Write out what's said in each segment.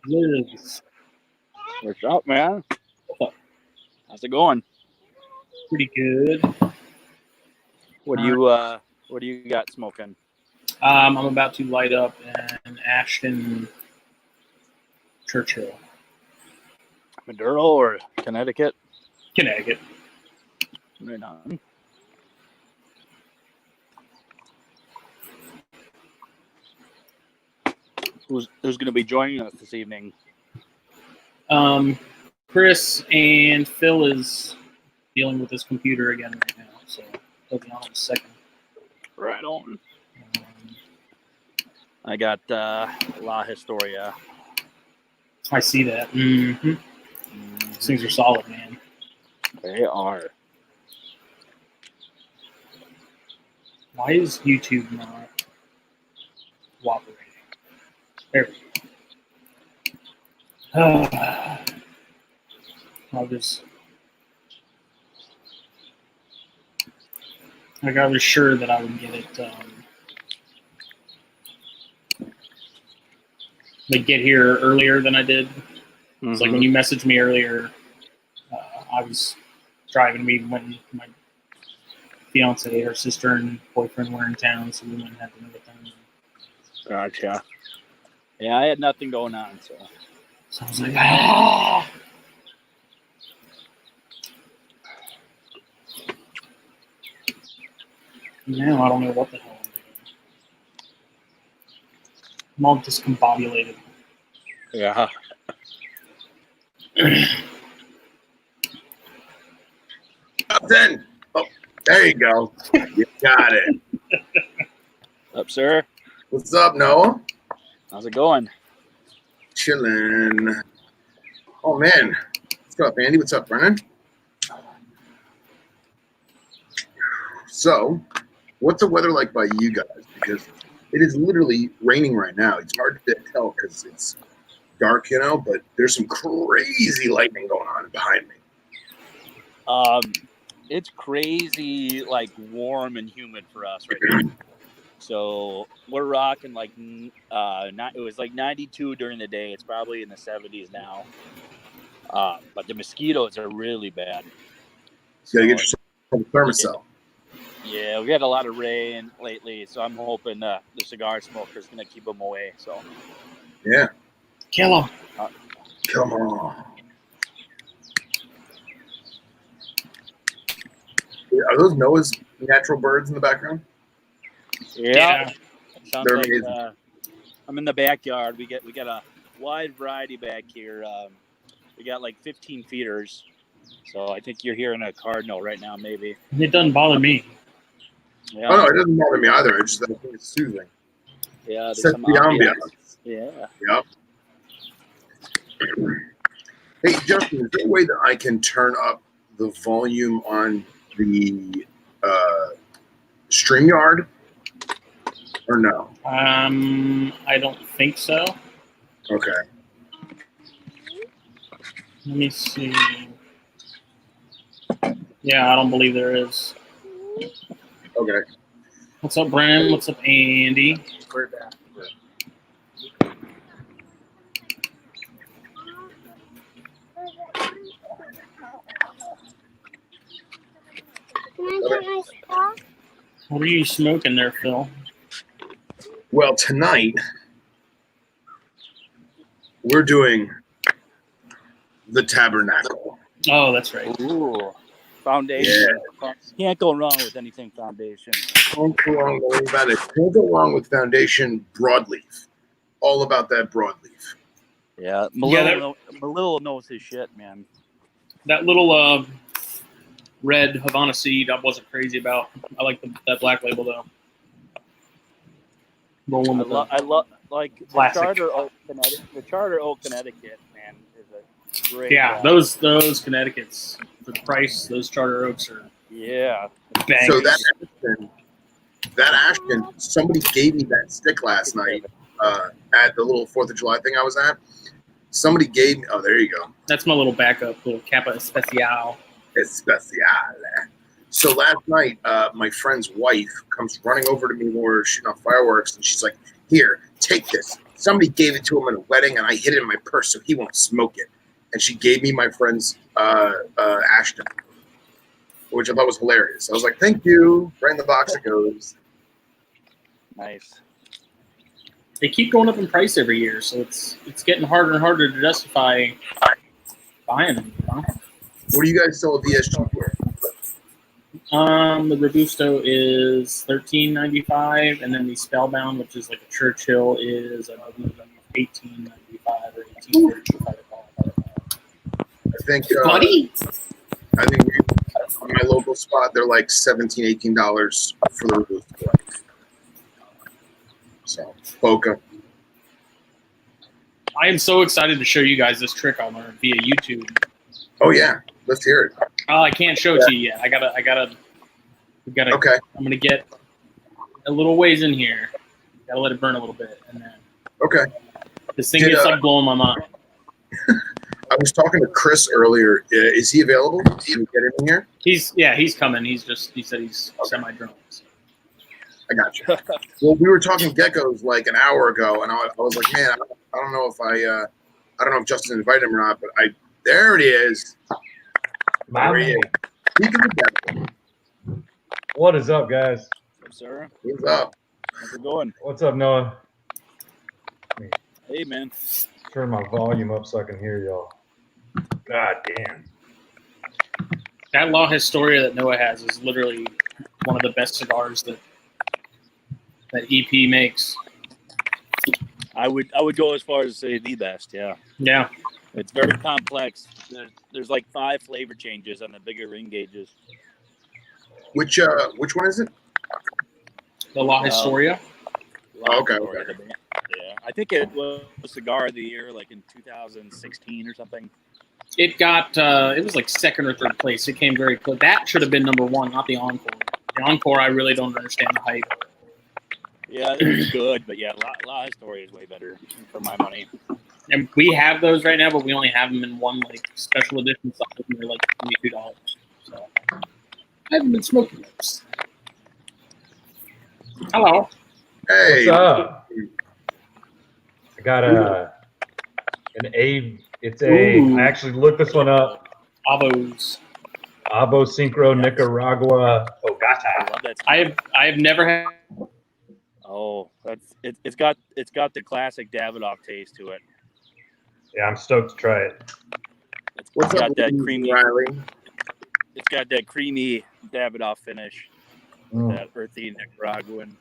Liz. What's up, man? What's up? How's it going? Pretty good. What do you got smoking? I'm about to light up an Ashton Churchill, Maduro or Connecticut? Connecticut. Right on. Who's going to be joining us this evening? Chris and Phil is dealing with his computer again right now, so he'll be on in a second. Right on. I got La Historia. I see that. Mm-hmm. These things are solid, man. They are. Why is YouTube not cooperating? There we go. I was sure that I would get it. Get here earlier than I did. It's like when you messaged me earlier, I was driving. We went. My fiance, her sister, and boyfriend were in town, so we went and had dinner with them. Gotcha. Yeah, I had nothing going on, so I was like, ah. Now I don't know what the hell I'm doing. I'm all discombobulated. yeah. Up then. Oh, there you go. You got it. Up, sir. What's up, Noah? How's it going? Chilling. Oh man. What's up, Andy? What's up, Brennan? So, what's the weather like by you guys? Because it is literally raining right now. It's hard to tell because it's dark, but there's some crazy lightning going on behind me. It's crazy, warm and humid for us right now. So we're rocking it was 92 during the day. It's probably in the 70s now. But the mosquitoes are really bad. So you gotta get yourself a thermocell. Yeah, we had a lot of rain lately, so I'm hoping the cigar smoker is gonna keep them away. So yeah, kill them. Come on. Are those Noah's natural birds in the background? Yeah. Sounds they're like amazing. I'm in the backyard. We got a wide variety back here. We got 15 feeders. So I think you're hearing a cardinal right now, maybe. It doesn't bother me. Yeah. Oh no, it doesn't bother me either. I think it's soothing. Yeah, there's Set some the ambiance. Yeah. Yep. Hey Justin, is there a way that I can turn up the volume on the StreamYard? Or no? I don't think so. Okay. Let me see. Yeah, I don't believe there is. Okay. What's up, Brennan? What's up, Andy? We're back. What are you smoking there, Phil? Well, tonight we're doing the Tabernacle. Oh, that's right. Ooh, foundation. Yeah. Can't go wrong with anything foundation. Can't go wrong about it. Can't go wrong with foundation broadleaf. All about that broadleaf. Yeah, Malil knows his shit, man. That little red Havana seed I wasn't crazy about. I like that black label though. I love classic. The Charter Oak Connecticut, man, is a great. Yeah, those Connecticut's for the price. Those Charter Oaks are bangers. So that Ashton, somebody gave me that stick last night at the little 4th of July thing I was at. Somebody gave me. Oh, there you go. That's my little backup, little Kappa Especial. So last night, my friend's wife comes running over to me when we're shooting off fireworks, and she's like, "Here, take this. somebody gave it to him at a wedding, and I hid it in my purse so he won't smoke it. And she gave me my friend's Ashton, which I thought was hilarious. I was like, thank you. Right in the box it goes. Nice. They keep going up in price every year, so it's getting harder and harder to justify buying them. You know? What do you guys sell a VSG for? The Robusto is $13.95, and then the Spellbound, which is like a Churchill, is I believe $18.95 or $18.35. Buddy? I think on my local spot, they're like $17, $18 for the Robusto. So, Boca. I am so excited to show you guys this trick I learned via YouTube. Oh yeah, let's hear it. Oh, I can't show it to you yet. I gotta. Okay. I'm gonna get a little ways in here. Gotta let it burn a little bit, and then. Okay. This thing is like blowing my mind. I was talking to Chris earlier. Is he available? Can you get him in here? He's coming. He said he's semi-drunk. So. I got you. Well, we were talking geckos like an hour ago, and I was like, man, I don't know if I don't know if Justin invited him or not, but there it is. There he is. What is up, guys? What's up, sir? What's up? How's it going? What's up, Noah? Hey, man. Turn my volume up so I can hear y'all. God damn. That La Historia that Noah has is literally one of the best cigars that EP makes. I would go as far as to say the best. Yeah. Yeah. It's very complex. There's like 5 flavor changes on the bigger ring gauges. Which one is it? The La Historia. Okay. Yeah, I think it was Cigar of the Year, like in 2016 or something. It got it was like 2nd or 3rd place. It came very close. That should have been number 1, not the Encore. The Encore, I really don't understand the hype. Yeah, it's good, but yeah, La Historia is way better for my money. And we have those right now, but we only have them in one like special edition size, and they're like $22. So I haven't been smoking those. Hello. Hey. What's up? I got an A. It's I actually looked this one up. Avos. Abo Synchro Nicaragua Ogata. I have never had. Oh, it's got the classic Davidoff taste to it. Yeah, I'm stoked to try it. It's got that creamy Riley. It's got that creamy Davidoff finish. That earthy Nicaraguan.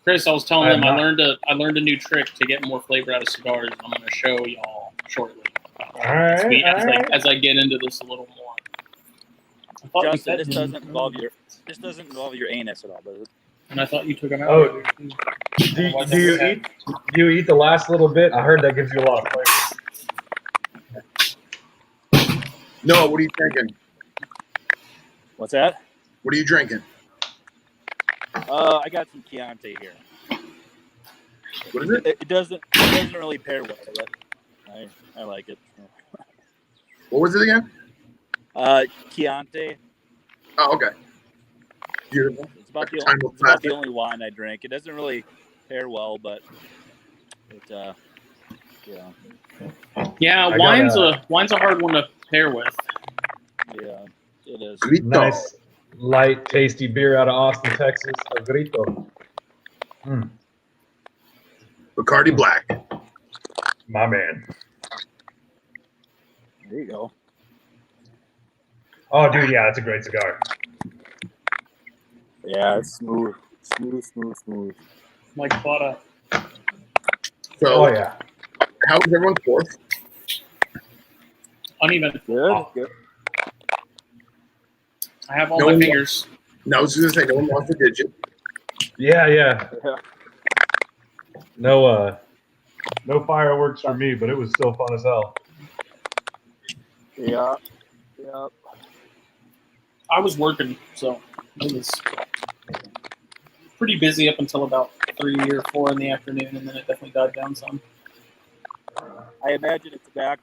Chris, I was telling them I learned a new trick to get more flavor out of cigars. I'm going to show y'all shortly. All right. As I get into this a little more. Justin, this doesn't involve your anus at all, does it? And I thought you took them out. Oh, do you eat the last little bit? I heard that gives you a lot of flavor. No, what are you drinking? What's that? What are you drinking? I got some Chianti here. What is it? It doesn't really pair well, but I like it. What was it again? Chianti. Oh, okay. Beautiful. It's about the only wine I drink. It doesn't really pair well, but it yeah, wine's a hard one to pair with. Yeah, it is. Nice, light, tasty beer out of Austin, Texas. A grito. Bacardi Black. My man. There you go. Oh, dude, yeah, it's a great cigar. Yeah, it's smooth. Like butter. So, oh, yeah. How was everyone's fourth? Uneven. Good. Oh. Good. I have all my fingers. No, I was just going to say, no one lost a digit. Yeah. No fireworks for me, but it was still fun as hell. Yeah. I was working, so it was pretty busy up until about 3 or 4 in the afternoon, and then it definitely died down some. I imagine a tobacco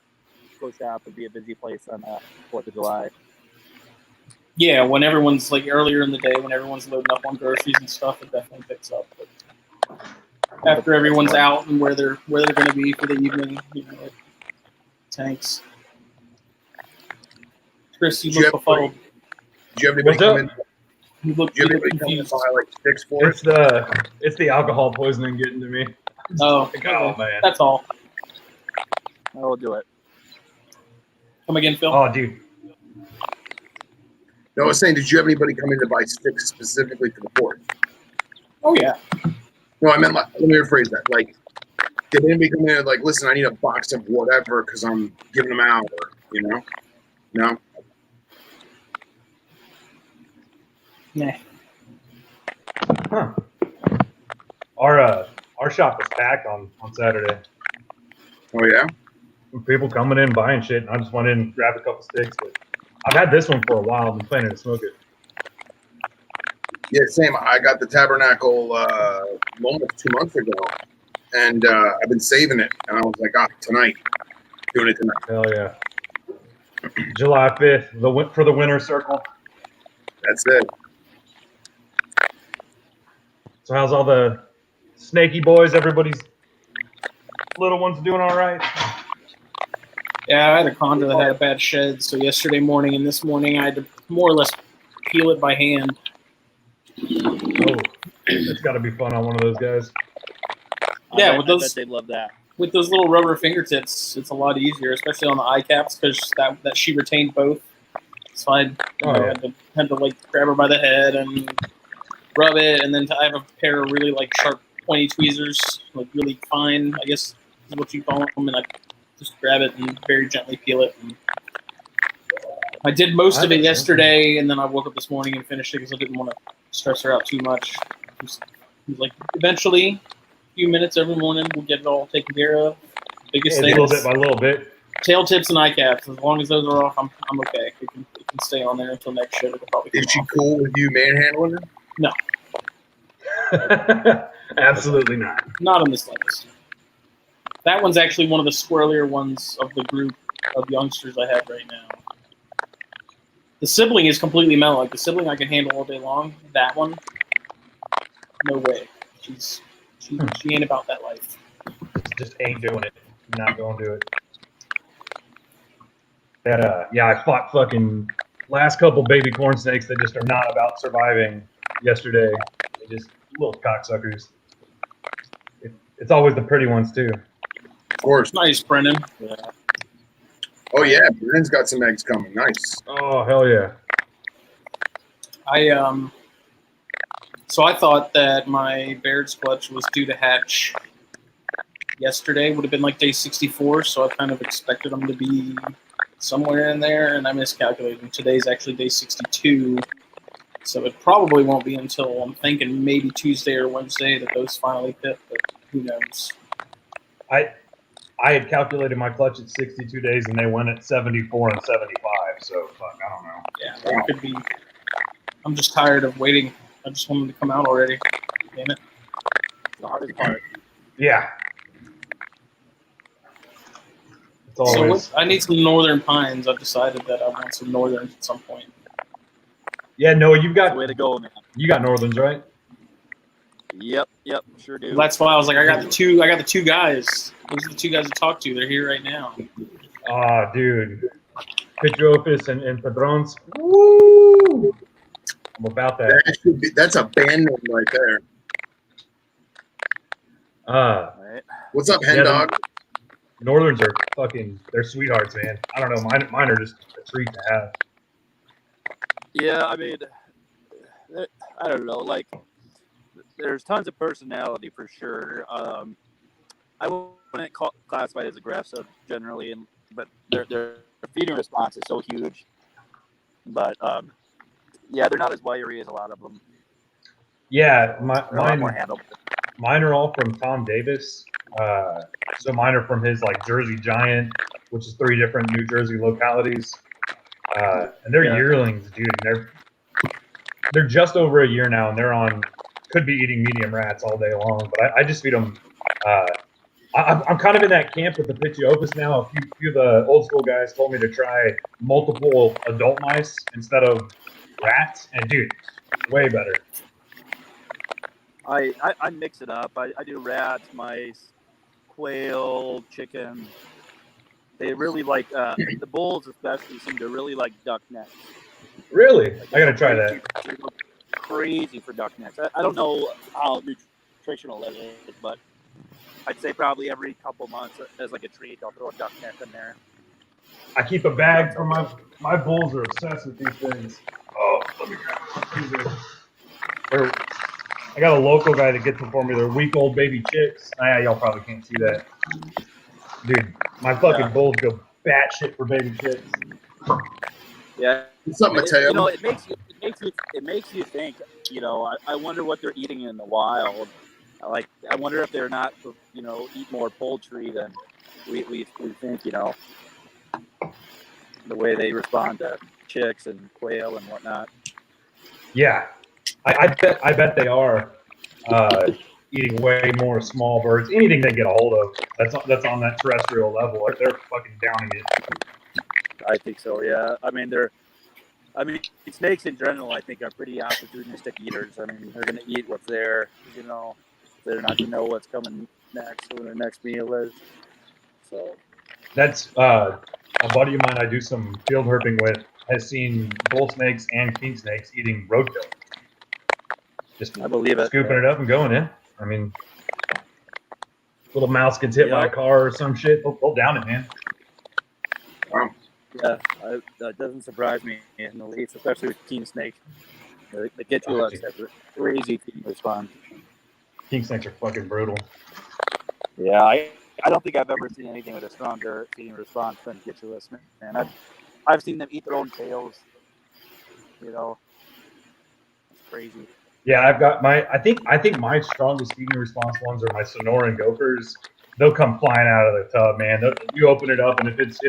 shop would be a busy place on 4th of July. Yeah, when everyone's like earlier in the day, when everyone's loading up on groceries and stuff, it definitely picks up. But after everyone's out and where they're going to be for the evening. Tanks. Chris, you look befuddled. Do you have anybody come in? You look confused. Buy like sticks for it's the alcohol poisoning getting to me. Oh, like, oh man, that's all. I'll do it. Come again, Phil? Oh, dude. No, I was saying, did you have anybody come in to buy sticks specifically for the fort? Oh yeah. No, I meant like, let me rephrase that. Like, did anybody come in and like, listen, I need a box of whatever because I'm giving them out, or No. Nah. Huh. Our shop was packed on Saturday. Oh yeah. People coming in buying shit, and I just went in and grabbed a couple sticks. But I've had this one for a while. I've been planning to smoke it. Yeah, same. I got the Tabernacle almost 2 months ago, and I've been saving it. And I was like, tonight, doing it tonight. Hell yeah! July 5th, for the winter circle. That's it. So how's all the snaky boys? Everybody's little ones doing all right? Yeah, I had a condo that had a bad shed, so yesterday morning and this morning I had to more or less peel it by hand. Oh, it's got to be fun on one of those guys. Yeah, I bet they'd love that. With those little rubber fingertips, it's a lot easier, especially on the eye caps, because that she retained both. So I had to like grab her by the head and rub it, and then I have a pair of really like sharp, pointy tweezers, like really fine, I guess is what you call them, and I just grab it and very gently peel it. And I did most of it yesterday, and then I woke up this morning and finished it because I didn't want to stress her out too much. Like eventually, a few minutes every morning, we'll get it all taken care of. Biggest thing, little bit by little bit. Tail tips and eye caps. As long as those are off, I'm okay. It can stay on there until next shit. It'll probably come Is she off. cool with you manhandling her? No. Absolutely not. Not in the slightest. That one's actually one of the squirrelier ones of the group of youngsters I have right now. The sibling is completely mellow. Like the sibling I can handle all day long. That one, no way. She ain't about that life. Just ain't doing it. Not going to do it. I fought fucking last couple baby corn snakes that just are not about surviving yesterday. They're just little cocksuckers. It's always the pretty ones too. Of course. Nice, Brennan. Yeah. Oh yeah, Brennan's got some eggs coming. Nice. Oh hell yeah. So I thought that my Baird's clutch was due to hatch yesterday. Would have been like day 64, so I kind of expected them to be somewhere in there, and I miscalculated. Today's actually day 62, so it probably won't be until I'm thinking maybe Tuesday or Wednesday that those finally pit, but who knows? I had calculated my clutch at 62 days, and they went at 74 and 75. So fuck, I don't know. Yeah, it could be. I'm just tired of waiting. I just want them to come out already. Damn it. The hardest part. Yeah. It's always. So I need some northern pines. I've decided that I want some northerns at some point. Yeah, Noah, you've got Way to go, man. You got northerns, right? Yep, sure do. That's why I was like, I got the two guys. Those are the two guys to talk to. They're here right now. Ah, dude. Pitropus and Padrones. Woo! I'm about that. That's a band name right there. Right. What's up, Hen Dog? Northerns are they're sweethearts, man. I don't know. Mine are just a treat to have. Yeah, I mean, I don't know. Like, there's tons of personality for sure. I wouldn't classify it as aggressive generally, but their feeding response is so huge. But yeah, they're not as wiry as a lot of them. Yeah, They're a lot more handleable. Mine are all from Tom Davis. So mine are from his like Jersey Giant, which is 3 different New Jersey localities. And they're yearlings, dude. They're just over a year now, and could be eating medium rats all day long. But I just feed them. I'm kind of in that camp with the Pithiopus now. A few of the old school guys told me to try multiple adult mice instead of rats, and dude, way better. I mix it up. I do rats, mice, quail, chicken. They really like the bulls, especially, seem to really like duck necks. Really? Like, I gotta try that. they go crazy for duck necks. I don't know how nutritional it is, but I'd say probably every couple months as like a treat, I'll throw a duck neck in there. I keep a bag for my bulls are obsessed with these things. Oh, let me grab them. I got a local guy that gets them for me. They're week-old baby chicks. Y'all probably can't see that. Dude, my fucking bulls go batshit for baby chicks. Yeah. What's up, Mateo? You know, it makes you think. You know, I wonder what they're eating in the wild. Like, I wonder if they're not, you know, eat more poultry than we think. You know, the way they respond to chicks and quail and whatnot. Yeah, I bet they are eating way more small birds. Anything they get a hold of that's on that terrestrial level, like they're fucking downing it. I think so. Yeah. I mean, snakes in general, I think, are pretty opportunistic eaters. I mean, they're going to eat what's there. You know, they're not going to know what's coming next, when their next meal is. So that's a buddy of mine I do some field herping with has seen bull snakes and king snakes eating roadkill. Just I believe it. Scooping it up and going in. I mean, little mouse gets hit by a car or some shit, they'll down it, man. Wow. Yeah, that doesn't surprise me in the least, especially with king snake. The Getulus have a crazy feeding response. King snakes are fucking brutal. Yeah, I don't think I've ever seen anything with a stronger feeding response than Getulus, man. I've seen them eat their own tails. You know, it's crazy. Yeah, I've got I think my strongest feeding response ones are my Sonoran gophers. They'll come flying out of the tub, man. You open it up, and if it's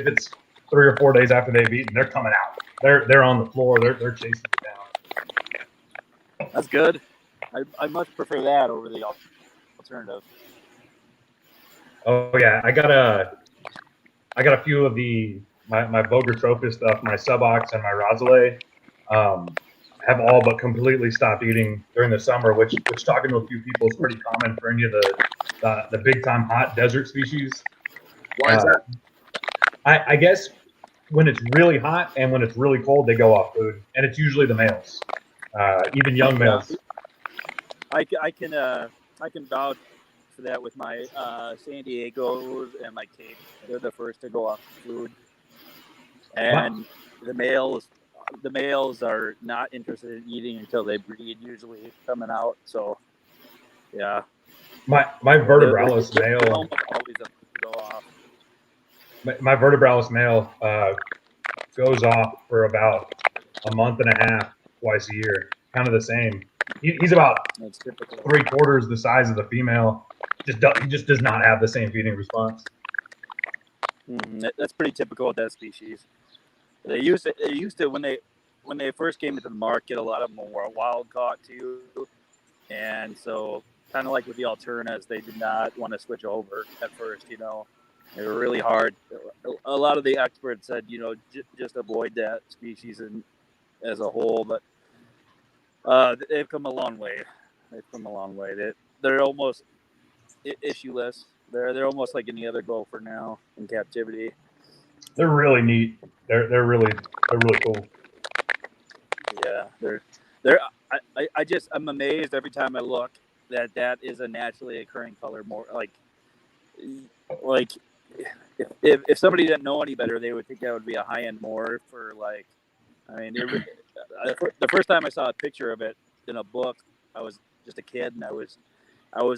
3 or 4 days after they've eaten, they're coming out. They're on the floor. They're chasing it down. That's good. I much prefer that over the alternative. Oh yeah, I got a few of my Bogertrophus stuff, my Subox and my Rosalie. Have all but completely stopped eating during the summer, which talking to a few people is pretty common for any of the big time hot desert species. Why is that? I guess when it's really hot and when it's really cold, they go off food, and it's usually the males, even young males. I can vouch for that with my San Diego's and my Cape. They're the first to go off food, and the males are not interested in eating until they breed, usually coming out. So, yeah. My vertebralis male. Always go off. My vertebralis male goes off for about a month and a half, twice a year. Kind of the same. He's about 3/4 the size of the female. He just does not have the same feeding response. That's pretty typical with that species. They used to when they first came into the market, a lot of them were wild caught too, and so kind of like with the alternas, they did not want to switch over at first. You know, they were really hard. A lot of the experts said, you know, just avoid that species as a whole, but they've come a long way. They're almost issueless. They're almost like any other gopher now in captivity. They're really neat. They're really cool. Yeah, I'm amazed every time I look that is a naturally occurring color. More like if somebody didn't know any better, they would think that would be a high end morph for like. I mean, the first time I saw a picture of it in a book, I was just a kid, and I was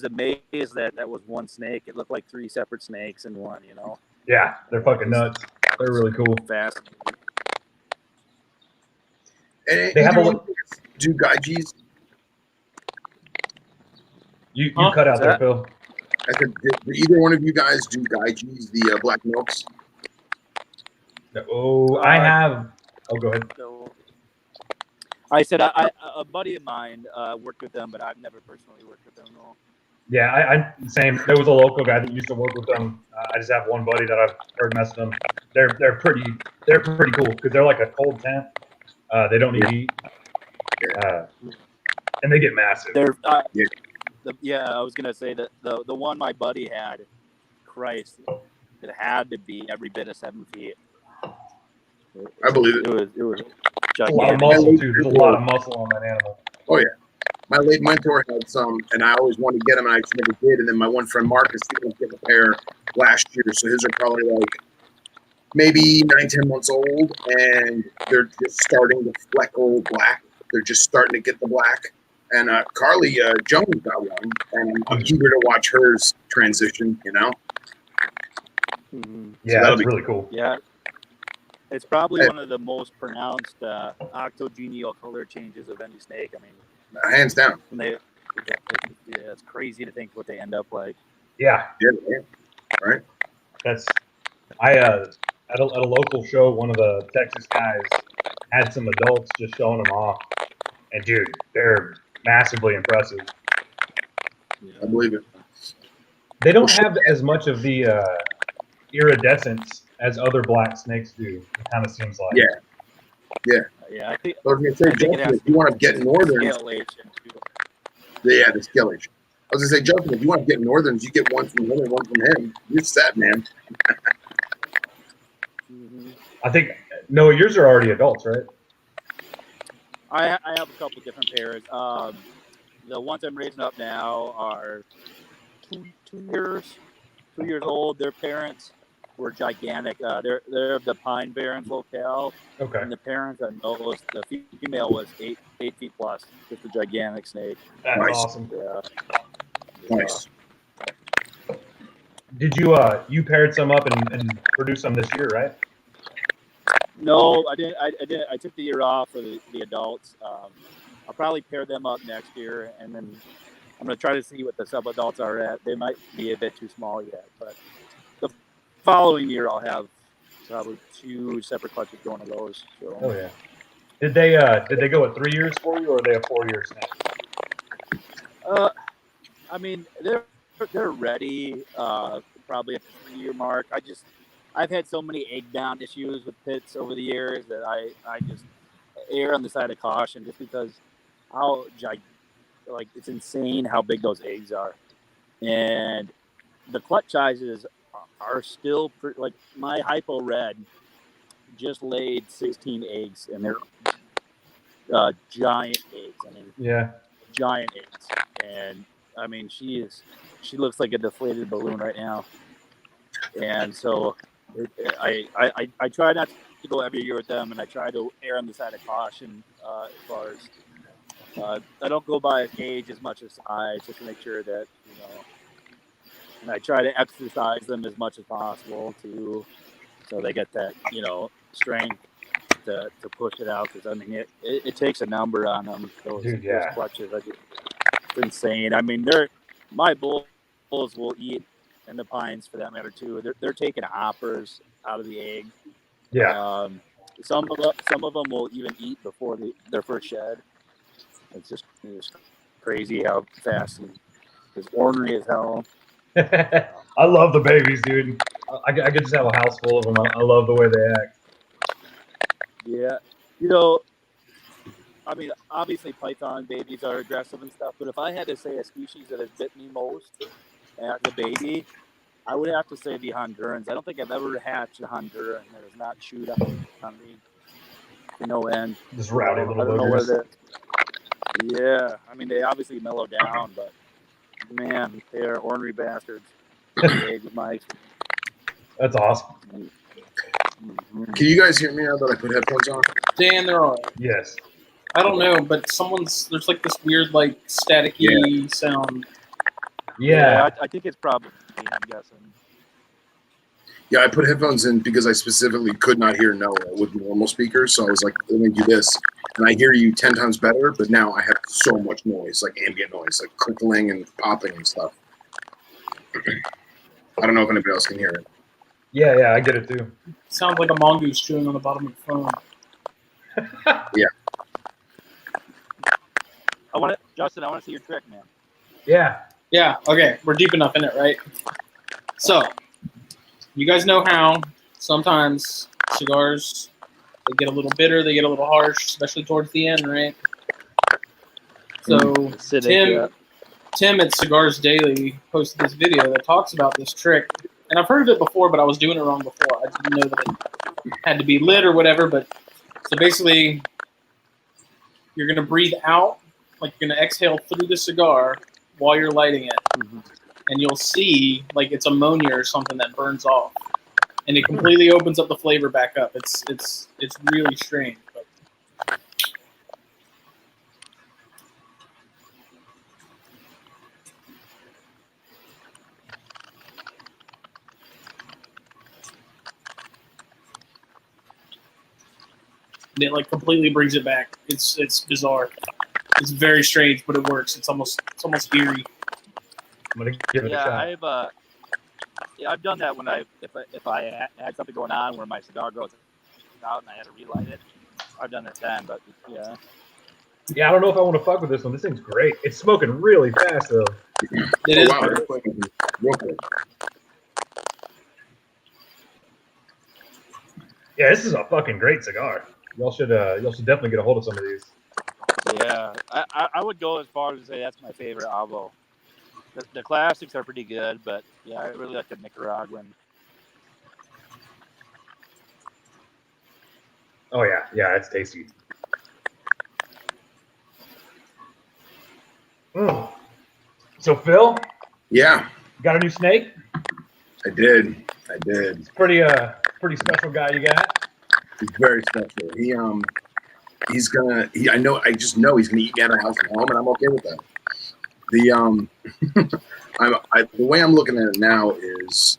amazed that was one snake. It looked like 3 separate snakes in one. You know. Yeah, they're fucking nuts. They're really cool. Fast. And they have do Gaiges? You cut out there, Phil. I said, did either one of you guys do Gaiges, the black milks? Oh, I have. Oh, go ahead. So, I said a buddy of mine worked with them, but I've never personally worked with them at all. Yeah, I same. There was a local guy that used to work with them. I just have one buddy that I've heard mess with them. They're pretty cool because they're like a cold temp. They don't need heat, and they get massive. I was gonna say that the one my buddy had, Christ, it had to be every bit of 7 feet. I believe it. It was A lot of gigantic. muscle, too. There's a lot of muscle on that animal. Oh yeah. My late mentor had some, and I always wanted to get them, and I just never did. And then my one friend Marcus, he was getting a pair last year, so his are probably like maybe 9-10 months old, and they're just starting to fleckle black. They're just starting to get the black. And Carly Jones got one, and I'm eager to watch hers transition. You know. Yeah, So that's really cool. Yeah. It's probably one of the most pronounced octogenial color changes of any snake. I mean, hands down. It's crazy to think what they end up like. Yeah. Yeah, right. That's at a local show, one of the Texas guys had some adults just showing them off, and dude, they're massively impressive. I believe it. They don't have as much of the iridescence as other black snakes do. It kind of seems like. Yeah. I think. I was gonna say, Justin, if you want to get northern, the scalation. I was gonna say, Justin, if you want to get northerns, you get one from him and one from him. You're set, man. I think Noah, yours are already adults, right? I have a couple different pairs. The ones I'm raising up now are 2 years old. Their parents were gigantic. They're of the Pine Barrens locale. Okay. And the parents on those, the female was 8 feet plus, just a gigantic snake. That's Nice. awesome. Yeah. Nice. Did you you paired some up and produced some this year, right? No, I didn't. I didn't. I took the year off for the adults. I'll probably pair them up next year, and then I'm going to try to see what the sub-adults are at. They might be a bit too small yet, but the following year I'll have probably 2 separate clutches going to those. So. Oh yeah. Did they go at 3 years for you, or are they a 4-year snake? I mean, they're ready. Probably at the 3-year mark. I've had so many egg down issues with pits over the years that I just err on the side of caution, just because it's insane how big those eggs are, and the clutch sizes are still like my hypo red just laid 16 eggs, and they're giant eggs. I mean, Yeah. giant eggs, and I mean she looks like a deflated balloon right now, and so I try not to go every year with them, and I try to err on the side of caution as far as I don't go by age as much as size, just to make sure that and I try to exercise them as much as possible too, so they get that strength to push it out, because I mean it takes a number on them. Those clutches, it's insane. I mean my bulls will eat, and the pines for that matter too. They're taking hoppers out of the egg. Yeah. Some of them will even eat before their first shed. It's just crazy how fast it's ornery as hell. I love the babies, dude. I could just have a house full of them. I love the way they act. Yeah, I mean, obviously python babies are aggressive and stuff, but if I had to say a species that has bit me most as a baby, I would have to say the Hondurans. I don't think I've ever hatched a Honduran that has not chewed on me to no end. Just rowdy little I don't know boogers. whether. Yeah, I mean, they obviously mellow down, but man, they are ornery bastards. That's awesome. Can you guys hear me now that I put headphones on? Dan, they're all right. Yes. I don't know, but there's like this weird, like, staticky sound. Yeah. I think it's probably, I'm guessing. Yeah, I put headphones in because I specifically could not hear Noah with normal speakers. So I was like, let me do this. And I hear you 10 times better, but now I have so much noise, like ambient noise, like crinkling and popping and stuff. I don't know if anybody else can hear it. Yeah, I get it too. Sounds like a mongoose chewing on the bottom of the phone. Yeah. Justin, I want to see your trick, man. Yeah. Yeah, okay, we're deep enough in it, right? So, you guys know how sometimes cigars, they get a little bitter, they get a little harsh, especially towards the end, right? So, Tim at Cigars Daily posted this video that talks about this trick, and I've heard of it before, but I was doing it wrong before. I didn't know that it had to be lit or whatever. But so basically, you're gonna breathe out, like you're gonna exhale through the cigar while you're lighting it, and you'll see like it's ammonia or something that burns off, and it completely opens up the flavor back up. It's really strange. But it like completely brings it back. It's bizarre. It's very strange, but it works. It's almost eerie. I'm gonna give it a shot. I've done that when if I had something going on where my cigar goes out and I had to relight it. I've done it then, but yeah. Yeah, I don't know if I want to fuck with this one. This thing's great. It's smoking really fast though. It is. Wow, real quick. Yeah, this is a fucking great cigar. Y'all should definitely get a hold of some of these. Yeah, I would go as far as to say that's my favorite Avo. The classics are pretty good, but yeah, I really like the Nicaraguan. Oh yeah, it's tasty. So Phil, Yeah, got a new snake? I did. It's pretty special guy you got. He's very special. I just know he's gonna eat me out of house and home, and I'm okay with that. The way I'm looking at it now is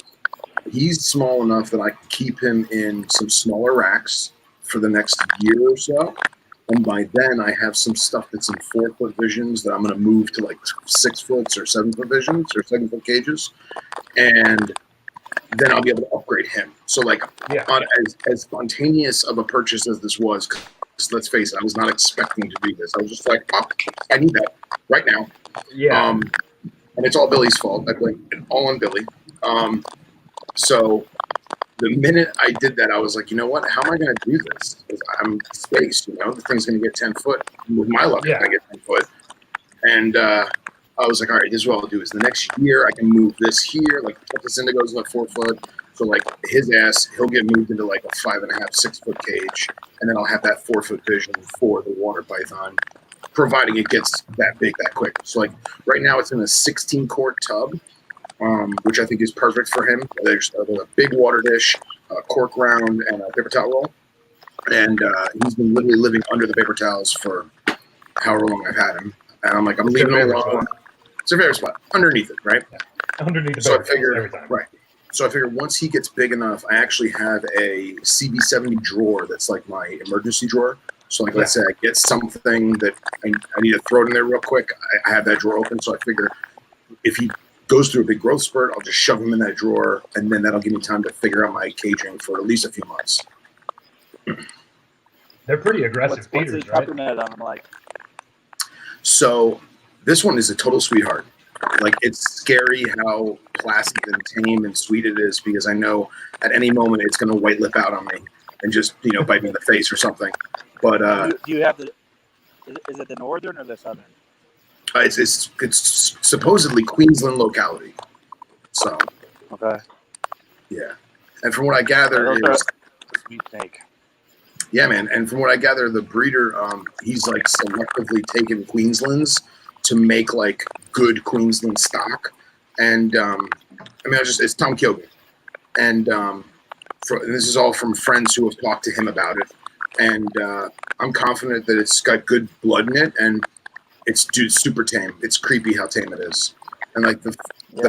he's small enough that I can keep him in some smaller racks for the next year or so. And by then I have some stuff that's in 4-foot visions that I'm going to move to like 6 foot or 7-foot visions or 7-foot cages. And then I'll be able to upgrade him. So like as spontaneous of a purchase as this was, because let's face it, I was not expecting to do this. I was just like, oh, I need that right now. Yeah. And it's all Billy's fault. I blame it all on Billy. So the minute I did that, I was like, you know what? How am I going to do this? Because I'm spaced, the thing's going to get 10 foot. With my luck, I get 10 foot. And I was like, all right, this is what I'll do is the next year I can move this here, like put this Indigo's in a 4 foot. So like his ass, he'll get moved into like a 5.5, 6 foot cage. And then I'll have that 4 foot vision for the water python, providing it gets that big that quick. So like right now it's in a 16 quart tub, which I think is perfect for him. There's a big water dish, a cork round, and a paper towel roll. And he's been literally living under the paper towels for however long I've had him. And I'm like, I'm leaving him alone. It's a favorite spot. Underneath it, right? Yeah. Underneath the so I paper figured, every time. Right. So I figured once he gets big enough, I actually have a CB70 drawer that's like my emergency drawer. So like, let's say I get something that I need to throw it in there real quick. I have that drawer open. So I figure if he goes through a big growth spurt, I'll just shove him in that drawer, and then that'll give me time to figure out my caging for at least a few months. They're pretty aggressive feeders, right? So this one is a total sweetheart. Like, it's scary how placid and tame and sweet it is, because I know at any moment it's going to white lip out on me and just, bite me in the face or something. But do you have is it the northern or the southern? It's supposedly Queensland locality. So okay, yeah, and from what I gather, sweet snake. Yeah, man, and from what I gather, the breeder he's like selectively taken Queenslands to make like good Queensland stock, and it's Tom Kyogen, and this is all from friends who have talked to him about it, and I'm confident that it's got good blood in it, and it's super tame. It's creepy how tame it is. And like the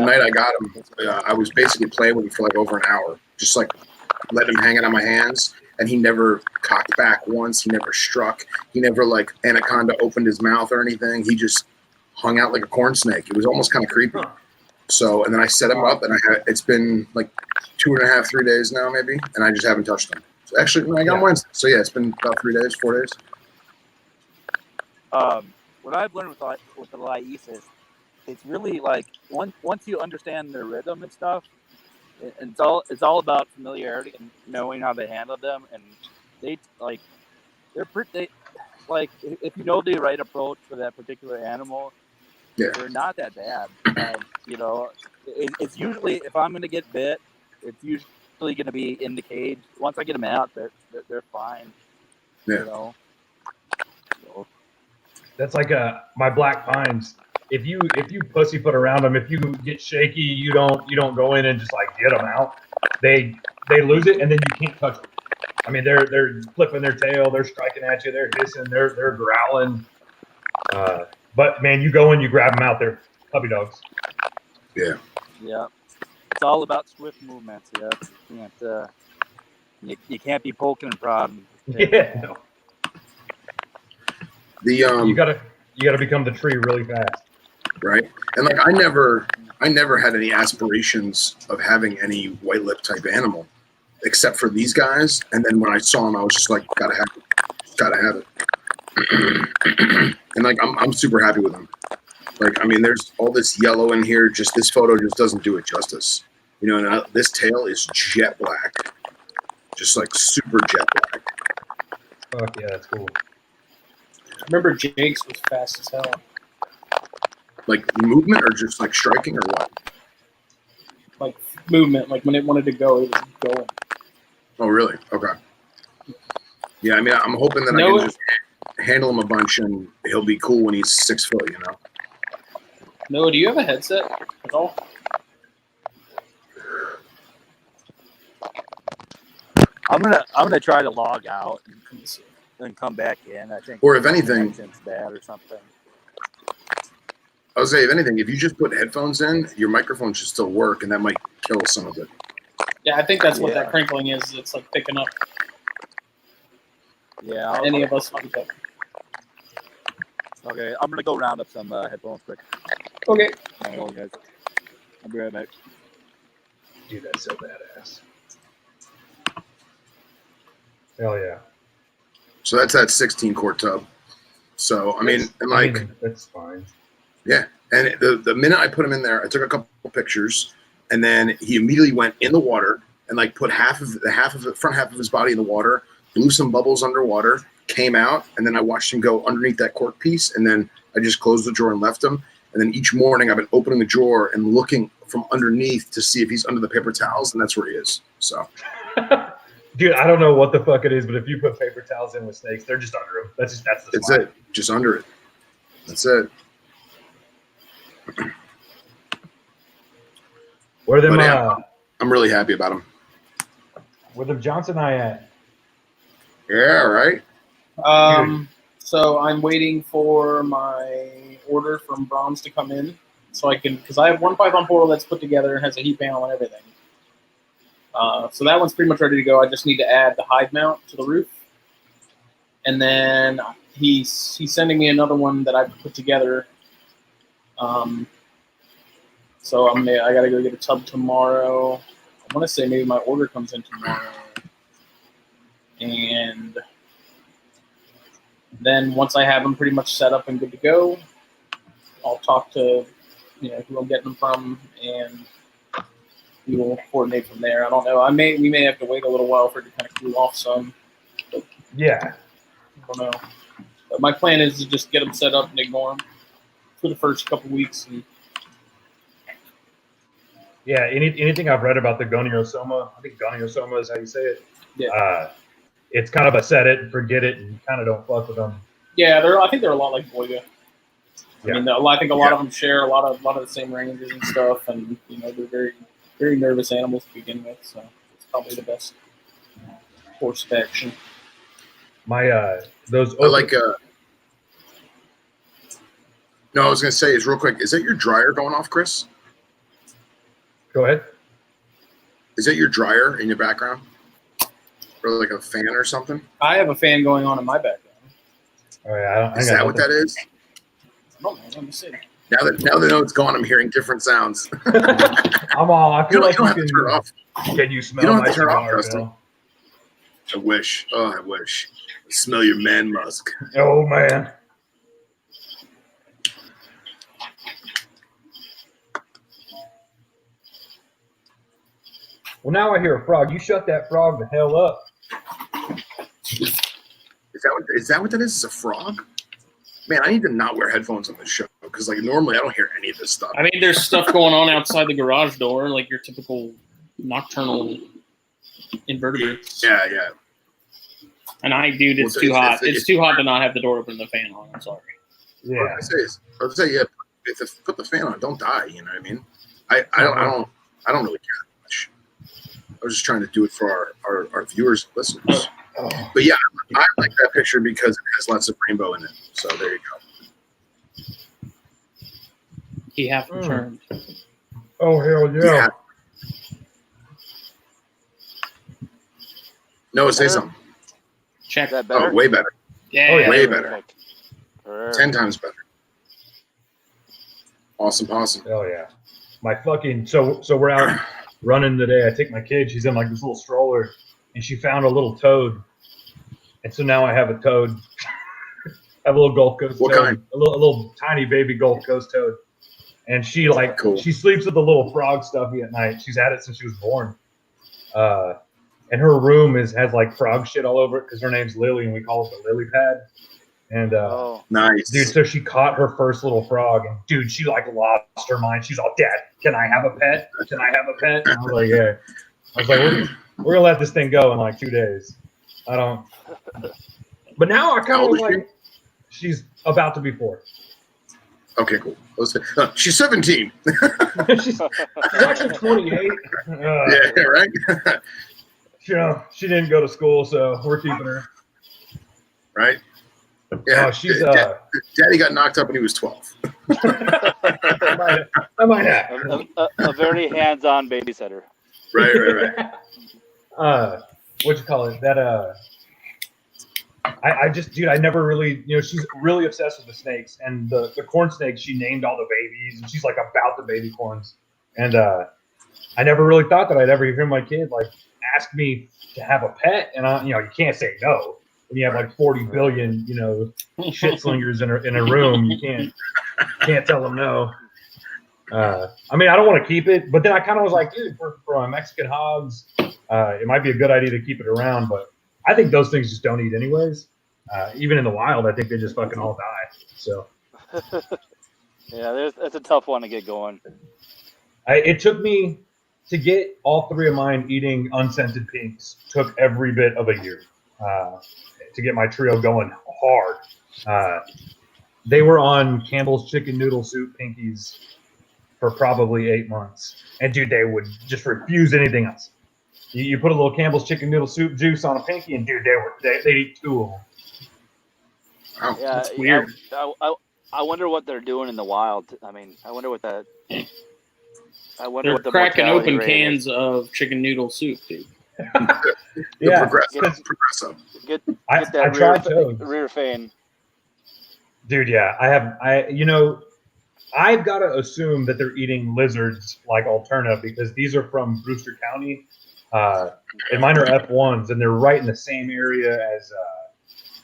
night I got him, I was basically playing with him for like over an hour, just like letting him hang out on my hands. And he never cocked back once. He never struck. He never like anaconda opened his mouth or anything. He just hung out like a corn snake. It was almost kind of creepy. So, and then I set him up, and it's been like 2.5, 3 days now maybe, and I just haven't touched him. So actually, I got him Wednesday. So yeah, it's been about 3 days, 4 days. What I've learned with the Lais is it's really like once you understand their rhythm and stuff, it's all about familiarity and knowing how to handle them. And they're pretty like if you know the right approach for that particular animal, Yeah. They're not that bad. You know, it's usually, if I'm going to get bit, it's usually going to be in the cage. Once I get them out, they're fine. Yeah. You know. So, That's like my black pines. If you pussyfoot around them, if you get shaky, you don't go in and just like get them out. They lose it, and then you can't touch them. I mean, they're flipping their tail, they're striking at you, they're hissing, they're growling. But man, you go in, you grab them out. They're puppy dogs. Yeah. Yeah. It's all about swift movements. Yeah. You can't be poking and prodding. Yeah. No. The You gotta become the tree really fast. Right. And like I never had any aspirations of having any white lip type animal, except for these guys. And then when I saw them, I was just like, gotta have it. And like I'm super happy with them. Like, I mean, there's all this yellow in here. Just this photo just doesn't do it justice. You know, and this tail is jet black, just like super jet black. Fuck yeah, that's cool. I remember Jake's was fast as hell. Like movement or just like striking or what? Like movement, like when it wanted to go, it was going. Oh, really? Okay. Yeah, I mean, I'm hoping that I can just handle him a bunch and he'll be cool when he's 6 foot, you know? Noah, do you have a headset at all? I'm gonna try to log out and come back in. I think. Or if anything, it's bad or something. I would say, if anything, if you just put headphones in, your microphone should still work, and that might kill some of it. Yeah, I think that's what that crinkling is. It's like picking up. Yeah. Any of us pick up. Okay, I'm gonna go round up some headphones quick. Okay. Hold on, guys. I'll be right back. Dude, that's so badass. Hell yeah. So that's that 16 quart tub. So, I mean, and like, that's fine. Yeah. And the minute I put him in there, I took a couple pictures, and then he immediately went in the water and like put the front half of his body in the water, blew some bubbles underwater, came out, and then I watched him go underneath that cork piece, and then I just closed the drawer and left him. And then each morning I've been opening the drawer and looking from underneath to see if he's under the paper towels, and that's where he is. So, dude, I don't know what the fuck it is, but if you put paper towels in with snakes, they're just under them. That's the that's spot. it. Just under it. That's it. Where them? I'm really happy about him. Where them Johnson I at? Yeah. Right. So I'm waiting for my order from Bronze to come in, so I can, because I have one Python portal that's put together and has a heat panel and everything. So that one's pretty much ready to go. I just need to add the hide mount to the roof, and then he's sending me another one that I've put together. So I gotta go get a tub tomorrow. I want to say maybe my order comes in tomorrow, and then once I have them pretty much set up and good to go, I'll talk to who I'm getting them from, and we will coordinate from there. I don't know. We may have to wait a little while for it to kind of cool off some. But yeah. I don't know. But my plan is to just get them set up and ignore them for the first couple weeks. And yeah. Anything I've read about the goniosoma, I think goniosoma is how you say it. Yeah. It's kind of a set it and forget it, and you kind of don't fuck with them. Yeah, I think they're a lot like Boyga. Yeah. I mean, I think a lot of them share a lot of the same ranges and stuff, and they're very, very nervous animals to begin with, so it's probably the best course of action. Those. I like. No, I was gonna say is real quick. Is that your dryer going off, Chris? Go ahead. Is that your dryer in your background, or like a fan or something? I have a fan going on in my background. Oh yeah, is that what that is? I don't know. Let me see. Now that they know it's gone, I'm hearing different sounds. I'm all. I feel like you don't have to turn it off. Can you smell you don't have my to turn cigar, off, Dustin? I wish. Oh, I wish. I smell your man musk. Oh man. Well, now I hear a frog. You shut that frog the hell up. Is that what that is? It's a frog? Man, I need to not wear headphones on this show. because like normally I don't hear any of this stuff. I mean, there's stuff going on outside the garage door, like your typical nocturnal invertebrates. Yeah. And it's too hot. It's too hot to not have the door open and the fan on. I'm sorry. Yeah. What I say is, put the fan on. Don't die. You know what I mean? I don't really care that much. I was just trying to do it for our viewers and listeners. Oh. But yeah, I like that picture because it has lots of rainbow in it. So there you go. He half returned. Oh, hell yeah. No, say something. Check. Is that better? Oh, way better. Yeah. Way better. Perfect. 10 times better. Awesome. Hell yeah. My fucking so we're out running today. I take my kid. She's in like this little stroller, and she found a little toad, and so now I have a toad. I have a little Gulf Coast What toad, kind? a little tiny baby Gulf Coast toad, and she Cool. she sleeps with the little frog stuffy at night. She's had it since she was born. And her room has like frog shit all over it because her name's Lily, and we call it the lily pad. And Nice. dude, so she caught her first little frog, and dude, she like lost her mind. She's all, "Dad, can I have a pet? Can I have a pet?" And I was like, "Yeah." I was like, "We're gonna let this thing go in like 2 days." I don't. But now I kind How of old is like. She's about to be 4. Okay, cool. She's 17. she's actually 28. Yeah, right? She didn't go to school, so we're keeping her. Right? Yeah. She's Daddy got knocked up when he was 12. I might have. A very hands-on babysitter. Right. What you call it? That I just, dude, I never really, she's really obsessed with the snakes and the corn snakes. She named all the babies, and she's like about the baby corns. And I never really thought that I'd ever hear my kid like ask me to have a pet, and you can't say no when you have like 40 billion, shit slingers in a room. You can't tell them no. I mean, I don't want to keep it, but then I kind of was like, dude, for my Mexican hogs, it might be a good idea to keep it around, but I think those things just don't eat anyways. Even in the wild, I think they just fucking all die. So yeah, that's a tough one to get going. It took me to get all 3 of mine eating unscented pinks. Took every bit of a year to get my trio going hard. They were on Campbell's chicken noodle soup pinkies for probably 8 months, and dude, they would just refuse anything else. You put a little Campbell's chicken noodle soup juice on a pinky, and dude, they'd eat 2 of them. Wow, Yeah, that's weird. I wonder what they're doing in the wild. I mean, I wonder what that. They're cracking open cans of chicken noodle soup, dude. Yeah, Progresso. Get I that tried those. rear fan. Dude, yeah, I've got to assume that they're eating lizards like Alterna because these are from Brewster County, and mine are F1s, and they're right in the same area as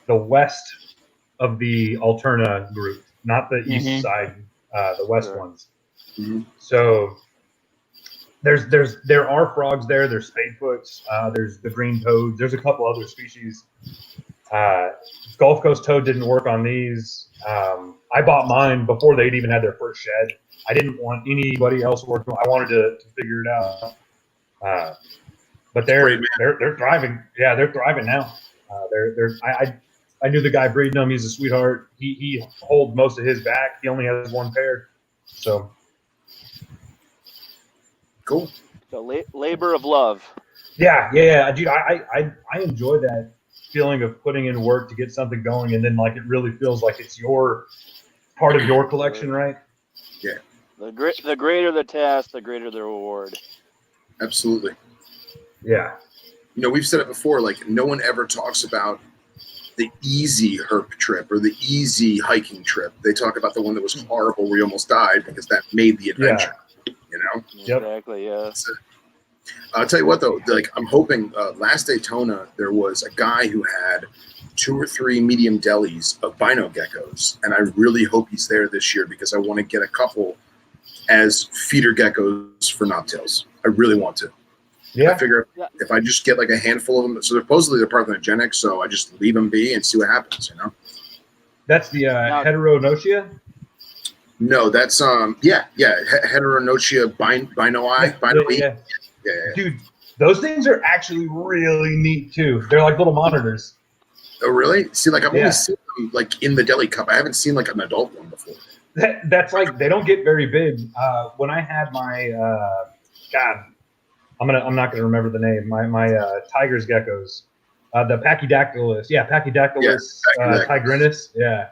the west of the Alterna group, not the east side, the west ones. Mm-hmm. So there are frogs there. There's spadefoots. There's the green toads. There's a couple other species. Gulf Coast toad didn't work on these. I bought mine before they'd even had their first shed. I didn't want anybody else working. I wanted to figure it out. But they're thriving. Yeah, they're thriving now. I knew the guy breeding them. He's a sweetheart. He holds most of his back. He only has 1 pair. So cool. So labor of love. Yeah, dude. I enjoy that feeling of putting in work to get something going, and then like it really feels like it's your part of your collection, right? Yeah. The greater the task, the greater the reward. Absolutely. Yeah. We've said it before. Like no one ever talks about the easy herp trip or the easy hiking trip. They talk about the one that was horrible where you almost died because that made the adventure. Yep. Exactly. Yeah. I'll tell you what though, like I'm hoping last Daytona there was a guy who had 2 or 3 medium delis of bino geckos, and I really hope he's there this year because I want to get a couple as feeder geckos for Knobtails. I really want to. Yeah. I figure if I just get like a handful of them, so supposedly they're parthenogenic, so I just leave them be and see what happens. That's the heteronotia. No, that's Heteronotia binoi. Yeah. Yeah. Dude, those things are actually really neat too. They're like little monitors. Oh, really? See, like I've only Yeah. seen them like in the deli cup. I haven't seen like an adult one before. That's like they don't get very big. When I had my God, I'm not gonna remember the name. My tiger's geckos, the Pachydaktylus. Yeah, Pachydaktylus tigrinus. Yeah,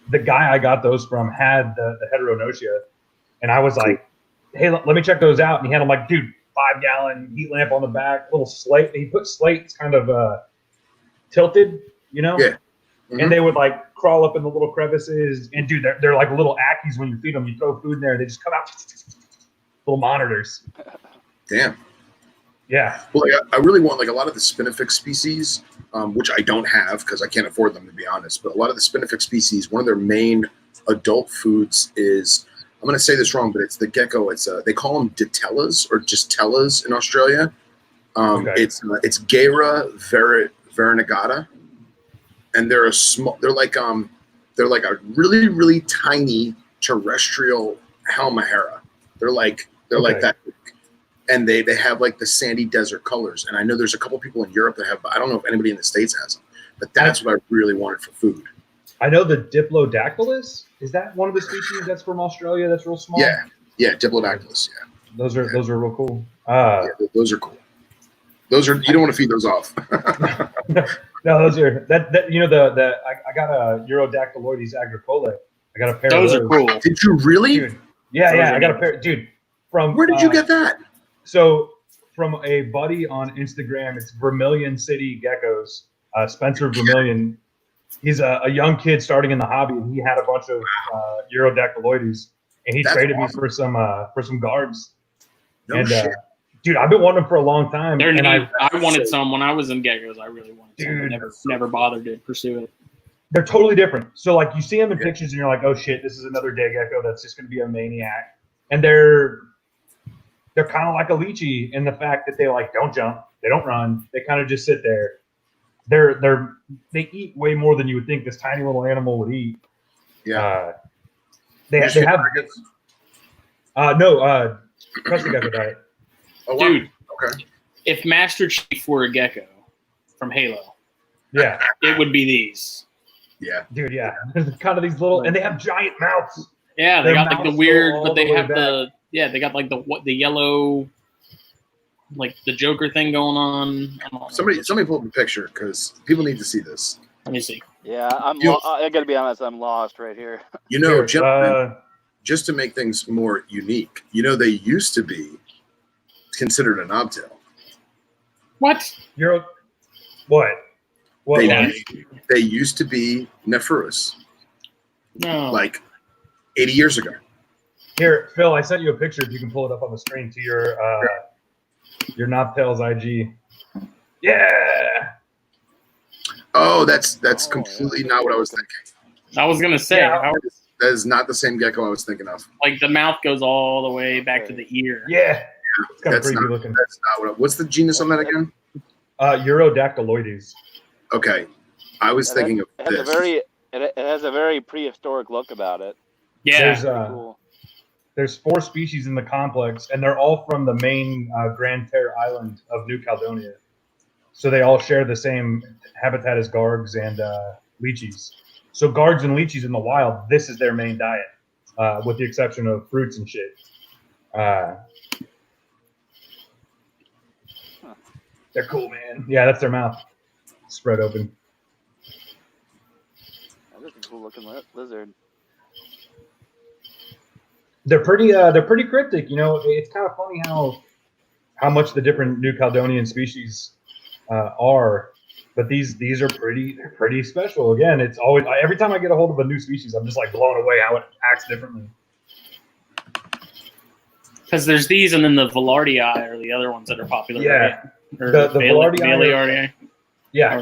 the guy I got those from had the Heteronotia, and I was like, hey, let me check those out. And he had them like, dude, 5-gallon heat lamp on the back, little slate. He put slates kind of tilted, you know. Yeah. Mm-hmm. And they would like crawl up in the little crevices, and dude, they're like little ackies when you feed them. You throw food in there, they just come out, little monitors. Damn. Yeah. Well, like, I really want like a lot of the spinifex species, which I don't have because I can't afford them, to be honest. But a lot of the spinifex species, one of their main adult foods is, I'm going to say this wrong, but it's the gecko. It's they call them ditellas or just tellas in Australia. Okay. It's Gaira variegata. And they're like a really, really tiny terrestrial halmahera. They're like that, and they have like the sandy desert colors. And I know there's a couple people in Europe that have. I don't know if anybody in the States has them, but that's what I really wanted for food. I know the Diplodactylus. Is that one of the species that's from Australia? That's real small. Yeah, Diplodactylus. Yeah, those are real cool. Those are cool. Those are, you don't want to feed those off. No, those are that you know I got a Urodactyloides agricolae. I got a pair Those of those. are cool. Did you really? Dude, yeah, I got a pair. Dude, from where did you get that? So from a buddy on Instagram, it's Vermilion City Geckos. Spencer Vermilion. He's a young kid starting in the hobby, and he had a bunch of Urodactyloides, and he traded me for some guards. No shit. Dude, I've been wanting them for a long time. And I wanted some when I was in geckos. I really wanted some. Dude, I never bothered to pursue it. They're totally different. So like you see them in pictures and you're like, oh shit, this is another day gecko that's just going to be a maniac. And they're kind of like a lychee in the fact that they like don't jump, they don't run, they kind of just sit there. They eat way more than you would think this tiny little animal would eat. Yeah. They have crested gecko diet. Oh, wow. Dude, okay. If Master Chief were a gecko from Halo, yeah, it would be these. Yeah. Dude, yeah. There's kind of these little, and they have giant mouths. Yeah, they got like the weird, but they have they got like the yellow, like the Joker thing going on. Somebody pull up a picture because people need to see this. Let me see. Yeah, I got to be honest, I'm lost right here. You know, gentlemen, just to make things more unique, you know, they used to be considered a knobtail. What? They used to be nephurous. No. Like 80 years ago. Here, Phil, I sent you a picture. If you can pull it up on the screen to your Knobtails.IG. Yeah. Oh, that's completely not what I was thinking. I was gonna say that is not the same gecko I was thinking of. Like the mouth goes all the way back to the ear. Yeah. It's kind of That's creepy looking. That's not what's the genus on that again? Urodactyloides. Okay. I was thinking of this. It has a very prehistoric look about it. Yeah. Cool. There's 4 species in the complex, and they're all from the main Grand Terre Island of New Caledonia. So they all share the same habitat as gargs and lychees. So gargs and lychees in the wild, this is their main diet, with the exception of fruits and shit. They're cool, man. Yeah, that's their mouth spread open. That's a cool looking lizard. They're pretty cryptic. You know, it's kind of funny how much the different New Caledonian species are, but these are pretty special. Again, it's always every time I get a hold of a new species, I'm just like blown away how it acts differently. Because there's these, and then the Velardii are the other ones that are popular. Yeah, right? the Velardii. Yeah,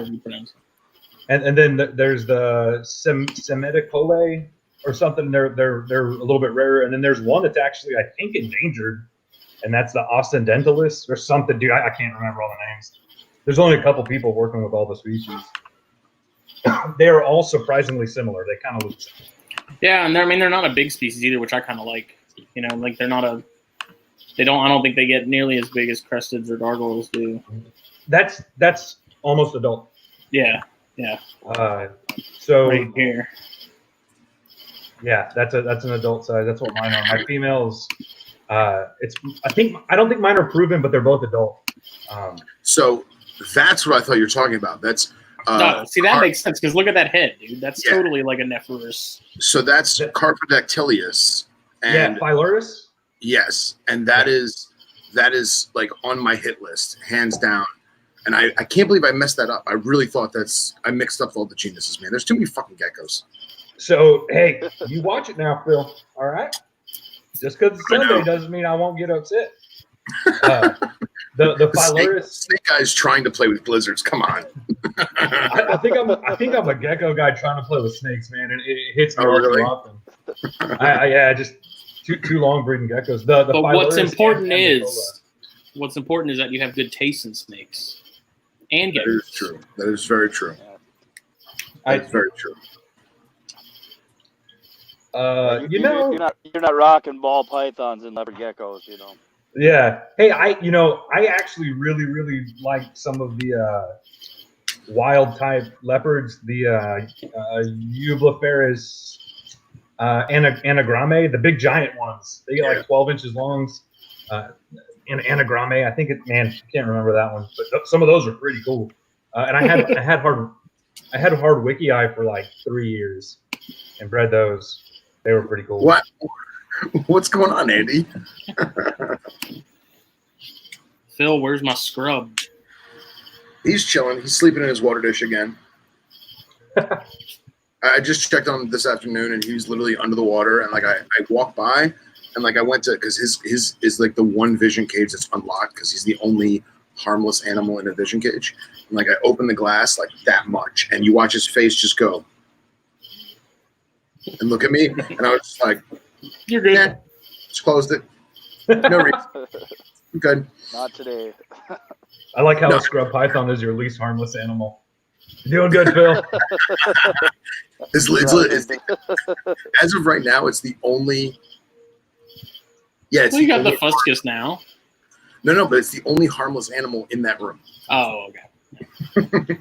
and then there's the Semiticolae or something. They're a little bit rarer, and then there's one that's actually I think endangered, and that's the Ostendentalis or something. Dude, I can't remember all the names. There's only a couple people working with all the species. They are all surprisingly similar. They kind of look. Yeah, and they're not a big species either, which I kind of like. You know, like they're not a. I don't think they get nearly as big as cresteds or gargoyles do. That's almost adult. Yeah. So Right here. Yeah, that's an adult size. That's what mine are. My females, I don't think mine are proven, but they're both adult. So that's what I thought you were talking about. That's no, see that makes sense because look at that head, dude. That's totally like a Nephrurus. So that's Carpodactylius. And Phyluris. Yes, and that is like on my hit list, hands down. And I can't believe I messed that up. I really thought I mixed up all the genuses, man. There's too many fucking geckos. So, hey, you watch it now, Phil. All right? Just because it's Sunday doesn't mean I won't get upset. The Phyluris. Snake guy's trying to play with blizzards. Come on. I think I'm a gecko guy trying to play with snakes, man, and it hits me too often. Just too long breeding geckos. But what's important is that you have good taste in snakes and geckos. That is true. That is very true. That's very true. You're not rocking ball pythons and leopard geckos, you know. Yeah. Hey, I actually really, really like some of the wild type leopards, the Eublepharis anagramme, the big giant ones. They get like 12 inches long. Anagramme, I think I can't remember that one, but some of those are pretty cool. And I had hard wiki eye for like 3 years and bred those. They were pretty cool. What's going on, Andy? Phil, where's my scrub? He's chilling. He's sleeping in his water dish again. I just checked on him this afternoon, and he was literally under the water. And like I walked by, and like I went to because his is like the one vision cage that's unlocked because he's the only harmless animal in a vision cage. And like I opened the glass like that much, and you watch his face just go and look at me, and I was just like, "You're good." Yeah, just closed it. No reason. I'm good. Not today. I like how a scrub python is your least harmless animal. You're doing good, Phil. As of right now, it's the only. Yeah, you got the fuscus now. No, but it's the only harmless animal in that room. Oh, okay.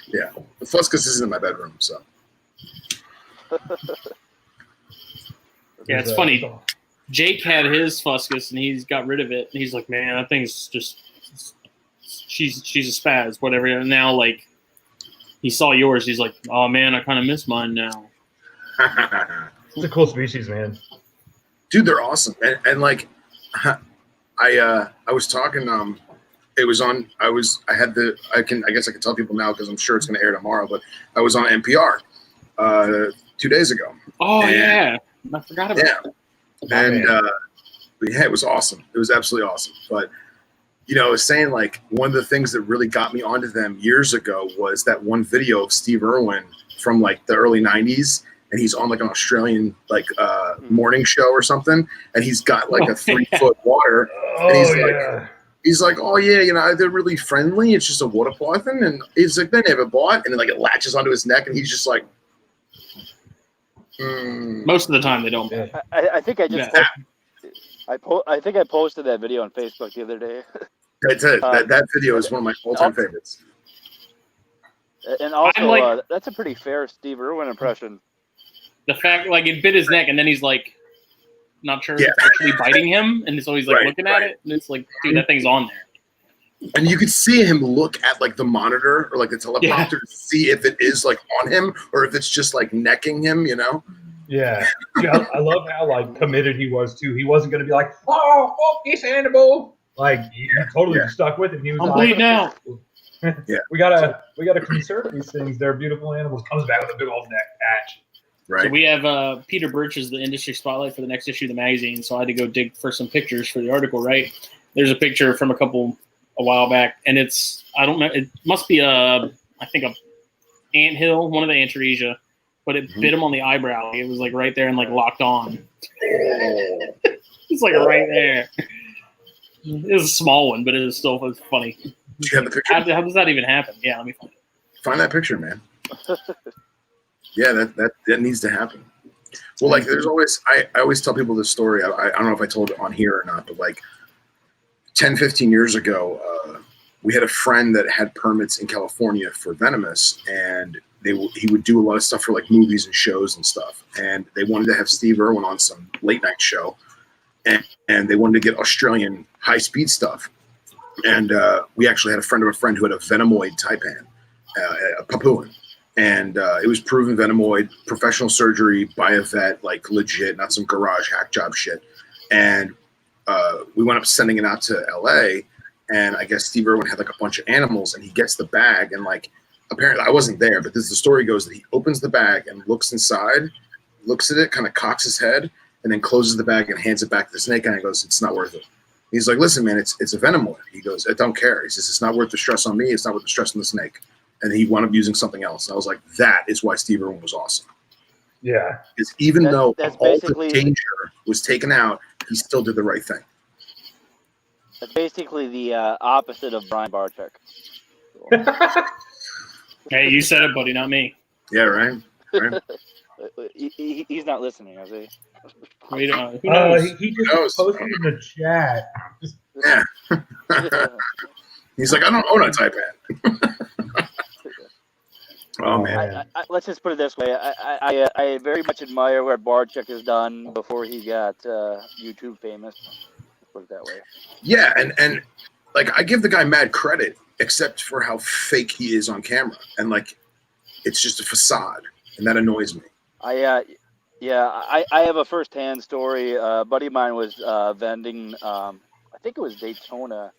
Yeah, the fuscus is in my bedroom, so. Yeah, it's funny. Jake had his fuscus and he's got rid of it. And he's like, man, that thing's just, she's a spaz, whatever. And now, like, he saw yours. He's like, oh man, I kind of miss mine now. It's a cool species, man. Dude, they're awesome. And like, I was talking. It was on. I guess I can tell people now because I'm sure it's going to air tomorrow. But I was on NPR 2 days ago. Oh yeah, I forgot about that. And it was awesome. It was absolutely awesome. But I was saying like one of the things that really got me onto them years ago was that one video of Steve Irwin from like the early '90s, and he's on like an Australian like morning show or something, and he's got like a 3-foot water, and he's like, oh yeah, they're really friendly. It's just a water python, and he's like, they never bite, and then like it latches onto his neck, and he's just like. Most of the time they don't. I think I just I think I posted that video on Facebook the other day. That's it. That video is one of my all-time favorites. And also, that's a pretty fair Steve Irwin impression. The fact, like, it bit his neck, and then he's like, not sure if it's actually biting him, and so he's like looking at it, and it's like, dude, that thing's on there. And you could see him look at like the monitor or like the teleprompter to see if it is like on him or if it's just like necking him, Yeah. I love how like committed he was too. He wasn't going to be like, oh, fuck this animal. Like he totally stuck with it. He was bleeding out. We gotta conserve these things. They're beautiful animals. Comes back with a big old neck patch. Right. So we have Peter Birch is the industry spotlight for the next issue of the magazine. So I had to go dig for some pictures for the article. Right. There's a picture from a while back, and it's I don't know. It must be I think a anthill, one of the Antaresia, but it bit him on the eyebrow. It was like right there and like locked on. It's like right there. It was a small one, but it was still funny. Do you have the picture? How does that even happen? Yeah, let me find it. Find that picture, man. Yeah, that needs to happen. Well, like there's always, I always tell people this story. I don't know if I told it on here or not, but like 10, 15 years ago, we had a friend that had permits in California for venomous, and he would do a lot of stuff for like movies and shows and stuff. And they wanted to have Steve Irwin on some late night show, and they wanted to get Australian high speed stuff. And we actually had a friend of a friend who had a venomoid taipan, a Papuan. And it was proven venomoid, professional surgery by a vet, like legit, not some garage hack job shit. And we went up sending it out to LA. And I guess Steve Irwin had like a bunch of animals, and he gets the bag. And like, apparently I wasn't there, but the story goes that he opens the bag and looks inside, looks at it, kind of cocks his head, and then closes the bag and hands it back to the snake guy and goes, "It's not worth it." He's like, "Listen, man, it's a venomoid." He goes, "I don't care." He says, "It's not worth the stress on me. It's not worth the stress on the snake." And he wound up using something else. And I was like, that is why Steve Irwin was awesome. Yeah. Because even though that's all basically the danger was taken out, he still did the right thing. That's basically the opposite of Brian Barczyk. Hey, you said it, buddy, not me. Yeah, right? He's not listening, is he? Who knows? He just posted in the chat. Yeah. He's like, "I don't own a Taipan." Oh man. Let's just put it this way. I very much admire what Barczyk has done before he got YouTube famous. Let's put it that way. Yeah, and like I give the guy mad credit, except for how fake he is on camera, and like it's just a facade, and that annoys me. I have a first-hand story. A buddy of mine was vending. I think it was Daytona,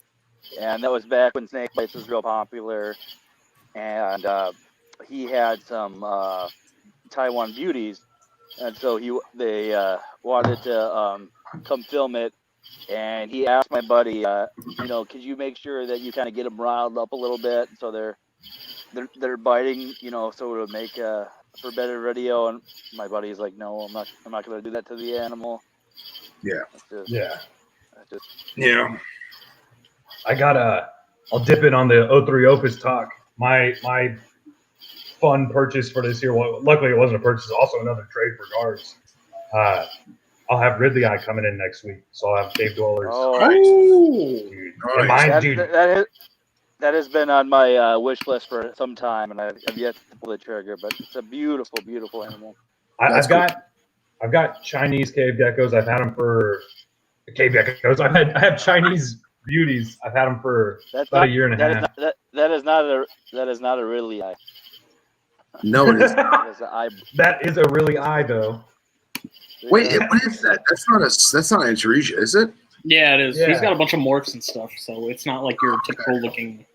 and that was back when snake bites was real popular, and he had some Taiwan beauties, and so they wanted to come film it. And he asked my buddy, could you make sure that you kind of get them riled up a little bit so they're biting, so it'll make for better video. And my buddy's like, "No, I'm not going to do that to the animal." Yeah. Yeah. I'll dip in on the 03 Opus talk. My fun purchase for this year. Well, luckily it wasn't a purchase. Also another trade for guards. I'll have Ridley Eye coming in next week, so I'll have Cave Dwellers. Oh, dude. Nice. That has been on my wish list for some time, and I've yet to pull the trigger. But it's a beautiful, beautiful animal. I've got Chinese cave geckos. I've had them for cave geckos. I have Chinese beauties. I've had them for about a year and a half. That is not a Ridley Eye. No, it is. That is a really eye, though. Wait, what is that? That's not an Antaresia, is it? Yeah, it is. Yeah. He's got a bunch of morphs and stuff, so it's not like your typical looking.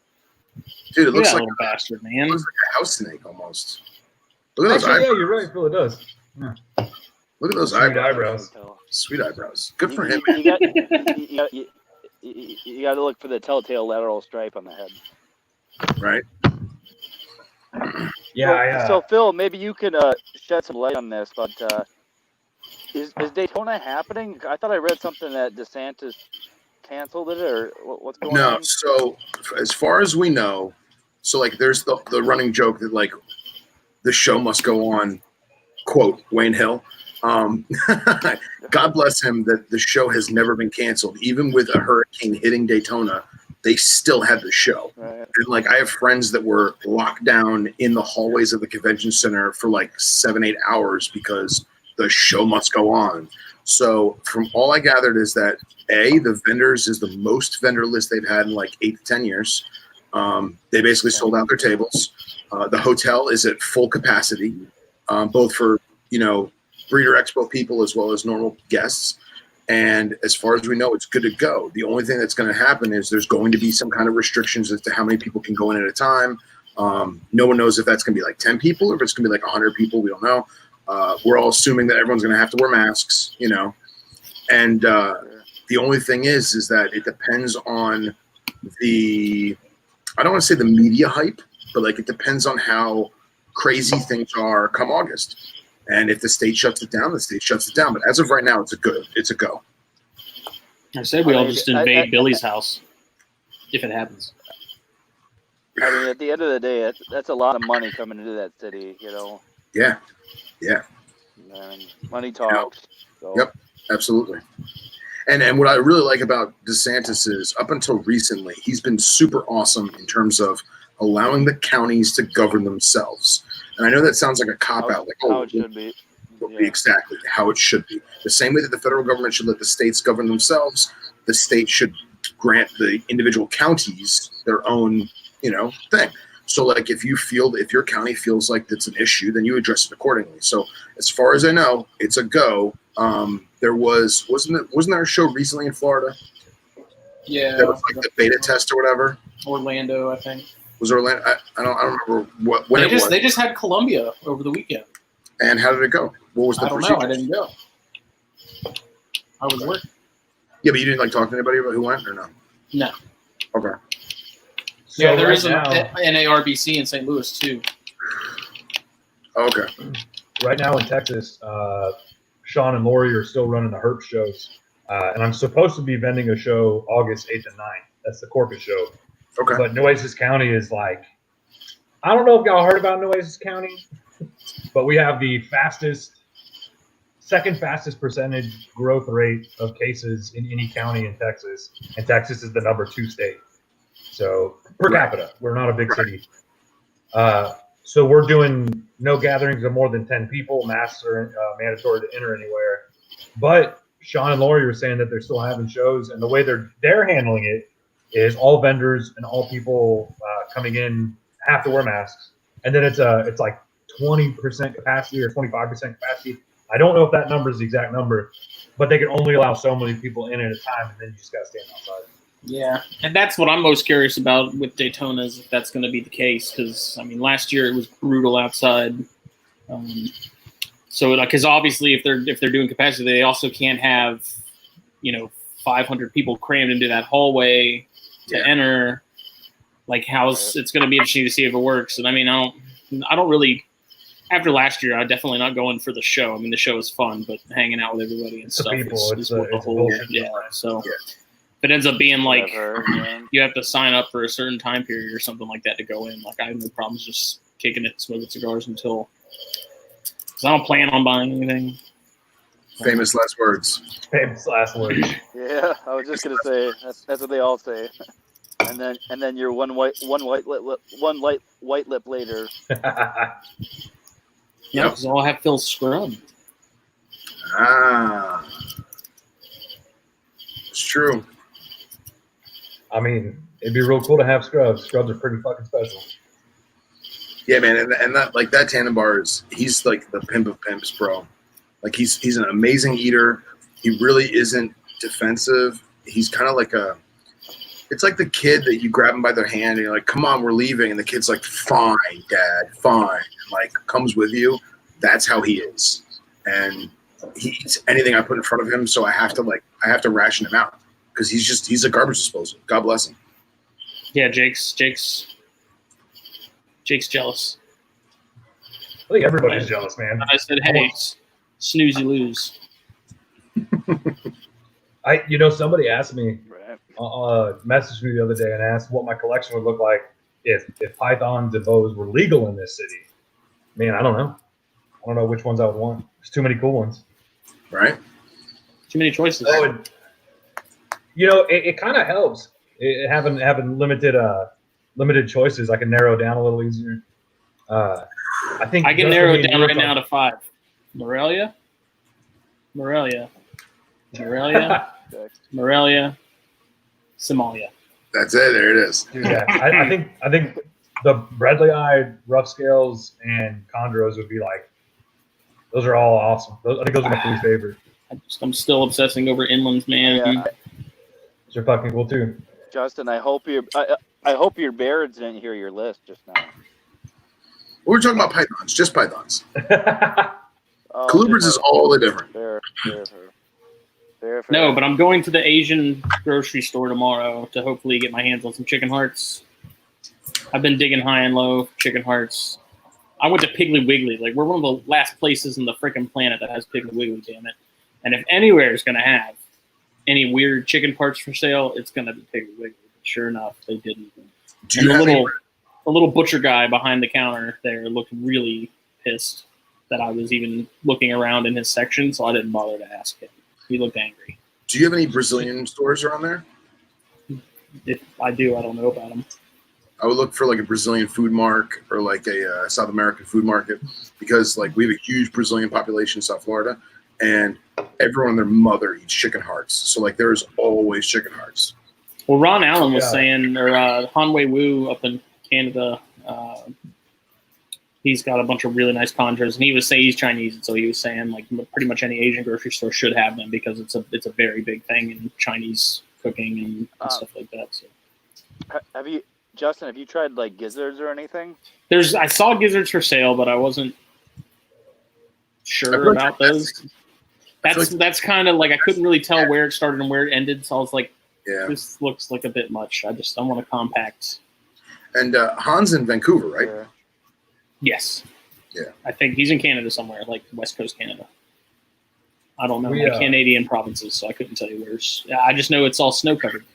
Dude, it looks like a little bastard, man. It looks like a house snake almost. Look at those eyebrows. Yeah, you're right, Phil. It does. Yeah. Look at those Sweet eyebrows. eyebrows. Sweet eyebrows. Good for him, man. You got to look for the telltale lateral stripe on the head. Right? Yeah. So Phil, maybe you can shed some light on this, but is Daytona happening? I thought I read something that DeSantis canceled it, or what's going on? No, so as far as we know, so like there's the running joke that like the show must go on, quote, Wayne Hill. God bless him that the show has never been canceled. Even with a hurricane hitting Daytona, they still had the show. Right. And like I have friends that were locked down in the hallways of the convention center for like 7-8 hours because the show must go on. So from all I gathered is that the vendors is the most vendor list they've had in like 8 to 10 years. They basically sold out their tables. The hotel is at full capacity, both for, Breeder Expo people as well as normal guests. And as far as we know, it's good to go. The only thing that's going to happen is there's going to be some kind of restrictions as to how many people can go in at a time. No one knows if that's going to be like 10 people or if it's going to be like 100 people. We don't know. We're all assuming that everyone's going to have to wear masks, And the only thing is that it depends on I don't want to say the media hype, but like it depends on how crazy things are come August. And if the state shuts it down, the state shuts it down. But as of right now, it's a go. I said we all just invade Billy's house if it happens. I mean, at the end of the day, that's a lot of money coming into that city, Yeah. Man, money talks. So. Yep, absolutely. And what I really like about DeSantis is, up until recently, he's been super awesome in terms of allowing the counties to govern themselves. And I know that sounds like a cop-out, like, how it should be. Yeah. Exactly how it should be. The same way that the federal government should let the states govern themselves, the state should grant the individual counties their own, thing. So, like, if your county feels like that's an issue, then you address it accordingly. So, as far as I know, it's a go. There wasn't there a show recently in Florida? Yeah, that was like the beta test or whatever. Orlando, I think. Was Orlando? I don't remember when it was. They just had Columbia over the weekend. And how did it go? What was the procedure? I didn't go. I was working. Yeah, but you didn't talk to anybody about who went or no? No. Okay. So yeah, there is an NARBC in St. Louis too. Okay. Right now in Texas, Sean and Lori are still running the Herp shows. And I'm supposed to be vending a show August 8th and 9th. That's the Corpus show. Okay. But Nueces County is I don't know if y'all heard about Nueces County, but we have the second fastest percentage growth rate of cases in any county in Texas. And Texas is the number 2 state. So per capita, we're not a big city. So we're doing no gatherings of more than 10 people. Masks are mandatory to enter anywhere. But Sean and Lori were saying that they're still having shows, and the way they're handling it is all vendors and all people coming in have to wear masks, and then it's like 20% capacity or 25% capacity. I don't know if that number is the exact number, but they can only allow so many people in at a time, and then you just got to stand outside. Yeah, and that's what I'm most curious about with Daytona is if that's going to be the case, because last year it was brutal outside. So because obviously if they're doing capacity, they also can't have 500 people crammed into that hallway to enter. It's going to be interesting to see if it works. And I don't really. After last year, I'm definitely not going for the show. The show is fun, but hanging out with everybody and stuff is what the whole So if it ends up being you have to sign up for a certain time period or something like that to go in, I have no problems just kicking it, smoking cigars until. Because I don't plan on buying anything. Famous last words. Famous last words. Yeah, I was just gonna say that's what they all say. And then you're one white lip later. Yeah, because I'll have Phil scrub. It's true. It'd be real cool to have scrubs. Scrubs are pretty fucking special. Yeah, man, and that Tandem Bar he's like the pimp of pimps, bro. He's an amazing eater. He really isn't defensive. He's kind of it's like the kid that you grab him by their hand and you're like, come on, we're leaving. And the kid's like, fine, Dad, fine. And comes with you. That's how he is. And he eats anything I put in front of him. So I have to ration him out because he's a garbage disposal. God bless him. Yeah, Jake's jealous. I think everybody's jealous, man. I said, hey, snooze, you lose. Somebody asked me, messaged me the other day and asked what my collection would look like if pythons and bows were legal in this city. Man, I don't know. I don't know which ones I would want. There's too many cool ones. Right? Too many choices. It kind of helps. Having limited choices, I can narrow down a little easier. I think I can narrow it down right now to 5. Morelia, Somalia. That's it. There it is. Yeah, I think the Bradley Eye, rough scales, and chondros would be those are all awesome. I think those are my 3 favorite. I'm still obsessing over inlands, man. Yeah. Those are fucking cool too. Justin, I hope your bear didn't hear your list just now. We're talking about pythons, just pythons. Colubrids is all the different. Fair. No, but I'm going to the Asian grocery store tomorrow to hopefully get my hands on some chicken hearts. I've been digging high and low for chicken hearts. I went to Piggly Wiggly. We're one of the last places on the freaking planet that has Piggly Wiggly, damn it. And if anywhere is going to have any weird chicken parts for sale, it's going to be Piggly Wiggly. But sure enough, they didn't. The little butcher guy behind the counter there looked really pissed. that I was even looking around in his section, so I didn't bother to ask him. He looked angry. Do you have any Brazilian stores around there? If I do, I don't know about them. I would look for like a Brazilian food mark or like a South American food market, because like we have a huge Brazilian population in South Florida, and everyone and their mother eats chicken hearts. So like there's always chicken hearts. Well, Ron Allen was saying, or Hanwei Wu up in Canada, he's got a bunch of really nice conjures, and he was saying he's Chinese, and so he was saying like pretty much any Asian grocery store should have them because it's a very big thing in Chinese cooking and stuff like that. So, have you, Justin? Have you tried like gizzards or anything? I saw gizzards for sale, but I wasn't sure about those. That's kind of like I couldn't really tell where it started and where it ended, so I was like, this looks like a bit much. I want to compact. And Han's in Vancouver, right? Yeah. Yes. Yeah. I think he's in Canada somewhere, like West Coast Canada. I don't know my Canadian provinces, so I couldn't tell you where's. I just know it's all snow covered.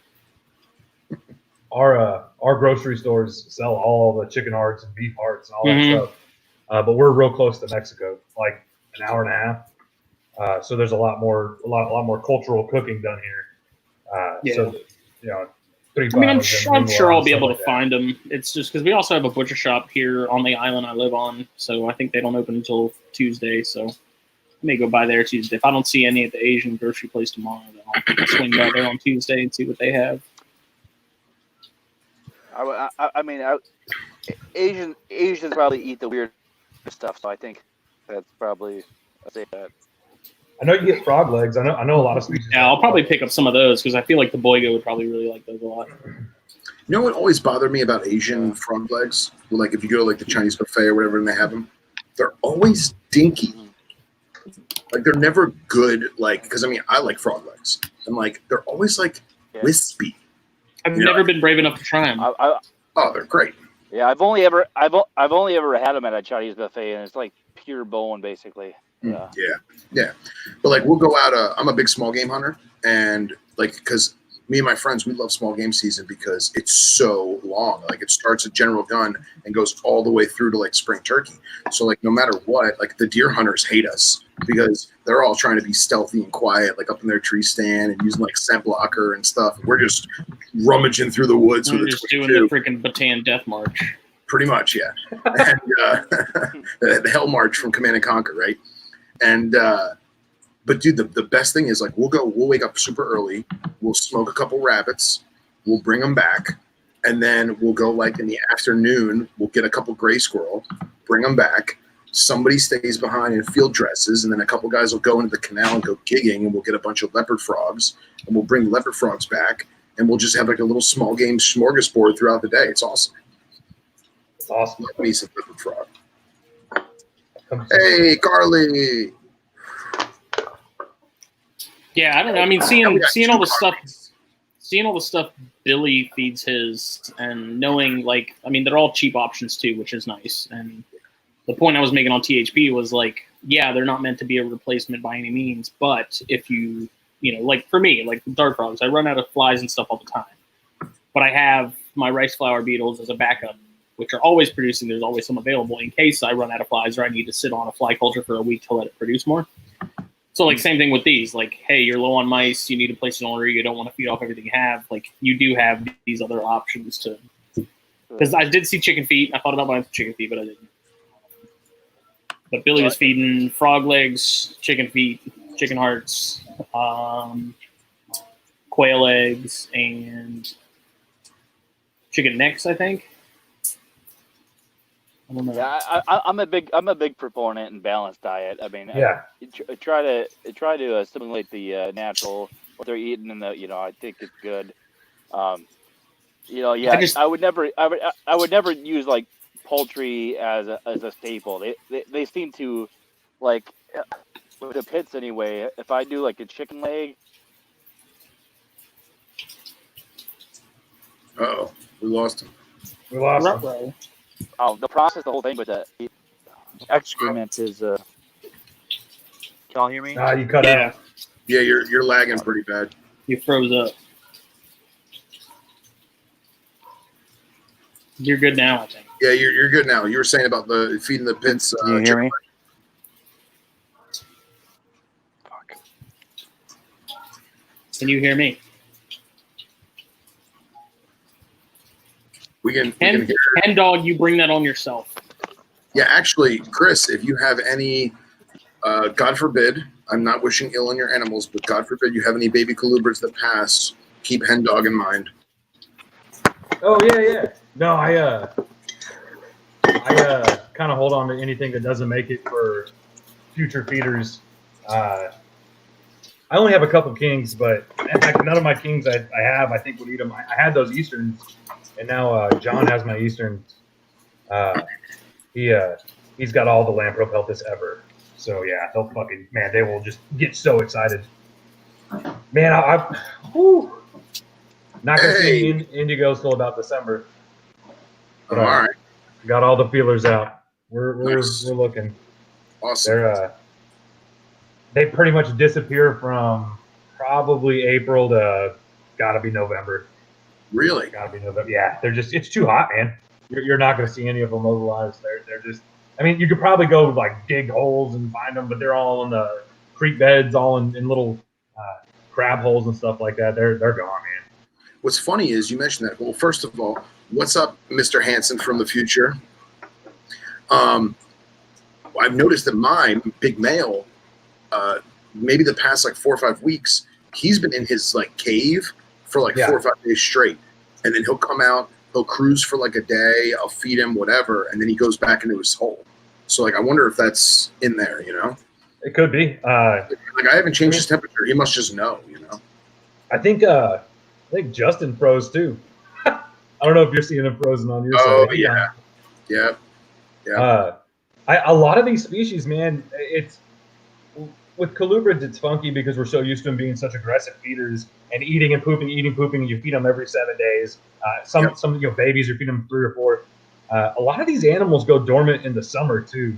Our grocery stores sell all the chicken hearts and beef hearts and all that stuff, but we're real close to Mexico, like an hour and a half. So there's a lot more cultural cooking done here. So I'm sure I'll be able to find them. It's just because we also have a butcher shop here on the island I live on, so I think they don't open until Tuesday. So I may go by there Tuesday. If I don't see any at the Asian grocery place tomorrow, then I'll swing by there on Tuesday and see what they have. Asians probably eat the weird stuff, so I think that's probably I'd say that. I know you get frog legs. I know a lot of species. Yeah, I'll probably pick up some of those because I feel like the Boygo would probably really like those a lot. You know what always bothered me about Asian frog legs? Like if you go to like the Chinese buffet or whatever and they have them, they're always dinky. Like they're never good. Like because I like frog legs, and like they're always like wispy. I've never been brave enough to try them. They're great. Yeah, I've only ever had them at a Chinese buffet, and it's like pure bone basically. Yeah. But like we'll go out. I'm a big small game hunter, and like because me and my friends we love small game season because it's so long. Like it starts at general gun and goes all the way through to like spring turkey. So like no matter what, like the deer hunters hate us because they're all trying to be stealthy and quiet, like up in their tree stand and using like scent blocker and stuff. We're just rummaging through the woods with just doing the freaking Bataan Death March. Pretty much, yeah. And the Hell March from Command and Conquer, right? And but dude, the best thing is like we'll wake up super early, we'll smoke a couple rabbits, we'll bring them back, and then we'll go like in the afternoon, we'll get a couple gray squirrel, bring them back. Somebody stays behind in field dresses, and then a couple guys will go into the canal and go gigging, and we'll get a bunch of leopard frogs, and we'll bring leopard frogs back, and we'll just have like a little small game smorgasbord throughout the day. It's awesome. It's awesome. Love me some leopard frog. Hey, Carly. Yeah, I don't know. I mean, seeing all the stuff Billy feeds his, and knowing like, I mean, they're all cheap options too, which is nice. And the point I was making on THP was like, yeah, they're not meant to be a replacement by any means, but if you like for me, like dart frogs, I run out of flies and stuff all the time, but I have my rice flower beetles as a backup, which are always producing. There's always some available in case I run out of flies or I need to sit on a fly culture for a week to let it produce more. So like same thing with these, like, hey, you're low on mice, you need to place an order, you don't want to feed off everything you have. Like you do have these other options to, because I did see chicken feet. I thought about buying chicken feet, but I didn't. But Billy was feeding frog legs, chicken feet, chicken hearts, quail eggs, and chicken necks, I think. I don't know. Yeah, I'm a big proponent in balanced diet. I mean, yeah, I try to stimulate the natural what they're eating, and I think it's good. I would never use like poultry as a staple. They seem to like with the pits anyway. If I do like a chicken leg. Uh-oh, we lost him. Oh, the process, the whole thing with the excrement is. Can y'all hear me? You cut out. Yeah, you're lagging pretty bad. You froze up. You're good now, I think. Yeah, you're good now. You were saying about the feeding the pits. Can you hear me? Can you hear me? We can Hen dog, you bring that on yourself. Yeah, actually, Chris, if you have any, God forbid, I'm not wishing ill on your animals, but God forbid you have any baby colubrids that pass, keep hen dog in mind. Oh yeah. No, I kind of hold on to anything that doesn't make it for future feeders. I only have a couple kings, but in fact, none of my kings I have, I think, would eat them. I had those Easterns, and now John has my Easterns. He's got all the Lampropeltis ever. So yeah, they'll fucking, man, they will just get so excited. Man, whew, not gonna see any Indigos till about December. But, all right. Got all the feelers out. We're looking. Awesome. They pretty much disappear from probably April to gotta be November. Really? Gotta be November. Yeah, it's too hot, man. You're not gonna see any of them mobilized. They're just. I mean, you could probably go like dig holes and find them, but they're all in the creek beds, all in little crab holes and stuff like that. They're gone, man. What's funny is you mentioned that. Well, first of all, what's up, Mr. Hansen from the future? I've noticed that mine, big male, maybe the past like 4 or 5 weeks, he's been in his like cave for like 4 or 5 days straight, and then he'll come out, he'll cruise for like a day, I'll feed him whatever, and then he goes back into his hole. So like I wonder if that's in there, you know? It could be. Like I haven't changed his temperature. He must just know, you know. I think Justin froze too. I don't know if you're seeing him frozen on your side. Oh yeah. A lot of these species, man, it's with colubrids, it's funky because we're so used to them being such aggressive feeders and eating and pooping, and you feed them every 7 days. Some babies you feed them 3 or 4. A lot of these animals go dormant in the summer too.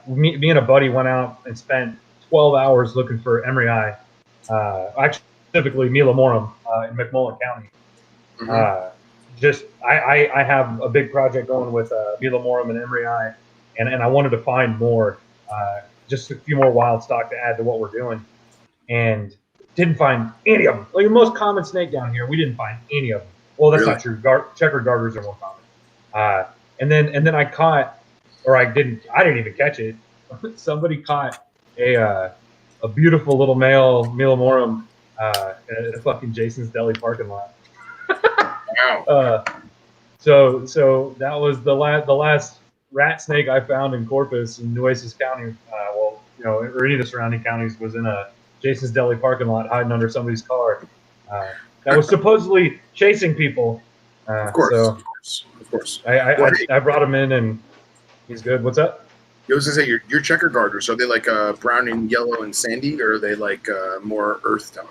Me and a buddy went out and spent 12 hours looking for emery, actually specifically Milomorum in McMullen County. Mm-hmm. I have a big project going with Milomorum and emery, and I wanted to find more, just a few more wild stock to add to what we're doing, and didn't find any of them. Like the most common snake down here, we didn't find any of them. Well, that's not true. Checkered garters are more common. And then I caught, or I didn't even catch it. Somebody caught a beautiful little male Milomorum at a fucking Jason's Deli parking lot. Wow. So that was the last rat snake I found in Corpus in Nueces County. Or any of the surrounding counties was in a Jason's Deli parking lot hiding under somebody's car. That was supposedly chasing people. Of course. I brought him in and he's good. What's up? I was gonna say your checker garters, are they like brown and yellow and sandy, or are they like more earth tone?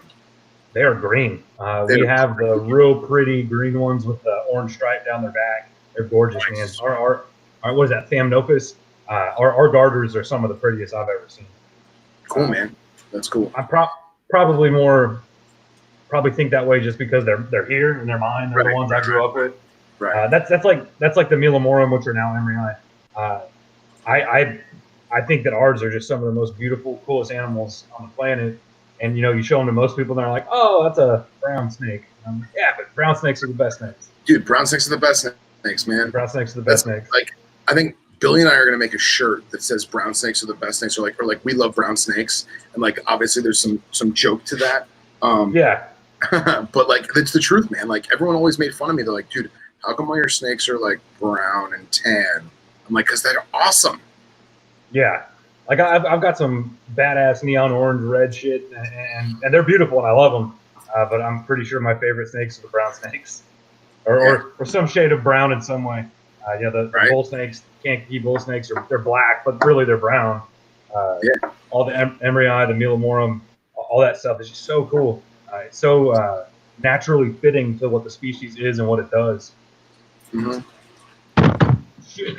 They are green. We have the real pretty green ones with the orange stripe down their back. They're gorgeous, nice. Man. Our what is that, Thamnophis? Our garters are some of the prettiest I've ever seen. Cool, man. That's cool. I probably think that way just because they're here and they're mine. They're the ones I grew up with. Right. That's like the Milomorum, which are now emery. I think that ours are just some of the most beautiful, coolest animals on the planet. And you show them to most people, and they're like, "Oh, that's a brown snake." Yeah, but brown snakes are the best snakes. Dude, brown snakes are the best snakes, man. Brown snakes are the best snakes. Like, I think Billy and I are gonna make a shirt that says "Brown snakes are the best snakes," or like we love brown snakes, and like obviously there's some joke to that. Yeah. But like it's the truth, man. Like everyone always made fun of me. They're like, "Dude, how come all your snakes are like brown and tan?" I'm like, "Cause they're awesome." Yeah. Like I've got some badass neon orange red shit, and they're beautiful and I love them. But I'm pretty sure my favorite snakes are the brown snakes, or some shade of brown in some way. The bull snakes, Kankakee bull snakes, they're black, but really they're brown. All the emery, the Milomorum, all that stuff is just so cool. It's so naturally fitting to what the species is and what it does. Mm-hmm. Shit.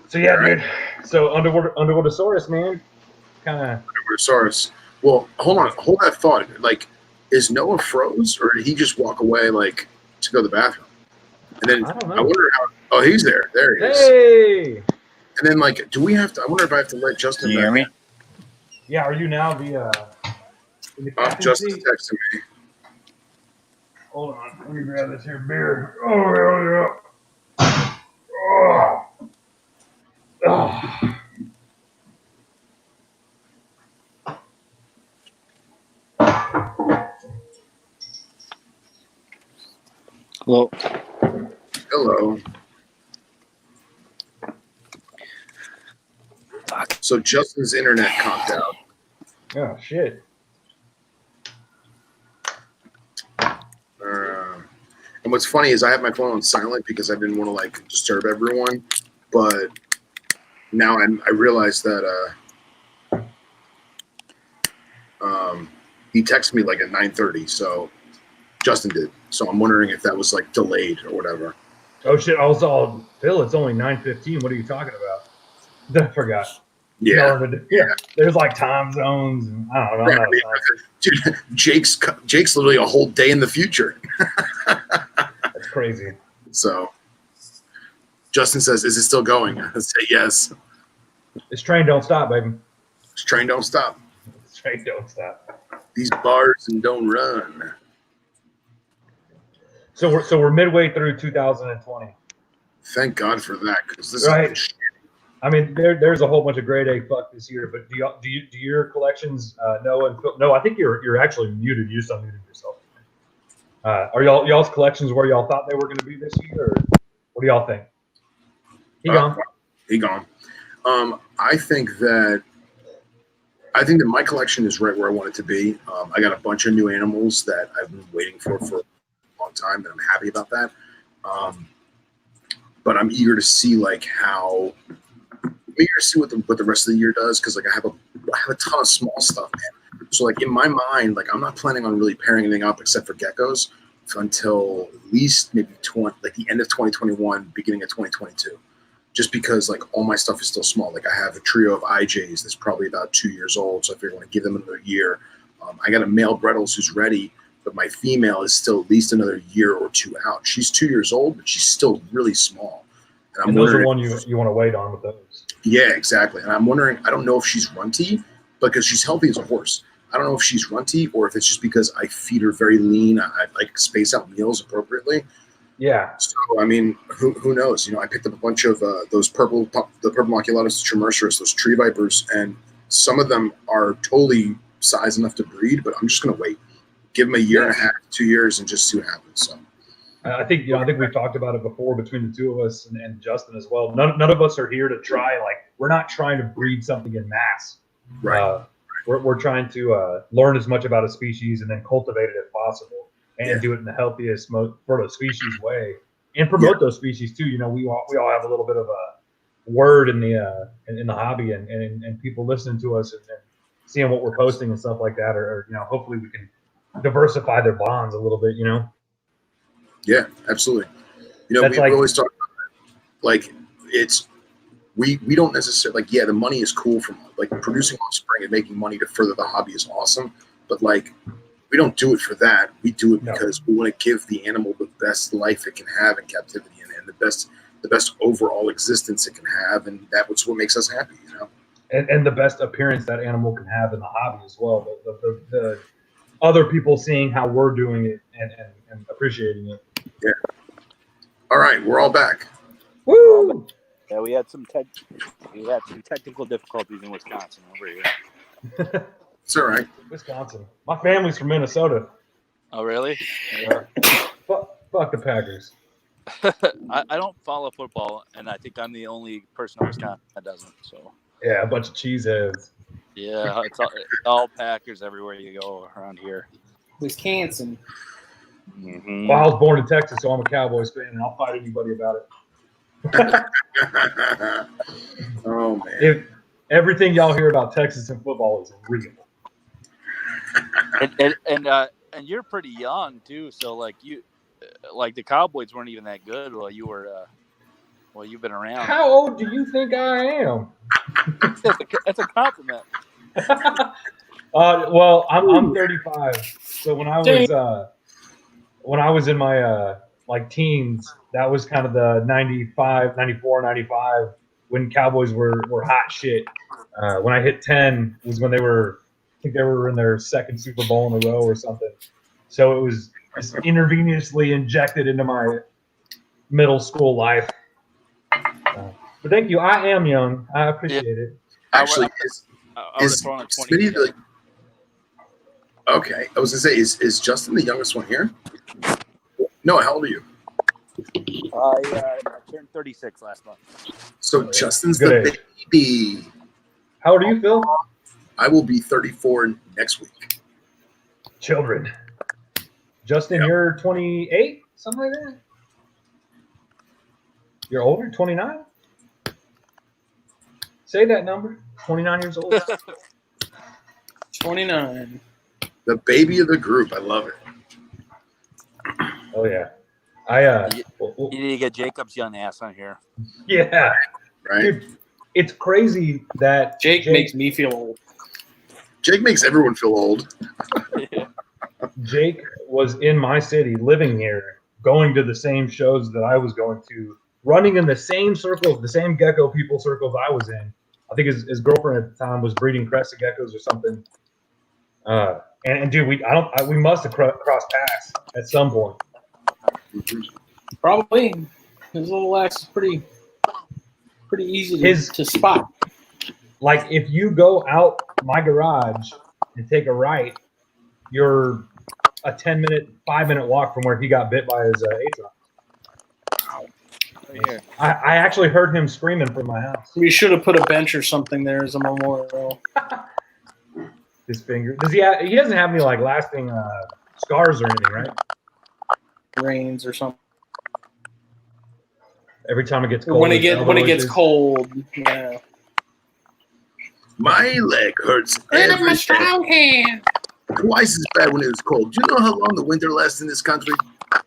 So yeah, dude. So Underwatersaurus, man, kind of. Underwatersaurus. Well, hold that thought. Like, is Noah froze, or did he just walk away like to go to the bathroom? And then I wonder how. Oh, he's there. There he is. Hey. And then like, do we have to? I wonder if I have to let Justin. Can you hear me? Yeah. Are you now the? In the Oh, captain's Justin seat. texted me. Hold on. Let me grab this here beer. Oh, yeah. Oh. Oh. Well, Hello. fuck. So Justin's internet conked out. Oh, shit. And what's funny is I have my phone on silent because I didn't want to like disturb everyone, but now I realize that he texted me like at 9:30, so Justin did. So I'm wondering if that was like delayed or whatever. Oh, shit. I was all, Phil, it's only 9:15. What are you talking about? I forgot. Yeah. No, yeah. There's like time zones. And I don't know. I'm not a scientist. Dude, Jake's literally a whole day in the future. That's crazy. So Justin says, "Is it still going?" I say, "Yes." This train don't stop, baby. This train don't stop. This train don't stop. These bars and don't run. So we're midway through 2020. Thank God for that, because this Right. is shit. I mean, there's a whole bunch of grade A fuck this year, but do your collections Noah and Phil? No, I think you're actually muted. You just unmuted yourself. Are y'all's collections where y'all thought they were going to be this year, or what do y'all think? He gone. He gone. I think that my collection is right where I want it to be. I got a bunch of new animals that I've been waiting for a long time, and I'm happy about that. But I'm eager to see like how. I'm eager to see what the rest of the year does, because like I have a ton of small stuff, man. So like in my mind, like I'm not planning on really pairing anything up except for geckos until at least maybe the end of 2021, beginning of 2022. Just because like all my stuff is still small. Like I have a trio of IJs that's probably about 2 years old, so I figure I want to give them another year. I got a male Brettles who's ready, but my female is still at least another year or two out. She's 2 years old, but she's still really small. And those are one you want to wait on with those. Yeah, exactly. And I'm wondering, I don't know if she's runty, because she's healthy as a horse. I don't know if she's runty or if it's just because I feed her very lean. I like space out meals appropriately. Yeah. So, I mean, who knows? You know, I picked up a bunch of the purple maculatus tremercerus, those tree vipers, and some of them are totally size enough to breed, but I'm just going to wait. Give them a year and a half, 2 years, and just see what happens. So. I think we've talked about it before between the two of us and Justin as well. None of us are here to try, like, we're not trying to breed something in mass. Right. We're trying to learn as much about a species and then cultivate it if possible, and do it in the healthiest, most for the species way, and promote those species too. You know, we all have a little bit of a word in the hobby, and people listening to us and seeing what we're posting and stuff like that, or you know, hopefully we can diversify their bonds a little bit. You know. Yeah, absolutely. You know, we always talk about it. Like we don't necessarily like, the money is cool from like producing offspring and making money to further the hobby is awesome, but like we don't do it for that. We do it because we want to give the animal the best life it can have in captivity and the best overall existence it can have, and that's what makes us happy, you know. And the best appearance that animal can have in the hobby as well. The other people seeing how we're doing it and appreciating it. Yeah. All right, we're all back. Woo! Yeah, we had some technical difficulties in Wisconsin over here. It's all right. Wisconsin. My family's from Minnesota. Oh, really? Yeah. Fuck the Packers. I don't follow football, and I think I'm the only person in Wisconsin that doesn't. So. Yeah, a bunch of cheeseheads. Yeah, it's all Packers everywhere you go around here. Wisconsin. Mm-hmm. Well, I was born in Texas, so I'm a Cowboys fan, and I'll fight anybody about it. Oh man! If everything y'all hear about Texas and football is real, and you're pretty young too, so like the Cowboys weren't even that good while you were you've been around. How old do you think I am? That's a compliment. Well, I'm 35, so when I was in my like teens, that was kind of the 95, 94, 95 when Cowboys were hot shit. When I hit 10 was when they were think they were in their second Super Bowl in a row or something. So it was just intravenously injected into my middle school life. But thank you. I am young. I appreciate it. Actually, is Smitty like? Okay, I was gonna say, is Justin the youngest one here? No, how old are you? I turned 36 last month. So Justin's Good the age. baby. How old are you, Phil? I will be 34 next week. Children. Justin, Yep. you're 28, something like that. You're older, 29. Say that number. 29 years old. 29. The baby of the group. I love it. Oh yeah. You need to get Jacob's young ass on here. Yeah. Right? Dude, it's crazy that Jake makes me feel old. Jake makes everyone feel old. Jake was in my city, living here, going to the same shows that I was going to, running in the same circles, the same gecko people circles I was in. I think his girlfriend at the time was breeding crested geckos or something. And dude, we must have crossed paths at some point. Probably. His little ass is pretty easy to spot. Like if you go out my garage and take a right, you're a 10-minute, 5-minute walk from where he got bit by his Atron. I actually heard him screaming from my house. We should have put a bench or something there as a memorial. His finger. He doesn't have any like lasting scars or anything, right? Rains or something. Every time it gets Or cold. when it gets cold. Yeah. My leg hurts. And I'm a strong hand. Twice as bad when it was cold. Do you know how long the winter lasts in this country? You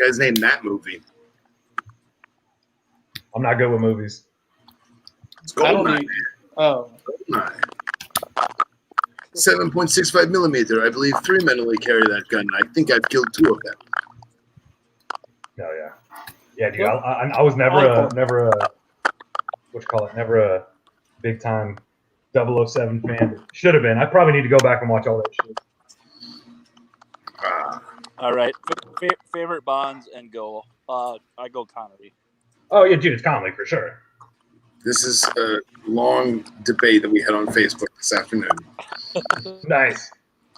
guys named that movie. I'm not good with movies. It's Goldeneye. Oh. Goldeneye. 7.65 millimeter. I believe 3 men only carry that gun. I think I've killed 2 of them. Oh yeah. Yeah, dude. I was never a big time 007 fan. Should have been. I probably need to go back and watch all that shit. All right. Favorite Bonds and go. I go Connery. Oh yeah, dude, it's Conley for sure. This is a long debate that we had on Facebook this afternoon. Nice.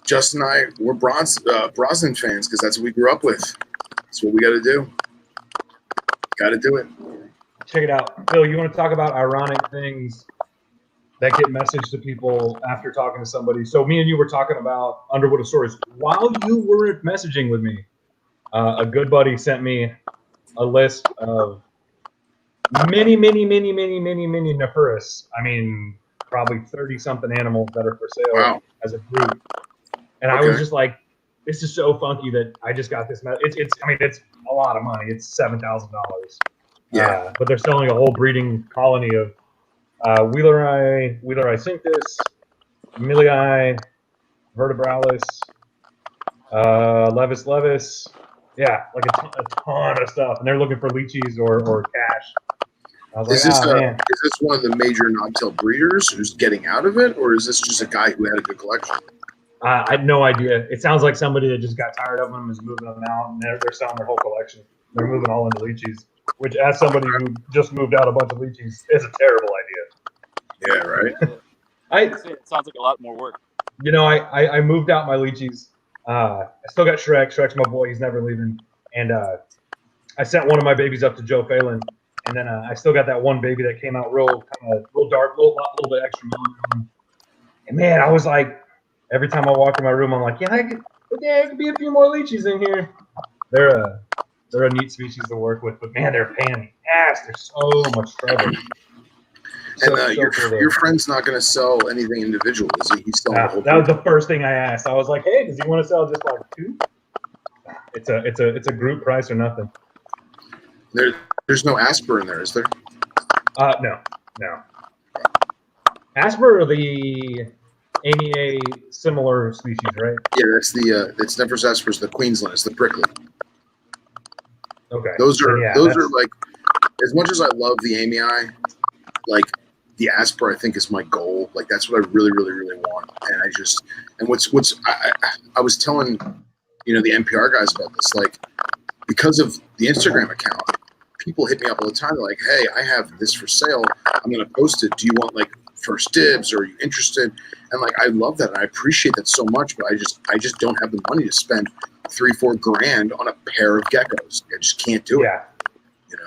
Justin and I, we're Brosnan fans because that's what we grew up with. That's what we got to do. Got to do it. Check it out. Phil, you want to talk about ironic things that get messaged to people after talking to somebody? So me and you were talking about Underwood of Stories. While you were messaging with me, a good buddy sent me a list of many Nephurus. I mean, probably 30-something animals that are for sale as a group. And I was just like, this is so funky that I just got this. It's a lot of money. It's $7,000. Yeah. But they're selling a whole breeding colony of Wheeleri cinctus, Millii, vertebralis, levis. Yeah, like a ton of stuff. And they're looking for leeches or cash. I was Is like, this one of the major knobtail breeders who's getting out of it, or is this just a guy who had a good collection? I had no idea. It sounds like somebody that just got tired of them is moving them out, and they're selling their whole collection. They're moving all into leeches, which, as somebody who just moved out a bunch of leeches, is a terrible idea. Yeah, right. It sounds like a lot more work. You know, I moved out my leeches. I still got Shrek. Shrek's my boy. He's never leaving. And I sent one of my babies up to Joe Phelan. And then I still got that one baby that came out real dark, a little bit extra melancholy. And man, I was like, every time I walk in my room, I'm like, there could be a few more leeches in here. They're a neat species to work with, but man, they're a pain in the ass. They're so much trouble. And your friend's not going to sell anything individual, is he? He's selling the whole that was the first thing I asked. I was like, hey, does he want to sell just like 2? It's a group price or nothing. There's no Asper in there, is there? No. Asper are the AMA similar species, right? Yeah, that's it's Nephros Asper's the Queensland. It's the prickly. Okay. Those are like, as much as I love the AMI, like the Asper, I think, is my goal. Like that's what I really, really, really want. And I was telling, the NPR guys about this, like because of the Instagram account, people hit me up all the time. They're like, hey, I have this for sale. I'm going to post it. Do you want like first dibs, or are you interested? And like, I love that. And I appreciate that so much, but I just don't have the money to spend $3-4 grand on a pair of geckos. I just can't do it.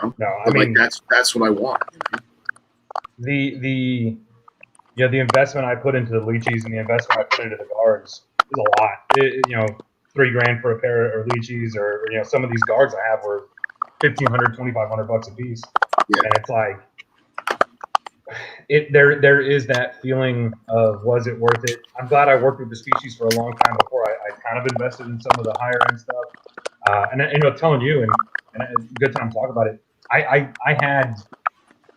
No, but like that's what I want. The investment I put into the leechies and the investment I put into the guards is a lot. $3 grand for a pair of leechies, or some of these guards I have were $1,500, $2,500 a piece. Yeah. And it's like there is that feeling of, was it worth it? I'm glad I worked with the species for a long time before I kind of invested in some of the higher end stuff. And telling you and a good time to talk about it. I had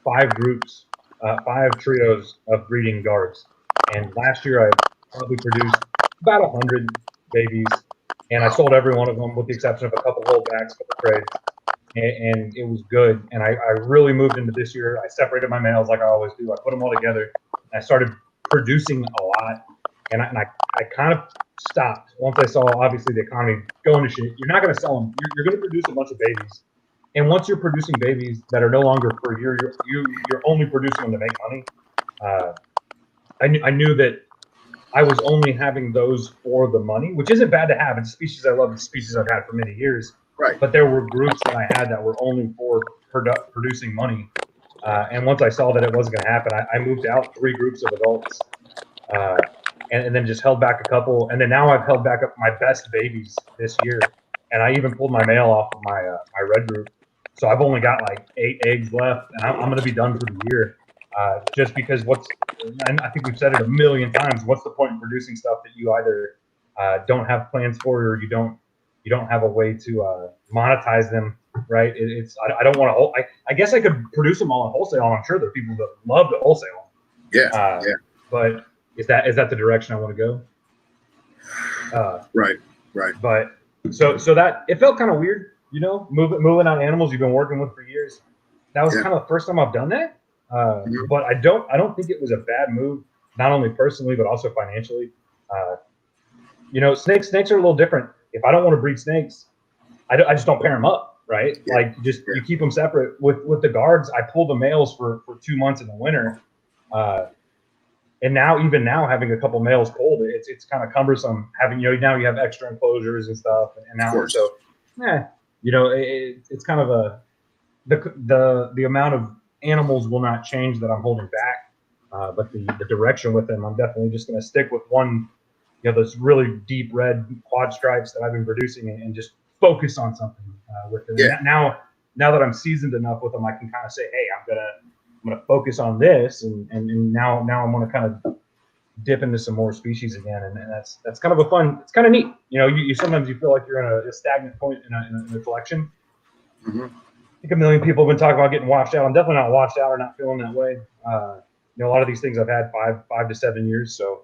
5 groups, 5 trios of breeding guards, and last year I probably produced about 100 babies, and I sold every one of them with the exception of a couple holdbacks, couple trades, and it was good. And I really moved into this year. I separated my males like I always do. I put them all together, and I started producing a lot, and I kind of stopped once I saw obviously the economy going to shit. You're not going to sell them. You're going to produce a bunch of babies. And once you're producing babies that are no longer for a year, you're only producing them to make money. I knew that I was only having those for the money, which isn't bad to have. It's a species I love. It's a species I've had for many years. Right. But there were groups that I had that were only for producing money. And once I saw that it wasn't going to happen, I moved out 3 groups of adults, and then just held back a couple. And then now I've held back up my best babies this year. And I even pulled my male off of my red group. So I've only got like 8 eggs left, and I'm going to be done for the year. Just because and I think we've said it a million times, what's the point in producing stuff that you either don't have plans for, or you don't have a way to monetize them, right? I don't want to. I guess I could produce them all in wholesale. I'm sure there are people that love to wholesale. Yeah. But is that the direction I want to go? Right. But so that it felt kind of weird. Moving on animals you've been working with for years. That was kind of the first time I've done that. But I don't think it was a bad move, not only personally but also financially. Snakes are a little different. If I don't want to breed snakes, I just don't pair them up, right? Yeah. Like you keep them separate. With the guards, I pulled the males for 2 months in the winter, and now having a couple males cold, it's kind of cumbersome having now you have extra enclosures and stuff, and now so it's kind of the amount of animals will not change that I'm holding back, but the direction with them, I'm definitely just going to stick with one, those really deep red quad stripes that I've been producing, and just focus on something with them. Yeah. Now that I'm seasoned enough with them, I can kind of say, hey, I'm gonna focus on this, and now I'm gonna kind of dip into some more species again, and that's kind of a fun. It's kind of neat. You sometimes you feel like you're in a stagnant point in a collection. Mm-hmm. I think a million people have been talking about getting washed out. I'm definitely not washed out or not feeling that way. A lot of these things I've had 5 to 7 years, so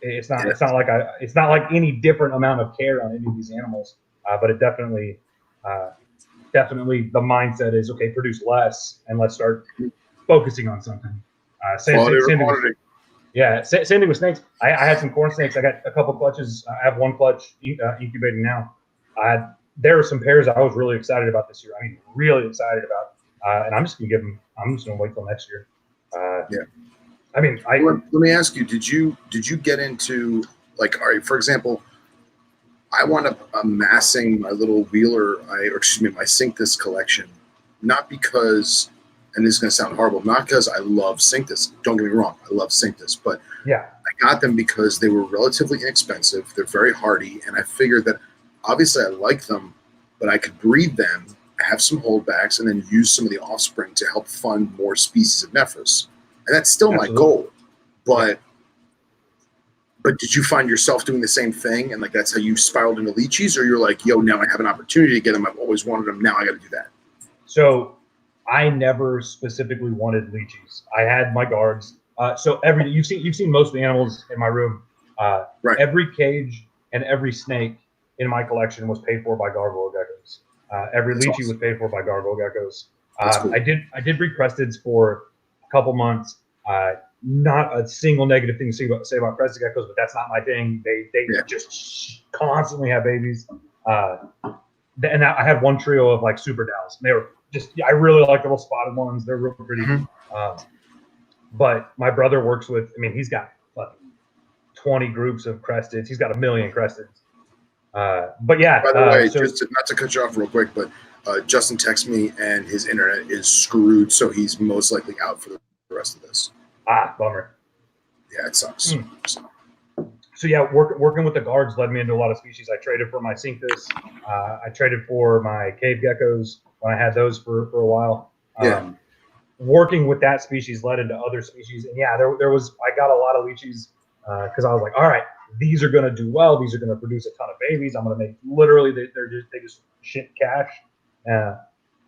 it's not like any different amount of care on any of these animals. But it definitely the mindset is, okay, produce less and let's start focusing on something. Same thing with snakes. I had some corn snakes. I got a couple clutches. I have 1 clutch incubating now. There are some pairs I was really excited about this year. I mean, really excited about. And I'm just gonna wait till next year. I mean, let me ask you: Did you get into, like, all right? For example, I wound up amassing my little Wheeler, my Cinctus collection, not because, and this is going to sound horrible, not because I love Cinctus. Don't get me wrong, I love Cinctus, but yeah, I got them because they were relatively inexpensive. They're very hardy, and I figured that obviously I like them, but I could breed them, have some holdbacks, and then use some of the offspring to help fund more species of Nephris. And that's still my goal. But did you find yourself doing the same thing, and like that's how you spiraled into leechies, or you're like, yo, now I have an opportunity to get them. I've always wanted them. Now I got to do that. So I never specifically wanted leechies. I had my guards. So you've seen most of the animals in my room. Right. Every cage and every snake in my collection was paid for by gargoyle geckos. Every leechie was paid for by gargoyle geckos. Cool. I did breed cresteds for a couple months. Not a single negative thing to say about crested geckos, but that's not my thing. They just constantly have babies. And I had one trio of like super dowels. They were just, I really like the little spotted ones. They're real pretty. But my brother works with, I mean, he's got like 20 groups of cresteds. He's got 1 million cresteds. But yeah. By the way, just not to cut you off real quick, but Justin texted me and his internet is screwed, so he's most likely out for the rest of this. Bummer. Yeah, it sucks. So yeah, working with the guards led me into a lot of species. I traded for my Cinctus. I traded for my cave geckos when I had those for a while. Working with that species led into other species, and yeah, there was, I got a lot of leeches because I was like, all right, these are going to do well. These are going to produce a ton of babies. I'm going to make literally they just shit cash. And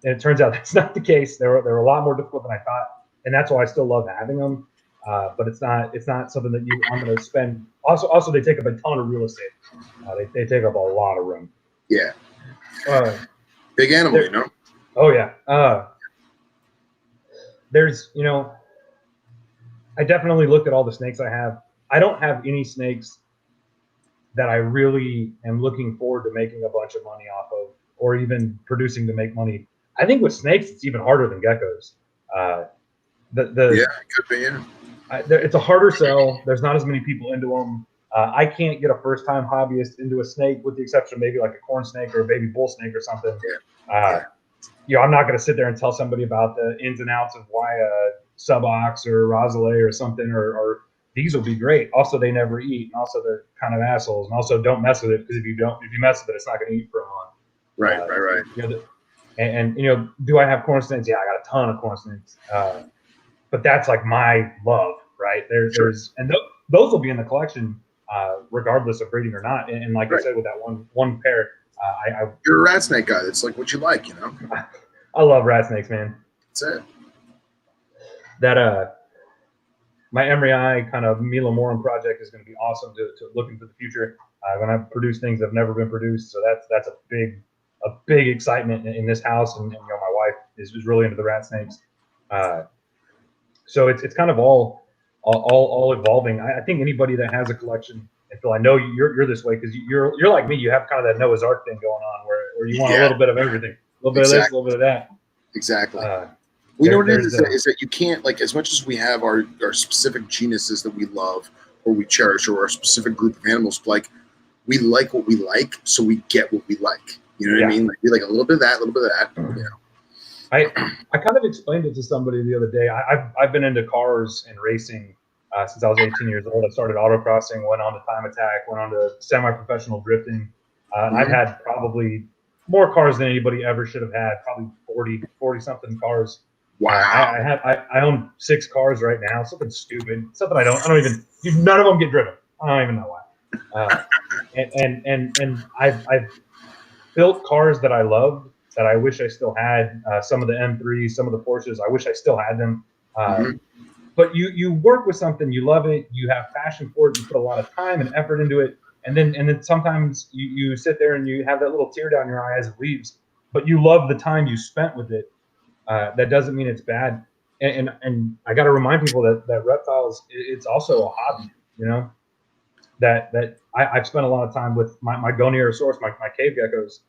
it turns out that's not the case. They're a lot more difficult than I thought, and that's why I still love having them. But it's not something that I'm going to spend. Also, they take up a ton of real estate. They take up a lot of room. Yeah. Big animal, you know. Oh yeah. There's, I definitely looked at all the snakes I have. I don't have any snakes that I really am looking forward to making a bunch of money off of, or even producing to make money. I think with snakes, it's even harder than geckos. It could be. Yeah. It's a harder sell. There's not as many people into them. I can't get a first-time hobbyist into a snake, with the exception of maybe like a corn snake or a baby bull snake or something. I'm not going to sit there and tell somebody about the ins and outs of why a subox or roselet or something, or these will be great. Also, they never eat, and also they're kind of assholes, and also don't mess with it, because if you mess with it, it's not going to eat for a month. Right. And do I have corn snakes? Yeah, I got a ton of corn snakes. But that's like my love, right? There's and those will be in the collection regardless of breeding or not. And like I said, with that one pair, you're a rat snake guy. It's like what you like, I love rat snakes, man. That's it. That my Emery kind of Mila Morin project is going to be awesome to look into the future. When I produce things that have never been produced, so that's a big excitement in this house, and my wife is really into the rat snakes. So it's kind of all evolving. I think anybody that has a collection, and Phil, I know you're this way, because you're like me. You have kind of that Noah's Ark thing going on where you want a little bit of everything, a little bit of this, a little bit of that. Exactly. We know what it is that you can't, like, as much as we have our specific genuses that we love or we cherish, or our specific group of animals, like, we like what we like, so we get what we like. You know what I mean? Like, we like a little bit of that, a little bit of that. I kind of explained it to somebody the other day. I've been into cars and racing since I was 18 years old. I started autocrossing, went on to time attack, went on to semi-professional drifting. And I've had probably more cars than anybody ever should have had, probably 40 something cars. Wow. I own 6 cars right now. Something stupid. Something I don't even. None of them get driven. I don't even know why. And I've built cars that I loved, that I wish I still had. Some of the M3s, some of the Porsches, I wish I still had them. But you work with something, you love it, you have passion for it, you put a lot of time and effort into it, and then sometimes you sit there and you have that little tear down your eye as it leaves, but you love the time you spent with it. That doesn't mean it's bad. And I got to remind people that reptiles, it's also a hobby, that I've spent a lot of time with my Goniosaurus, my cave geckos.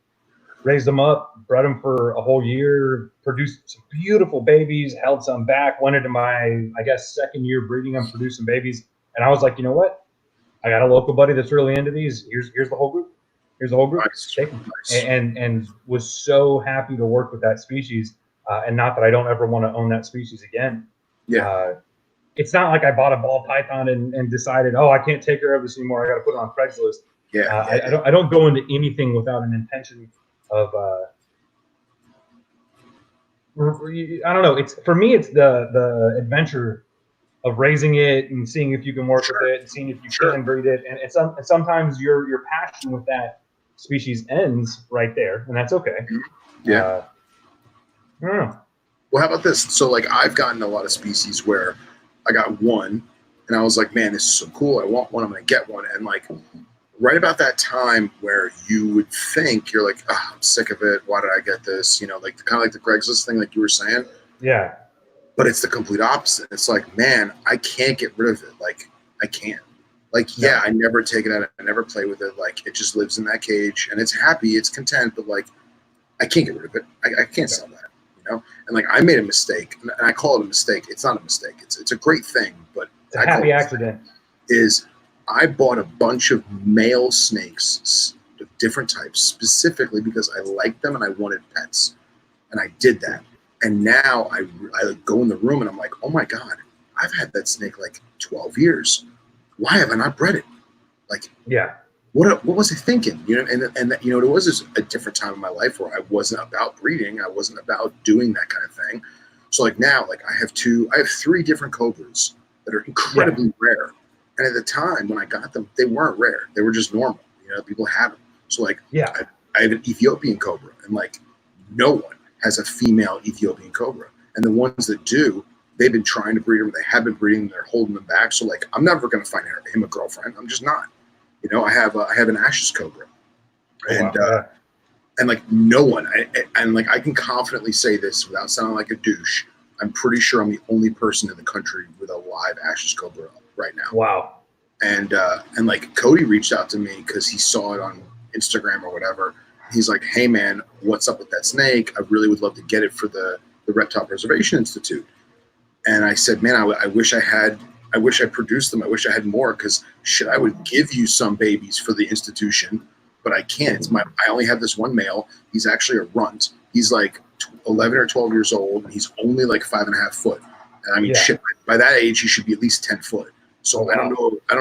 Raised them up, bred them for a whole year, produced some beautiful babies, held some back, went into my, I guess, second year breeding them, produced some babies. And I was like, you know what? I got a local buddy that's really into these. Here's the whole group. Here's the whole group. Nice. Take them. And was so happy to work with that species. And not that I don't ever want to own that species again. Yeah. It's not like I bought a ball python and decided, I can't take care of this anymore. I got to put it on Craigslist. I don't go into anything without an intention of I don't know. It's for me. It's the adventure of raising it and seeing if you can work with it and seeing if you can breed it. And sometimes your passion with that species ends right there, and that's okay. Yeah. I don't know. Well, how about this? So, like, I've gotten a lot of species where I got one, and I was like, man, this is so cool. I want one. I'm going to get one. And, like, right about that time where you would think, you're like, I'm sick of it. Why did I get this? Like, kind of like the Craigslist thing, like you were saying. Yeah. But it's the complete opposite. It's like, man, I can't get rid of it. Like, I can't. Like, yeah, I never take it out. I never play with it. Like, it just lives in that cage, and it's happy, it's content, but like, I can't get rid of it. I can't sell that, you know? And like, I made a mistake, and I call it a mistake. It's not a mistake. It's a great thing, but it's a happy accident. I bought a bunch of male snakes of different types specifically because I liked them and I wanted pets, and I did that. And now I go in the room and I'm like, oh my God, I've had that snake like 12 years. Why have I not bred it? Like, yeah. What was I thinking? You know, and you know, there was a different time in my life where I wasn't about breeding. I wasn't about doing that kind of thing. So like now, like I have 3 different cobras that are incredibly rare. And at the time when I got them, they weren't rare. They were just normal. You know, people had them. So like, I have an Ethiopian cobra, and like no one has a female Ethiopian cobra. And the ones that do, they've been trying to breed them. They have been breeding them. They're holding them back. So like, I'm never going to find him a girlfriend. I'm just not. You know, I have an Ashes cobra, and and like no one, and like I can confidently say this without sounding like a douche. I'm pretty sure I'm the only person in the country with a live Ashes cobra right now. Wow. And like Cody reached out to me because he saw it on Instagram or whatever. He's like, hey man, what's up with that snake? I really would love to get it for the Reptile Preservation Institute. And I said, man, I wish I produced them. I wish I had more, because shit, I would give you some babies for the institution, but I can't. I only have this one male. He's actually a runt. He's like 11 or 12 years old, and he's only like 5.5 foot. And I mean, shit, by that age, he should be at least 10 foot. So I don't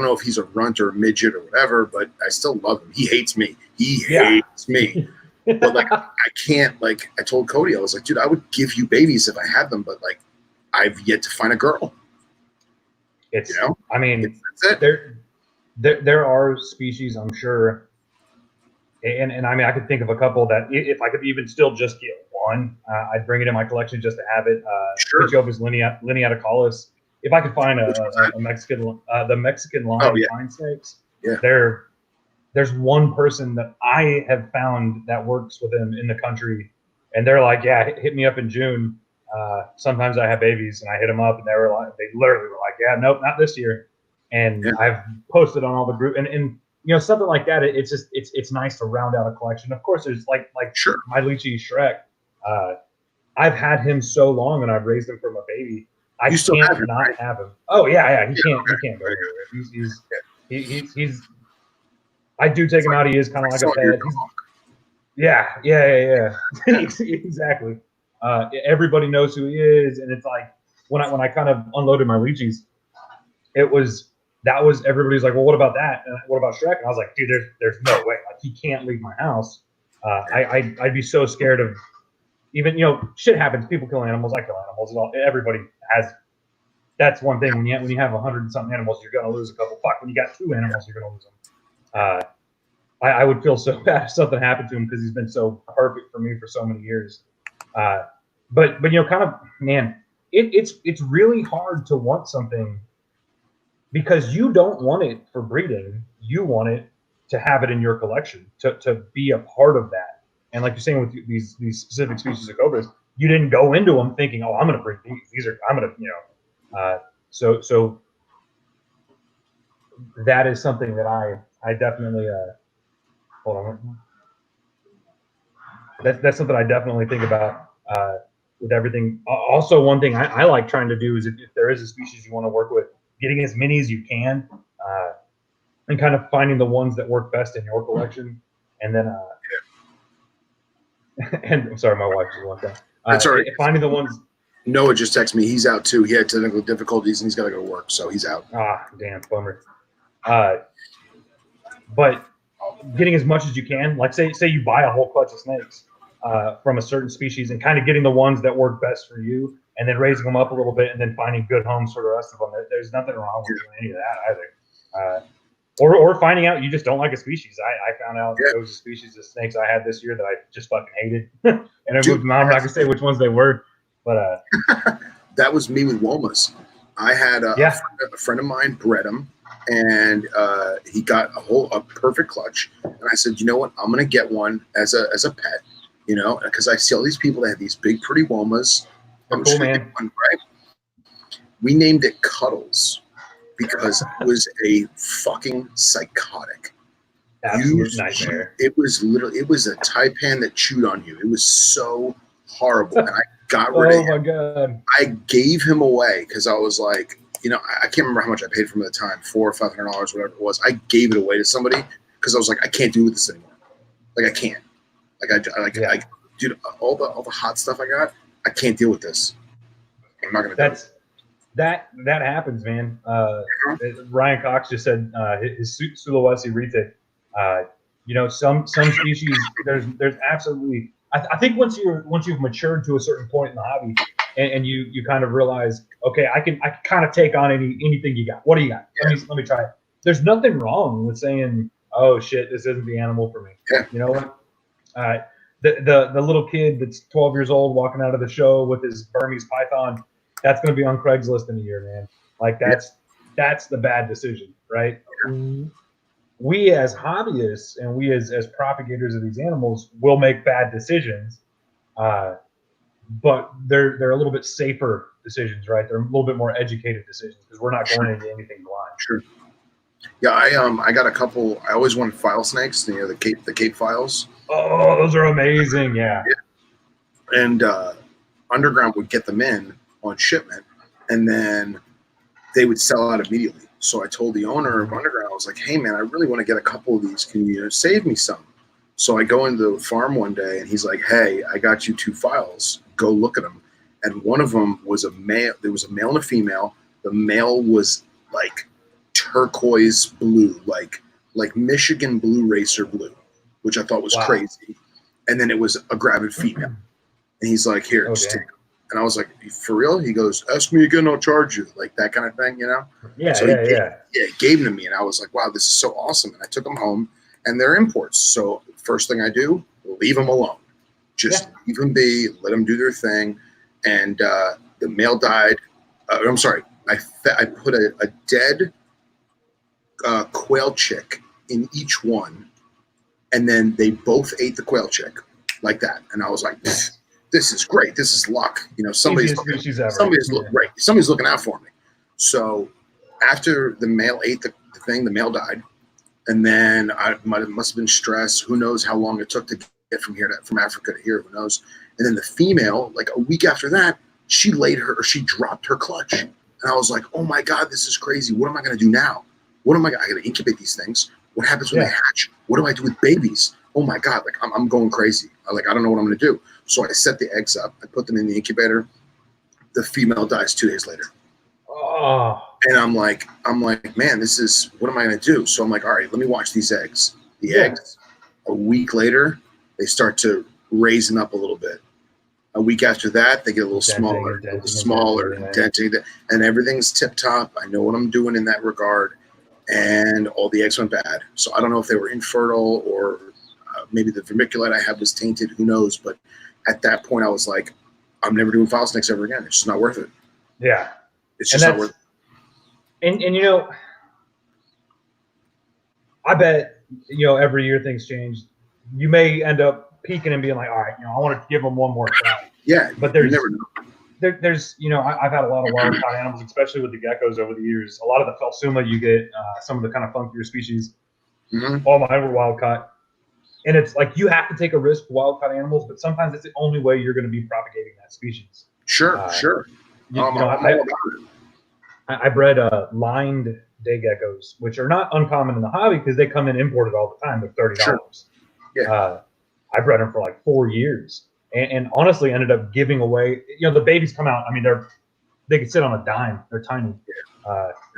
know if he's a runt or a midget or whatever, but I still love him. He hates me. He hates me. But like, I can't, like, I told Cody, I was like, dude, I would give you babies if I had them, but like, I've yet to find a girl. It's, you know? I mean, there are species, I'm sure, and I mean, I could think of a couple that if I could even still just get one, I'd bring it in my collection just to have it. Pichovus lineaticalis. If I could find a Mexican, the Mexican lion pine snakes, there's one person that I have found that works with them in the country, and they're like, yeah, hit me up in June. Sometimes I have babies, and I hit them up, and they literally were like, yeah, nope, not this year. And I've posted on all the group, and you know, something like that. It's just it's nice to round out a collection. Of course, there's like my Lychee Shrek. I've had him so long, and I've raised him from a baby. I can't not have him. Oh yeah, he can't go anywhere. He's. I do take him out. He is kind of like a pet. Yeah. Exactly. Everybody knows who he is, and it's like when I kind of unloaded my Lychees, that was everybody's like, well, what about that? And what about Shrek? And I was like, dude, there's no way. Like, he can't leave my house. I'd be so scared of, even, you know, shit happens. People kill animals. I kill animals. Everybody has. That's one thing. When you have 100 and something animals, you're gonna lose a couple. Fuck, when you got 2 animals, you're gonna lose them. I would feel so bad if something happened to him, because he's been so perfect for me for so many years. But you know, kind of, man, it's really hard to want something, because you don't want it for breeding. You want it to have it in your collection, to be a part of that. And like you're saying with these specific species of cobras, you didn't go into them thinking, oh, I'm going to breed these. I'm going to, you know, so that is something that I definitely, hold on. That's something I definitely think about with everything. Also, one thing I like trying to do is if there is a species you want to work with, getting as many as you can, and kind of finding the ones that work best in your collection. And then, and I'm sorry, my wife just walked out. That's all right. Finding the ones. Noah just texted me. He's out too. He had technical difficulties and he's got to go to work, so he's out. Ah, damn, bummer. But getting as much as you can, like say you buy a whole clutch of snakes from a certain species, and kind of getting the ones that work best for you, and then raising them up a little bit, and then finding good homes for the rest of them. There's nothing wrong with doing any of that either. Or finding out you just don't like a species. I found out there was a species of snakes I had this year that I just fucking hated, and I moved them out. I'm not gonna say which ones they were, but that was me with Womas. I had a friend of mine bred them, and he got a perfect clutch. And I said, you know what? I'm gonna get one as a pet, you know, because I see all these people that have these big pretty Womas. I'm cool, just man. gonna get one, right? We named it Cuddles because it was a fucking psychotic. Absolute nightmare. It was a taipan that chewed on you. It was so horrible. And I got rid of him. Oh my God. I gave him away because I was like, I can't remember how much I paid for him at the time, $400 or $500, whatever it was. I gave it away to somebody because I was like, I can't do with this anymore. Like I can't. Dude, all the hot stuff I got, I can't deal with this. I'm not gonna do it. That happens, man. Ryan Cox just said his Sulawesi Rite. Some species there's absolutely. I think once you've matured to a certain point in the hobby, and you kind of realize, okay, I can kind of take on anything you got. What do you got? Yeah. Let me try it. There's nothing wrong with saying, oh shit, this isn't the animal for me. Yeah. You know what? The little kid that's 12 years old walking out of the show with his Burmese python, that's going to be on Craigslist in a year, man. Like that's the bad decision, right? We as hobbyists and we as propagators of these animals will make bad decisions, but they're a little bit safer decisions, right? They're a little bit more educated decisions because we're not going into anything blind. Sure. Yeah, I got a couple. I always wanted file snakes, the Cape files. Oh, those are amazing. Yeah. And Underground would get them in on shipment, and then they would sell out immediately. So I told the owner of Underground, I was like, hey man, I really want to get a couple of these. Can you save me some? So I go into the farm one day and he's like, hey, I got you 2 files. Go look at them. And one of them was a male. There was a male and a female. The male was like turquoise blue, like Michigan blue racer blue, which I thought was crazy. And then it was a gravid female. And he's like, here, just take them. And I was like, for real? He goes, ask me again, I'll charge you. Like that kind of thing, Yeah, so he gave them to me. And I was like, wow, this is so awesome. And I took them home, and they're imports. So first thing I do, leave them alone. Just leave them be, let them do their thing. And the male died. I'm sorry. I put a dead quail chick in each one, and then they both ate the quail chick like that. And I was like, this is great. This is luck. Somebody's looking out for me. So after the male ate the thing, the male died. And then must have been stress. Who knows how long it took to get from Africa to here, who knows? And then the female, like a week after that, she dropped her clutch. And I was like, oh my God, this is crazy. What am I going to do now? I got to incubate these things. What happens when they hatch? What do I do with babies? Oh my God, like I'm going crazy. I don't know what I'm going to do. So I set the eggs up. I put them in the incubator. The female dies 2 days later. Oh. And I'm like, man, what am I going to do? So I'm like, all right, let me watch these eggs. The eggs, a week later, they start to raisen up a little bit. A week after that, they get a little smaller, denting, and everything's tip top. I know what I'm doing in that regard. And all the eggs went bad. So I don't know if they were infertile or maybe the vermiculite I had was tainted. Who knows? But at that point, I was like, I'm never doing file snakes ever again. It's just not worth it. Yeah. It's just not worth it. And I bet, every year things change. You may end up peaking and being like, all right, I want to give them one more try. Yeah. But you never know. There's, I've had a lot of wild caught animals, especially with the geckos over the years. A lot of the Phelsuma you get, some of the kind of funkier species. Mm-hmm. All mine were wild caught. And it's like you have to take a risk with wild caught animals, but sometimes it's the only way you're going to be propagating that species. Sure. I bred lined day geckos, which are not uncommon in the hobby because they come in imported all the time. They're $30. Sure. Yeah. I bred them for like 4 years, and honestly ended up giving away. The babies come out. I mean, they can sit on a dime. They're tiny.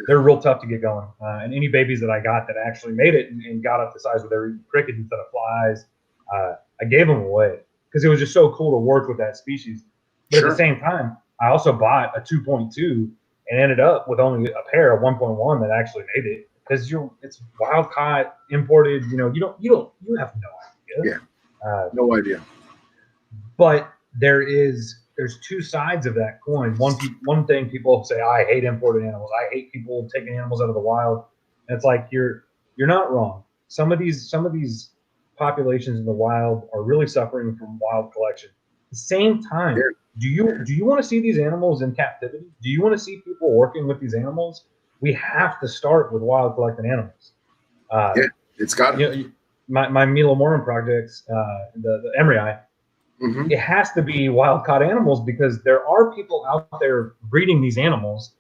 They're real tough to get going. And any babies that I got that actually made it and got up to size where they were crickets instead of flies, I gave them away because it was just so cool to work with that species. But at the same time, I also bought a 2.2 and ended up with only a pair of 1.1 that actually made it because it's wild caught, imported. You have no idea. Yeah, no idea. But there's 2 sides of that coin. One thing people say, I hate imported animals. I hate people taking animals out of the wild. And it's like you're not wrong. Some of these populations in the wild are really suffering from wild collection. the same time, do you want to see these animals in captivity? Do you want to see people working with these animals? We have to start with wild collecting animals. It's got to. You know, my Mila Morin projects, the Emery, it has to be wild caught animals because there are people out there breeding these animals,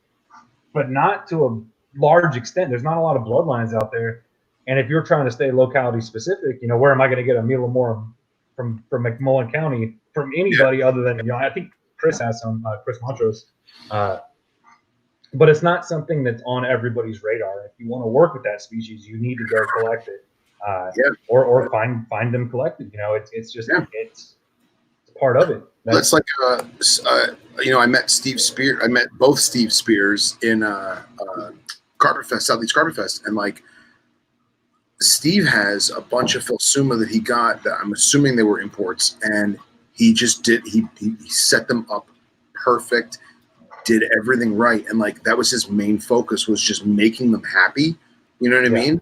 but not to a large extent. There's not a lot of bloodlines out there. And if you're trying to stay locality specific, where am I going to get a Mila Morin from McMullen County from anybody other than, I think Chris has some, Chris Montrose. But it's not something that's on everybody's radar. If you want to work with that species, you need to go collect it, or find them collected. It's just it's part of it. That's like I met Steve Spear. I met both Steve Spears in Carpet Fest, Southeast Carpet Fest, and like Steve has a bunch of Philsuma that he got that I'm assuming they were imports, and he just did he set them up perfect. Did everything right, and like that was his main focus, was just making them happy. You know what I mean?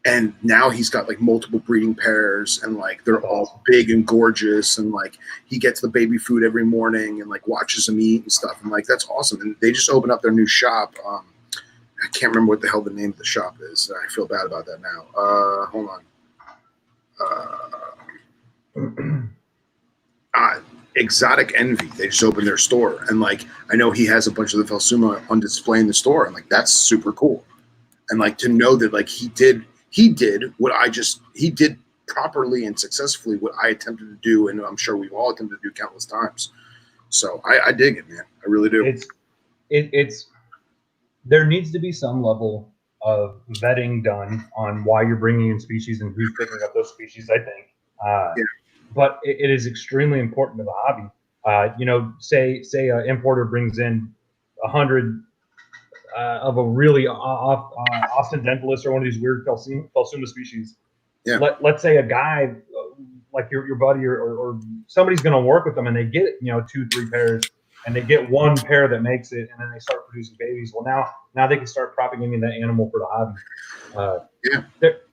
And now he's got like multiple breeding pairs, and like they're all big and gorgeous, and like he gets the baby food every morning and like watches them eat and stuff, and like that's awesome. And they just opened up their new shop. I can't remember what the hell the name of the shop is. I feel bad about that now. Hold on. Exotic Envy. They just opened their store, and like I know he has a bunch of the Philsuma on display in the store, and like that's super cool. And like to know that like he did what he did properly and successfully what I attempted to do, and I'm sure we've all attempted to do countless times. So I dig it, man. I really do. It's there needs to be some level of vetting done on why you're bringing in species and who's picking up those species. I think. But it is extremely important to the hobby. Say an importer brings in 100 of a really Ostendentalis or one of these weird Philsuma species. Yeah. Let's say a guy like your buddy or somebody's going to work with them, and they get 2-3 pairs, and they get one pair that makes it, and then they start producing babies. Well, now they can start propagating that animal for the hobby.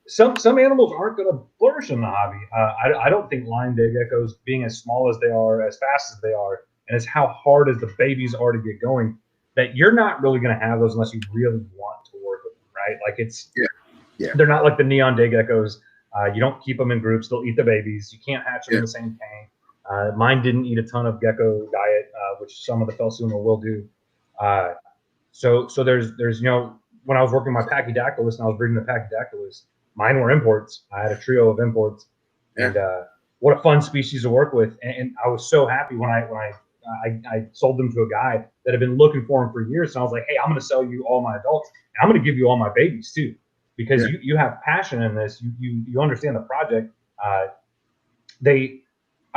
Some animals aren't going to flourish in the hobby. I don't think lion day geckos, being as small as they are, as fast as they are, and as how hard as the babies are to get going, that you're not really going to have those unless you really want to work with them, right? Like they're not like the neon day geckos. You don't keep them in groups; they'll eat the babies. You can't hatch them in the same tank. Mine didn't eat a ton of gecko diet, which some of the Philsuma will do. So there's when I was working my Pachydactylus and I was breeding the Pachydactylus, mine were imports. I had a trio of imports, and what a fun species to work with. And I was so happy when I sold them to a guy that had been looking for them for years. So I was like, hey, I'm going to sell you all my adults, and I'm going to give you all my babies too, because you have passion in this. You understand the project. I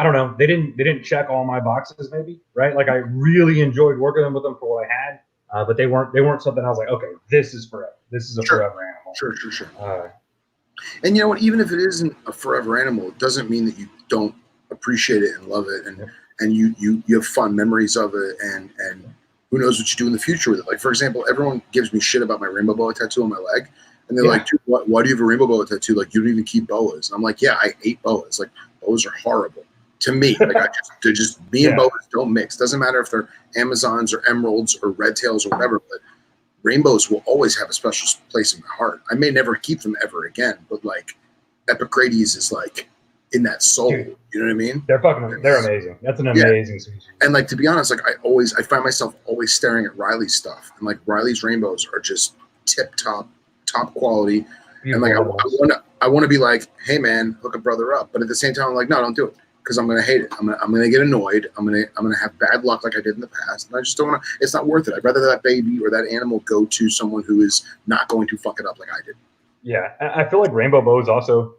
don't know. They didn't check all my boxes, maybe, right? Like I really enjoyed working with them for what I had, but they weren't something I was like, okay, this is forever. This is a forever animal. Sure. And you know what? Even if it isn't a forever animal, it doesn't mean that you don't appreciate it and love it, and you have fun memories of it, and who knows what you do in the future with it. Like for example, everyone gives me shit about my rainbow boa tattoo on my leg, and they're like, dude, why do you have a rainbow boa tattoo? Like you don't even keep boas. And I'm like, yeah, I hate boas. Like boas are horrible to me. Like they're just me and boas don't mix. Doesn't matter if they're Amazons or emeralds or red tails or whatever, but rainbows will always have a special place in my heart. I may never keep them ever again, but like Epicrates is like in that soul. Dude, you know what I mean? They're amazing. That's an amazing species. And like to be honest, like I find myself always staring at Riley's stuff, and like Riley's rainbows are just top quality. Beautiful. And like I want to be like, hey man, hook a brother up, but at the same time I'm like, no, don't do it, because I'm gonna hate it. I'm gonna get annoyed. I'm gonna have bad luck like I did in the past, and I just don't want to. It's not worth it. I'd rather that baby or that animal go to someone who is not going to fuck it up like I did. Yeah, I feel like rainbow bows also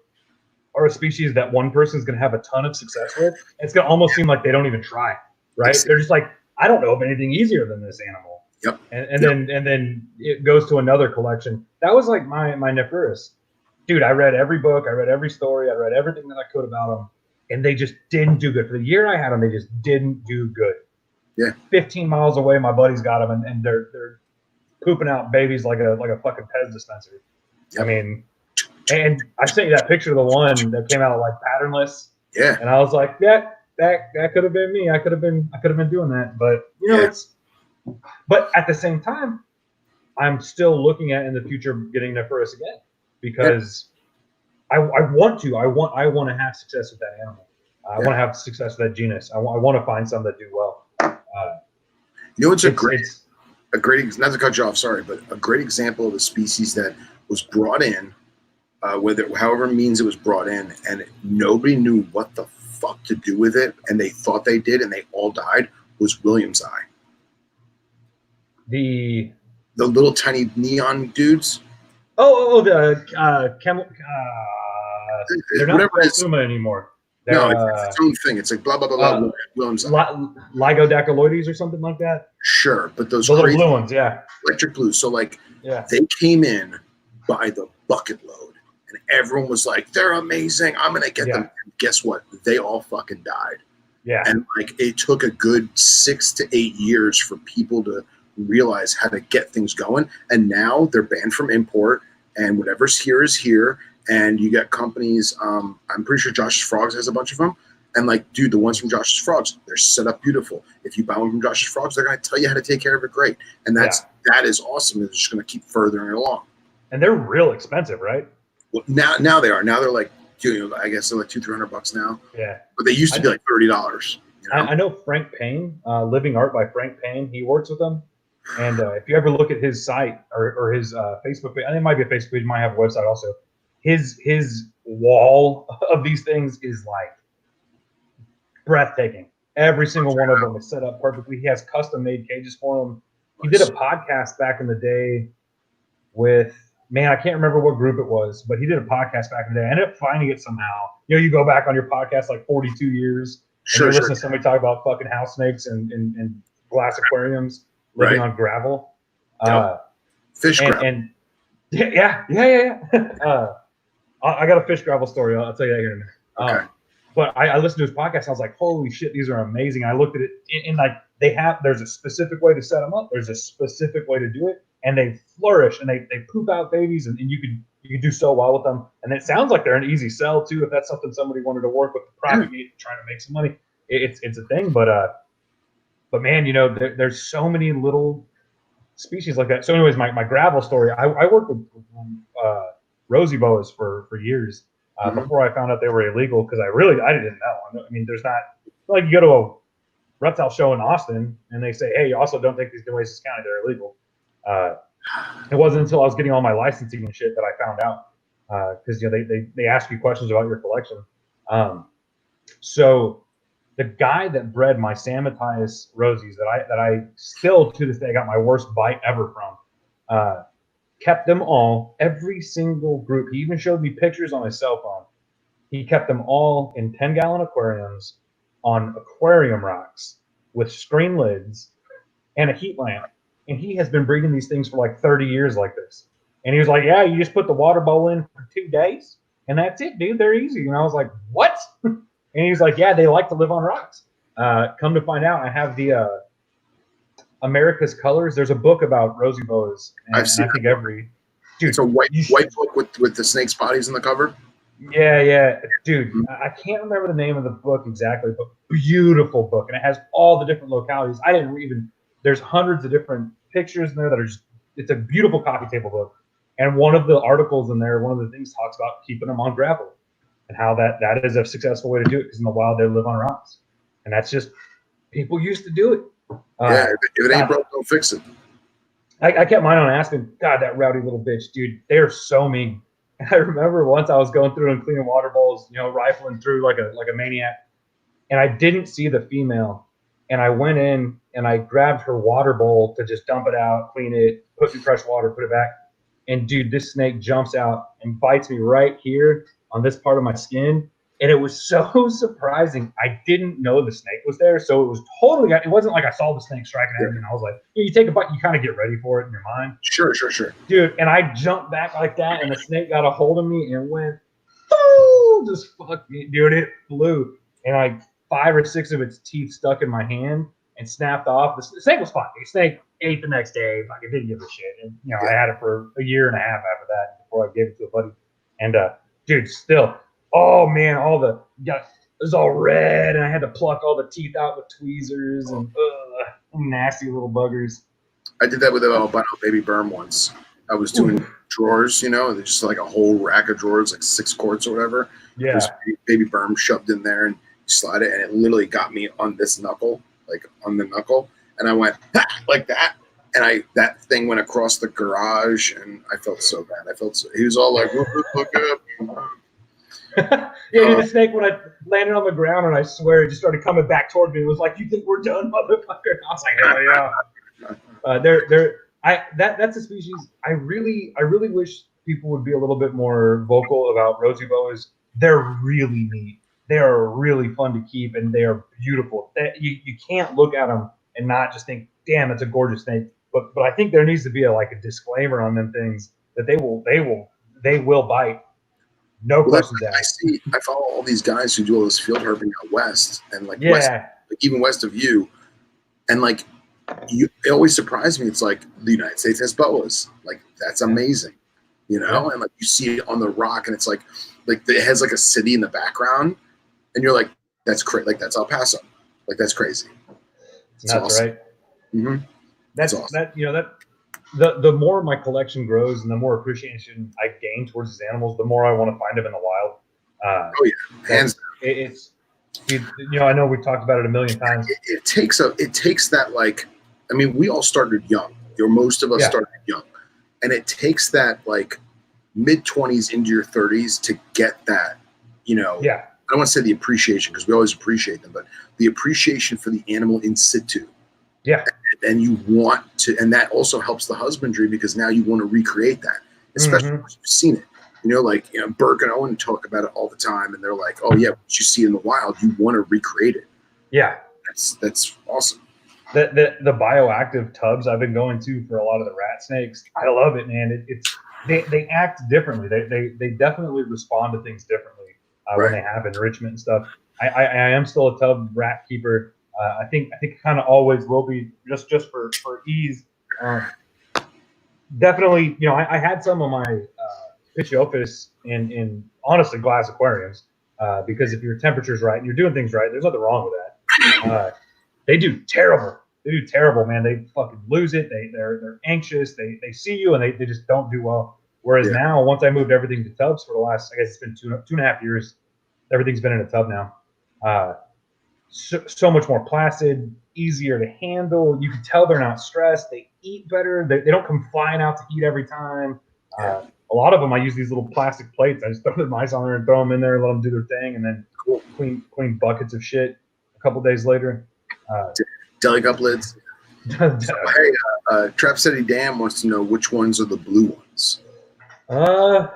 are a species that one person's gonna have a ton of success with. It's gonna almost seem like they don't even try, right? They're just like, I don't know of anything easier than this animal. Yep. And then it goes to another collection. That was like my Nephrurus. Dude, I read every book, I read every story, I read everything that I could about them, and they just didn't do good. For the year I had them, they just didn't do good. Yeah. 15 miles away, my buddies got them, and they're pooping out babies like a fucking Pez dispenser. Yep. I mean, and I sent you that picture of the one that came out like patternless. Yeah. And I was like, yeah, that could have been me. I could have been doing that. But you know, but at the same time, I'm still looking at in the future getting there for us again because I want to have success with that animal. I want to have success with that genus. I want to find some that do well. You know, it's a great, not to cut you off, sorry, but a great example of a species that was brought in, however means it was brought in, and nobody knew what the fuck to do with it, and they thought they did, and they all died, was William's eye. The little tiny neon dudes. They're not Puma anymore. No, it's its own thing. It's like blah, blah, blah, blah. William's Ligodactyloides or something like that. Sure, but those little blue ones, electric blues. So they came in by the bucket load, and everyone was like, "They're amazing. I'm gonna get them." And guess what? They all fucking died. Yeah, and it took a good 6 to 8 years for people to realize how to get things going, and now they're banned from import, and whatever's here is here. And you got companies, I'm pretty sure Josh's Frogs has a bunch of them. And dude, the ones from Josh's Frogs, they're set up beautiful. If you buy one from Josh's Frogs, they're going to tell you how to take care of it great. And that is awesome. It's just going to keep furthering it along. And they're real expensive, right? Well, now they are. Now they're I guess they're $200-300 now. Yeah. But they used to be $30. You know? I know Frank Payne, Living Art by Frank Payne. He works with them. And if you ever look at his site or his Facebook page, I think it might be a Facebook page, he might have a website also. His wall of these things is breathtaking. Every single one of them is set up perfectly. He has custom made cages for them. He did a podcast back in the day with, I can't remember what group it was, but he did a podcast back in the day. I ended up finding it somehow. You go back on your podcast 42 years and you listen to somebody talk about fucking house snakes and glass aquariums living on gravel. Fish gravel. And yeah. I got a fish gravel story. I'll tell you that here in a minute. Okay. But I listened to his podcast. I was like, holy shit, these are amazing. I looked at it and there's a specific way to set them up. There's a specific way to do it. And they flourish and they poop out babies and you could do so well with them. And it sounds like they're an easy sell too. If that's something somebody wanted to work with to propagate, trying to make some money, it's a thing. But man, there's so many little species like that. So anyways, my gravel story, I worked with rosy boas for years before I found out they were illegal because I didn't know. I mean, there's not you go to a reptile show in Austin and they say, hey, you also don't take these to Oasis County, they're illegal. It wasn't until I was getting all my licensing and shit that I found out because they ask you questions about your collection. So the guy that bred my Samatias rosies that I still to this day got my worst bite ever from, kept them all, every single group. He even showed me pictures on his cell phone. He kept them all in 10-gallon aquariums on aquarium rocks with screen lids and a heat lamp. And he has been breeding these things for 30 years like this. And he was like, yeah, you just put the water bowl in for 2 days and that's it, dude. They're easy. And I was like, what? And he was like, yeah, they like to live on rocks. Come to find out, I have the America's Colors. There's a book about rosy boas. And I've seen dude, it's a white book with the snakes' bodies in the cover. Yeah. Dude, I can't remember the name of the book exactly, but beautiful book. And it has all the different localities. There's hundreds of different pictures in there that are it's a beautiful coffee table book. And one of the articles in there, one of the things talks about keeping them on gravel and how that is a successful way to do it because in the wild they live on rocks. And that's just, people used to do it. If it ain't broke, don't fix it. I kept mine on Aspen. God, that rowdy little bitch, dude. They're so mean. I remember once I was going through and cleaning water bowls, rifling through like a maniac, and I didn't see the female. And I went in and I grabbed her water bowl to just dump it out, clean it, put in fresh water, put it back. And dude, this snake jumps out and bites me right here on this part of my skin. And it was so surprising. I didn't know the snake was there. So it was totally, it wasn't like I saw the snake striking at me and I was like, you take a bite, you kind of get ready for it in your mind. Sure. Dude, and I jumped back like that and the snake got a hold of me and went, boom, just fuck me. Dude, it flew. And 5 or 6 of its teeth stuck in my hand and snapped off. The snake was fine. The snake ate the next day. I didn't give a shit. And, I had it for a year and a half after that before I gave it to a buddy. And, dude, still, oh man, was all red, and I had to pluck all the teeth out with tweezers, and nasty little buggers. I did that with an albino baby berm once. I was doing drawers, just like a whole rack of drawers, like 6 quarts or whatever. Yeah. There's baby berm shoved in there, and you slide it, and it literally got me on this knuckle, like on the knuckle, and I went like that, and that thing went across the garage, and I felt so bad. He was all like, "Look up." Yeah, the snake, when I landed on the ground, and I swear it just started coming back toward me. It was like, "You think we're done, motherfucker?" I was like, "Hell yeah." That's a species I really wish people would be a little bit more vocal about. Rosy boas. They're really neat. They are really fun to keep, and they are beautiful. You can't look at them and not just think, "Damn, it's a gorgeous snake." But I think there needs to be a disclaimer on them things that they will bite. No questions asked. I follow all these guys who do all this field herping out west, and even west of you, and it always surprised me. It's like the United States has boas, like that's amazing, and you see it on the rock, and it's like it has a city in the background, and you're like, that's crazy, like that's El Paso, like that's crazy. That's awesome. Right. Mm-hmm. That's awesome. The more my collection grows and the more appreciation I gain towards these animals, the more I want to find them in the wild. Hands down. I know we've talked about it a million times. It takes that we all started young. Most of us started young, and it takes that mid-20s into your 30s to get that. I don't want to say the appreciation, because we always appreciate them, but the appreciation for the animal in situ. Yeah. And you want to, and that also helps the husbandry, because now you want to recreate that, especially when you've seen it. Burke and Owen talk about it all the time, and they're like, "Oh yeah, what you see in the wild, you want to recreate it." Yeah, that's awesome. The bioactive tubs I've been going to for a lot of the rat snakes, I love it, man. They act differently. They definitely respond to things differently when they have enrichment and stuff. I am still a tub rat keeper. I think kind of always will be, just for ease. Definitely, I had some of my Pituophis in honestly glass aquariums, because if your temperature's right and you're doing things right, there's nothing wrong with that. They do terrible. They do terrible, man. They fucking lose it. They're anxious. They see you and they just don't do well. Whereas now, once I moved everything to tubs for the last, I guess it's been two and a half years, everything's been in a tub now. So much more placid, easier to handle. You can tell they're not stressed. They eat better. They don't come flying out to eat every time. A lot of them, I use these little plastic plates. I just throw the mice on there and throw them in there and let them do their thing, and then clean buckets of shit a couple days later. Deli cup lids. Hey, Trap City Dan wants to know which ones are the blue ones. I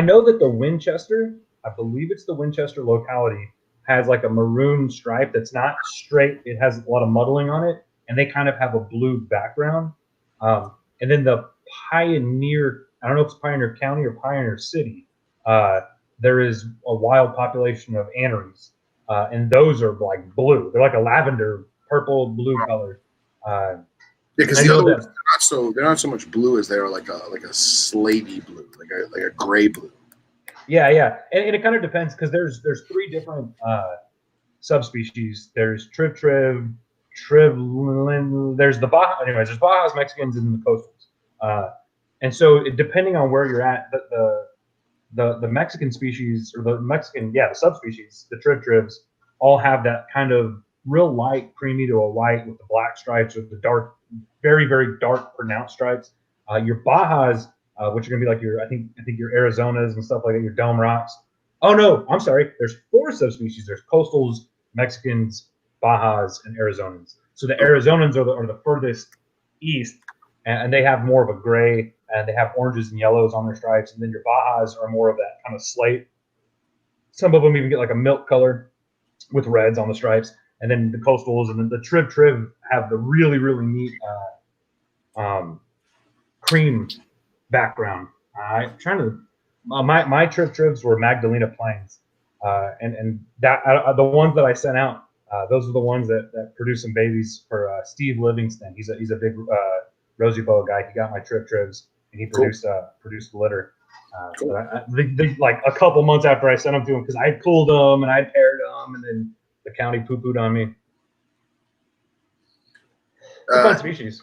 know that the Winchester, I believe it's the Winchester locality, has a maroon stripe that's not straight. It has a lot of muddling on it, and they kind of have a blue background. And then the Pioneer, I don't know if it's Pioneer County or Pioneer City, there is a wild population of anneries, and those are blue. They're like a lavender, purple, blue color. Because the other ones, they're not so much blue as they are like a slavey blue, like a gray blue. Yeah, and it kind of depends, because there's 3 different subspecies. There's Triv, there's the Baja. Anyways, there's Bajas, Mexicans, and the coastals. And so depending on where you're at, the Mexican species, or the subspecies, the Trivs, all have that kind of real light, creamy to a white with the black stripes, with the dark, very, very dark pronounced stripes. Your Bajas, which are going to be like I think your Arizonas and stuff like that, your Dome Rocks. Oh no, I'm sorry. There's 4 subspecies. There's coastals, Mexicans, Bajas, and Arizonans. So the Arizonans are the furthest east, and they have more of a gray, and they have oranges and yellows on their stripes. And then your Bajas are more of that kind of slate. Some of them even get like a milk color with reds on the stripes. And then the coastals and then the Triv have the really, really neat cream background. I'm trying to. My Trivs were Magdalena Plains, and that the ones that I sent out, those are the ones that produced some babies for Steve Livingston. He's a big Rosy Boa guy. He got my Trivs, and he produced the litter. Cool. Like a couple months after I sent them to him, because I had pulled them and I paired them, and then the county poo-pooed on me. Fun species.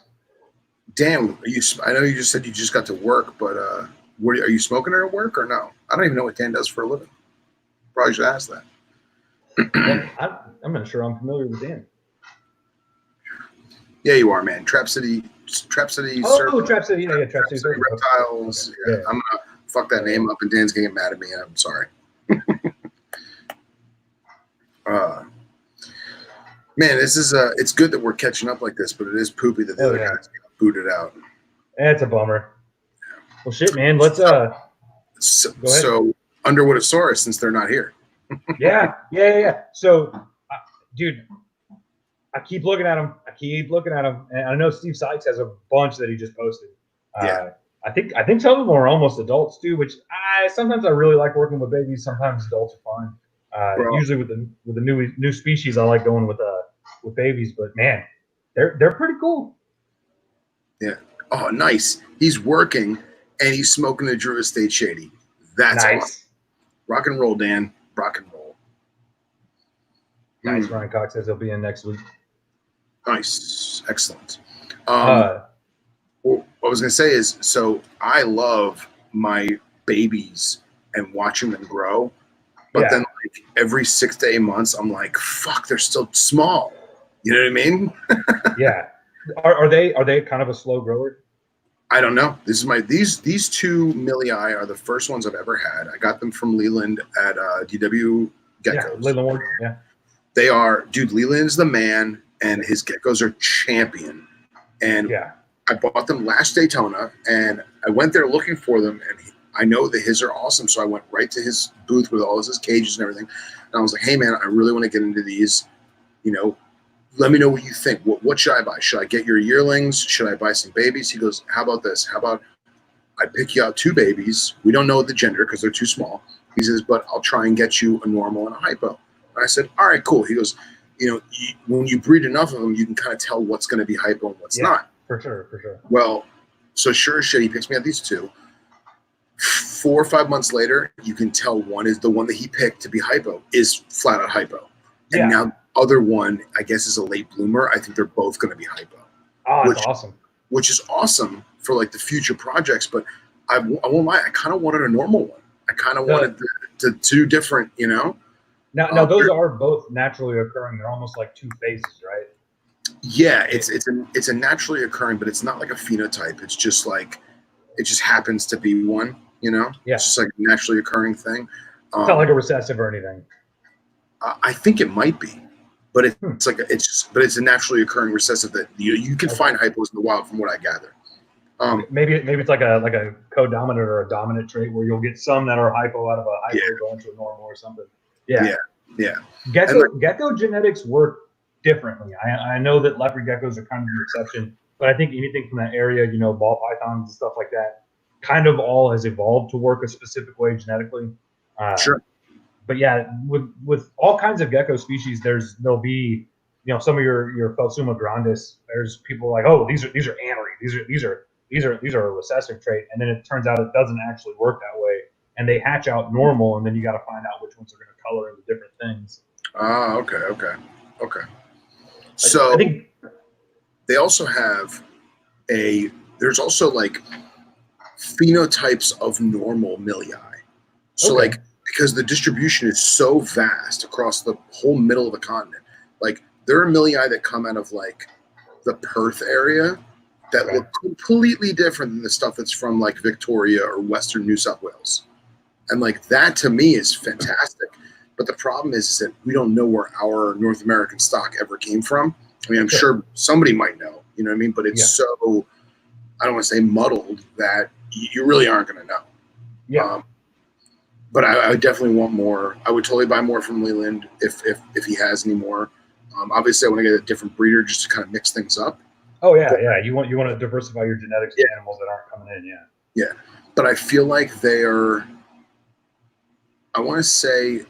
Dan, I know you just said you just got to work, but are you smoking at work or no? I don't even know what Dan does for a living. Probably should ask that. Well, I'm not sure I'm familiar with Dan. Yeah, you are, man. Trap City. Trap City. Trap City Reptiles. Yeah. I'm gonna fuck that name up, and Dan's gonna get mad at me. I'm sorry. Man, this is it's good that we're catching up like this, but it is poopy that the other guys got booted out. That's a bummer. Well, shit, man. Let's go ahead. So Underwoodosaurus, since they're not here. Yeah. So, dude, I keep looking at them. And I know Steve Sykes has a bunch that he just posted. I think some of them are almost adults too, which sometimes I really like working with babies. Sometimes adults are fun. Usually with the new species, I like going with babies. But man, they're pretty cool. Yeah. Oh, nice. He's working and he's smoking a Drew Estate Shady. That's nice. Awesome. Rock and roll, Dan. Rock and roll. Nice. Ryan Cox says he'll be in next week. Nice. Excellent. What I was going to say is, so I love my babies and watching them grow. But then like every 6 to 8 months, I'm like, fuck, they're still small. You know what I mean? Yeah. Are they kind of a slow grower? I don't know. This is these two Millii are the first ones I've ever had. I got them from Leland at DW Geckos. Yeah, Leland. Yeah. They are, dude, Leland's the man, and his geckos are champion. And I bought them last Daytona, and I went there looking for them, and I know that his are awesome, so I went right to his booth with all of his cages and everything. And I was like, hey, man, I really want to get into these. You know, let me know what you think. What should I buy? Should I get your yearlings? Should I buy some babies? He goes, how about this? How about I pick you out 2 babies? We don't know the gender because they're too small. He says, but I'll try and get you a normal and a hypo. And I said, all right, cool. He goes, you know, when you breed enough of them, you can kind of tell what's going to be hypo and what's not. For sure. Well, so sure as shit, he picks me out these 2. 4 or 5 months later, you can tell one is the one that he picked to be hypo is flat out hypo. And now the other one, I guess, is a late bloomer. I think they're both going to be hypo. Oh, that's awesome. Which is awesome for like the future projects. But I won't lie, I kind of wanted a normal one. I kind of wanted the 2 different, you know. Now those are both naturally occurring. They're almost like 2 phases, right? Yeah, it's a naturally occurring, but it's not like a phenotype. It's just like it just happens to be one, you know. Yeah, it's just like a naturally occurring thing. It's not like a recessive or anything. I think it might be, but it's like it's a naturally occurring recessive that you can find hypos in the wild, from what I gather. Maybe it's like a co-dominant or a dominant trait where you'll get some that are hypo out of a hypo going to a normal or something. Yeah. Gecko genetics work differently. I know that leopard geckos are kind of the exception, but I think anything from that area, you know, ball pythons and stuff like that, kind of all has evolved to work a specific way genetically. Sure. But yeah, with all kinds of gecko species, there'll be, you know, some of your Phelsuma grandis. There's people like, oh, these are anery. These are a recessive trait, and then it turns out it doesn't actually work that way, and they hatch out normal, and then you got to find out which ones are going to color into different things. Okay. So I think they also have there's also like phenotypes of normal Millii. So like, because the distribution is so vast across the whole middle of the continent, like there are Millii that come out of like the Perth area that look completely different than the stuff that's from like Victoria or Western New South Wales. And like that to me is fantastic. But the problem is that we don't know where our North American stock ever came from. I mean, I'm sure somebody might know, you know what I mean? But it's so, I don't want to say muddled, that you really aren't going to know. Yeah. But I definitely want more. I would totally buy more from Leland if he has any more. Obviously, I want to get a different breeder just to kind of mix things up. Oh yeah, You want to diversify your genetics of animals that aren't coming in. Yeah. But I feel like they are. I want to say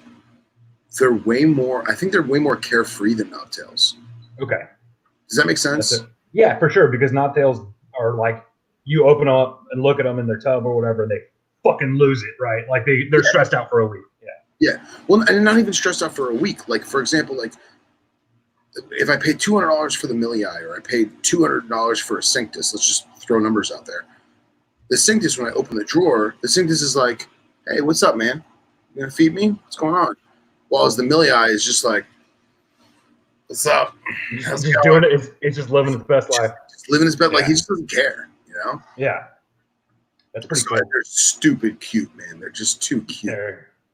they're way more. I think they're way more carefree than Knobtails. Okay. Does that make sense? Yeah, for sure. Because Knobtails are like, you open them up and look at them in their tub or whatever, and they fucking lose it, right? Like they're stressed out for a week. Yeah. Well, and not even stressed out for a week. Like, for example, like if I paid $200 for the Millie Eye or I paid $200 for a Cinctus, let's just throw numbers out there. The Cinctus, when I open the drawer, the Cinctus is like, hey, what's up, man? You gonna feed me? What's going on? While as the Millie Eye is just like, what's up? He's just doing it. It's just living his best life. Just living his best life. He just doesn't care, you know? Yeah. That's pretty cool. They're stupid cute, man. They're just too cute.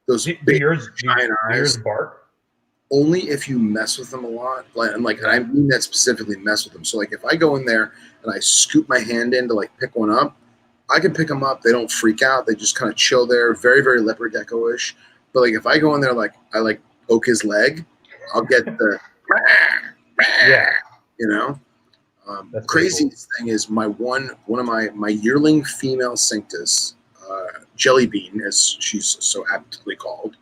Those big giant eyes. Yours bark? Only if you mess with them a lot. And I mean that specifically, mess with them. So like if I go in there and I scoop my hand in to like pick one up, I can pick them up. They don't freak out. They just kind of chill there. Very, very leopard gecko-ish. But like if I go in there, like I like poke his leg, I'll get the you know. Craziest thing is one of my yearling female Cinctus, Jelly Bean, as she's so aptly called,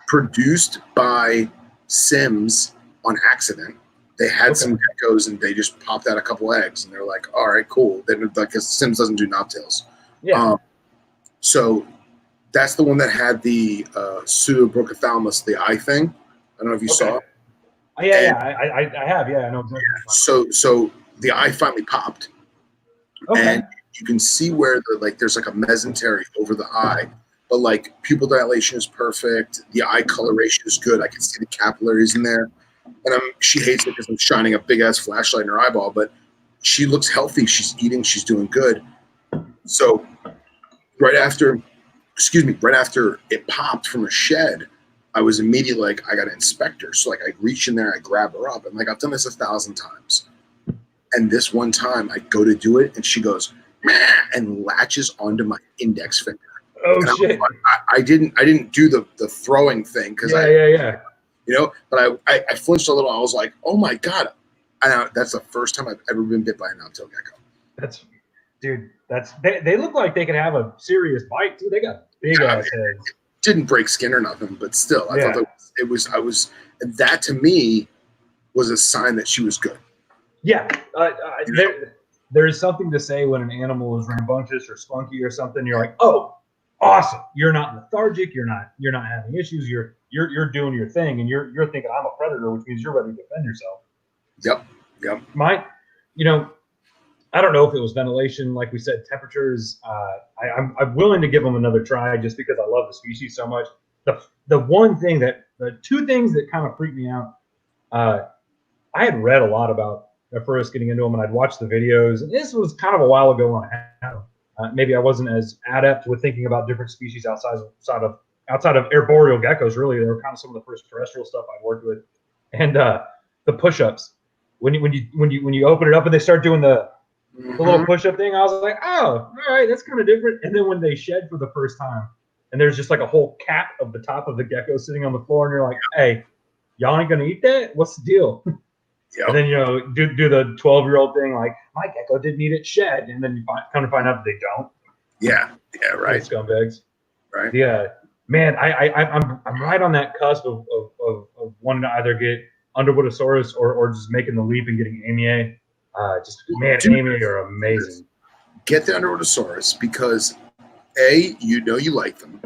produced by Sims on accident. They had some geckos and they just popped out a couple eggs and they're like, all right, cool. Then like Sims doesn't do knobtails. Yeah. So that's the one that had the pseudobrochythalamus, the eye thing. I don't know if you saw it. I have. Yeah, I know exactly. So the eye finally popped, and you can see where there's like a mesentery over the eye, but like pupil dilation is perfect. The eye coloration is good. I can see the capillaries in there, and she hates it because I'm shining a big ass flashlight in her eyeball. But she looks healthy. She's eating. She's doing good. So right after it popped from a shed, I was immediately like, I got to inspect her. So like I reach in there, I grab her up, and like I've done this 1,000 times. And this one time I go to do it and she goes, meh, and latches onto my index finger. Oh shit. I didn't do the throwing thing because you know, but I flinched a little. I was like, oh my God. That's the first time I've ever been bit by a knobtail gecko. They look like they could have a serious bite too. They got big ass heads. Didn't break skin or nothing, but still, I thought that to me was a sign that she was good. Yeah, there's something to say when an animal is rambunctious or spunky or something. You're like, oh, awesome! You're not lethargic. You're not having issues. You're doing your thing, and you're thinking I'm a predator, which means you're ready to defend yourself. Yep. I don't know if it was ventilation, like we said, temperatures. I'm willing to give them another try just because I love the species so much. The two things that kind of freaked me out. I had read a lot about first getting into them, and I'd watched the videos. And this was kind of a while ago when I had them. Maybe I wasn't as adept with thinking about different species outside of arboreal geckos. Really, they were kind of some of the first terrestrial stuff I'd worked with. And the push-ups, when you open it up and they start doing the little push-up thing, I was like, oh, all right, that's kind of different. And then when they shed for the first time, and there's just like a whole cap of the top of the gecko sitting on the floor, and you're like, hey, y'all ain't gonna eat that? What's the deal? Yep. And then do the 12-year-old thing, like my gecko didn't eat it shed, and then you come to find out that they don't. Yeah, right. Scumbags. Right. Yeah, man, I'm right on that cusp of wanting to either get Underwoodosaurus or just making the leap and getting Amia. Amia are amazing. Get the Underwoodosaurus because A, you like them.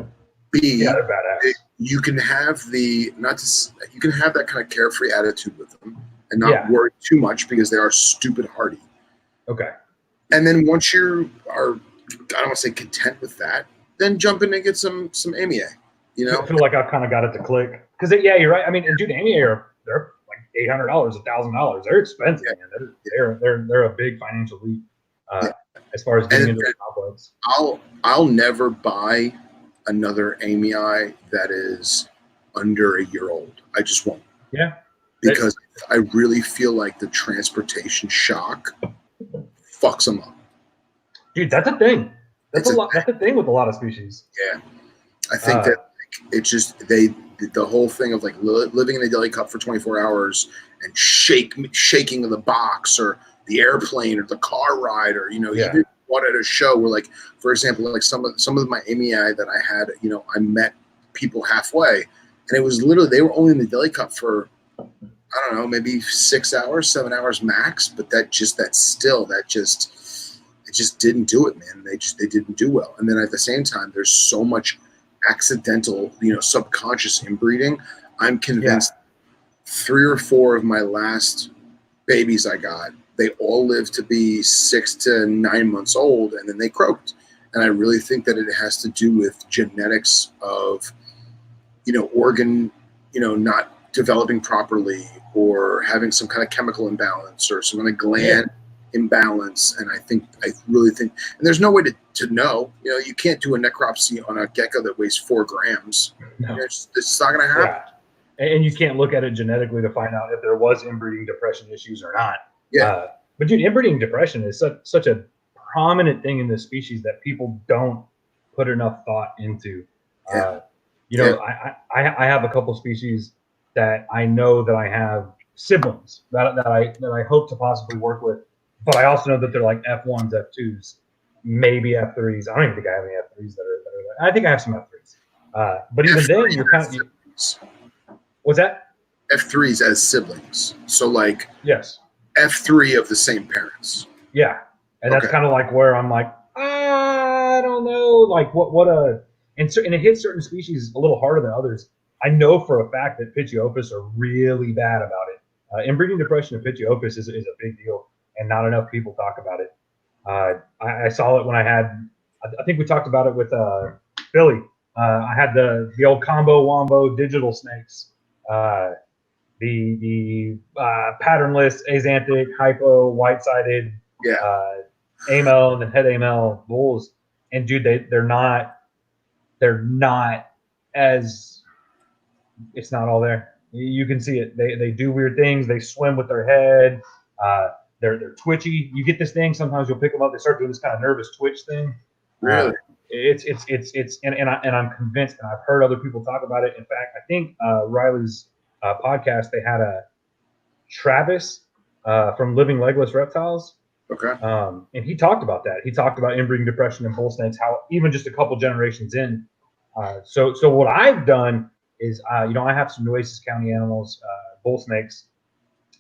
B, they're badass. You can have you can have that kind of carefree attitude with them and not worry too much because they are stupid hardy. Okay. And then once you are, I don't want to say content with that, then jump in and get some Amia. You know, I feel like I've kind of got it to click because you're right. I mean, and dude, Amia they're like $800, $1,000. They're expensive, man. They're a big financial leap as far as getting into the complex. I'll never buy another Amii that is under a year old. I just won't. Yeah. Because I really feel like the transportation shock fucks them up. Dude, that's a thing. That's a thing with a lot of species. Yeah. I think that it's just the whole thing of like living in a deli cup for 24 hours and shaking of the box or the airplane or the car ride or even what at a show where like, for example, like some of my Amii that I had, I met people halfway and it was literally they were only in the deli cup for I don't know, maybe 6 hours, 7 hours max, but it it just didn't do it, man. They didn't do well. And then at the same time, there's so much accidental, subconscious inbreeding. I'm convinced 3 or 4 of my last babies I got, they all lived to be 6 to 9 months old, and then they croaked. And I really think that it has to do with genetics of, organ, not developing properly, or having some kind of chemical imbalance or some kind of gland imbalance. And I really think, and there's no way to know, you can't do a necropsy on a gecko that weighs 4 grams. No. It's not going to happen. Yeah. And you can't look at it genetically to find out if there was inbreeding depression issues or not. Yeah. But dude, inbreeding depression is such a prominent thing in this species that people don't put enough thought into. I have a couple species that I know that I have siblings that I hope to possibly work with, but I also know that they're like F1s, F2s, maybe F3s. I don't even think I have any F3s that are there. I think I have some F3s. But even then, you're kind of. What's that? F3s as siblings. So like yes, F3 of the same parents. Yeah, and that's kind of like where I'm like, I don't know, like and it hits certain species a little harder than others. I know for a fact that Pityophis are really bad about it. Inbreeding depression of Pityophis is a big deal, and not enough people talk about it. I saw it when I think we talked about it with Billy. I had the old combo wombo digital snakes. The patternless, axanthic, hypo, white-sided, AML, and then het AML bulls. And dude, they're not as, it's not all there. You can see it. They do weird things. They swim with their head. They're twitchy. You get this thing. Sometimes you'll pick them up. They start doing this kind of nervous twitch thing. Really? And I'm convinced, and I've heard other people talk about it. In fact, I think Riley's podcast, they had a Travis from Living Legless Reptiles. Okay. And he talked about that. He talked about inbreeding depression in bull snakes, how even just a couple generations in. So what I've done is, I have some Nueces County animals, bull snakes,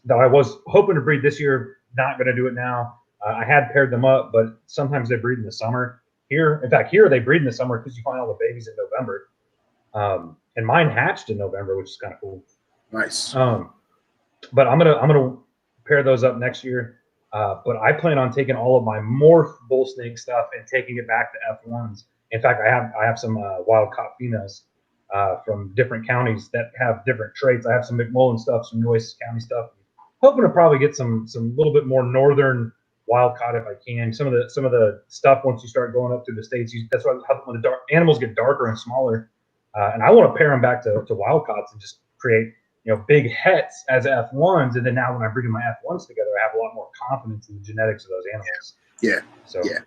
that I was hoping to breed this year. Not going to do it now. I had paired them up, but sometimes they breed in the summer. Here they breed in the summer because you find all the babies in November. And mine hatched in November, which is kind of cool. Nice. But I'm gonna pair those up next year. But I plan on taking all of my morph bull snake stuff and taking it back to F1s. In fact, I have some wild caught females from different counties that have different traits. I have some McMullen stuff, some Nueces County stuff. Hoping to probably get some little bit more northern wild caught if I can. Some of the stuff, once you start going up through the states, that's why when the animals get darker and smaller. And I want to pair them back to wild caughts and just create big hets as F1s, and then now when I bring my F1s together, I have a lot more confidence in the genetics of those animals. Yeah. So yeah,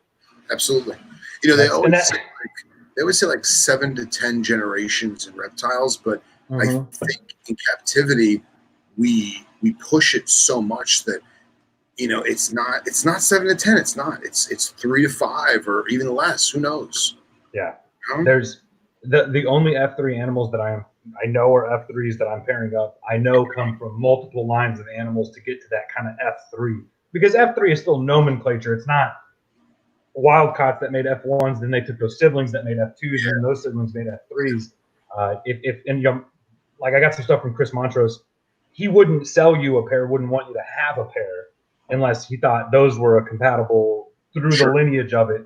absolutely. They always say like 7 to 10 generations in reptiles, but I think in captivity we push it so much that it's not 7 to 10. It's 3 to 5 or even less. Who knows? Yeah. There's the only F3 animals that I know are F3s that I'm pairing up. I know come from multiple lines of animals to get to that kind of F3, because F3 is still nomenclature. It's not wild caughts that made F1s. Then they took those siblings that made F2s, and those siblings made F3s. Like I got some stuff from Chris Montrose. He wouldn't sell you a pair, wouldn't want you to have a pair unless he thought those were a compatible through the lineage of it.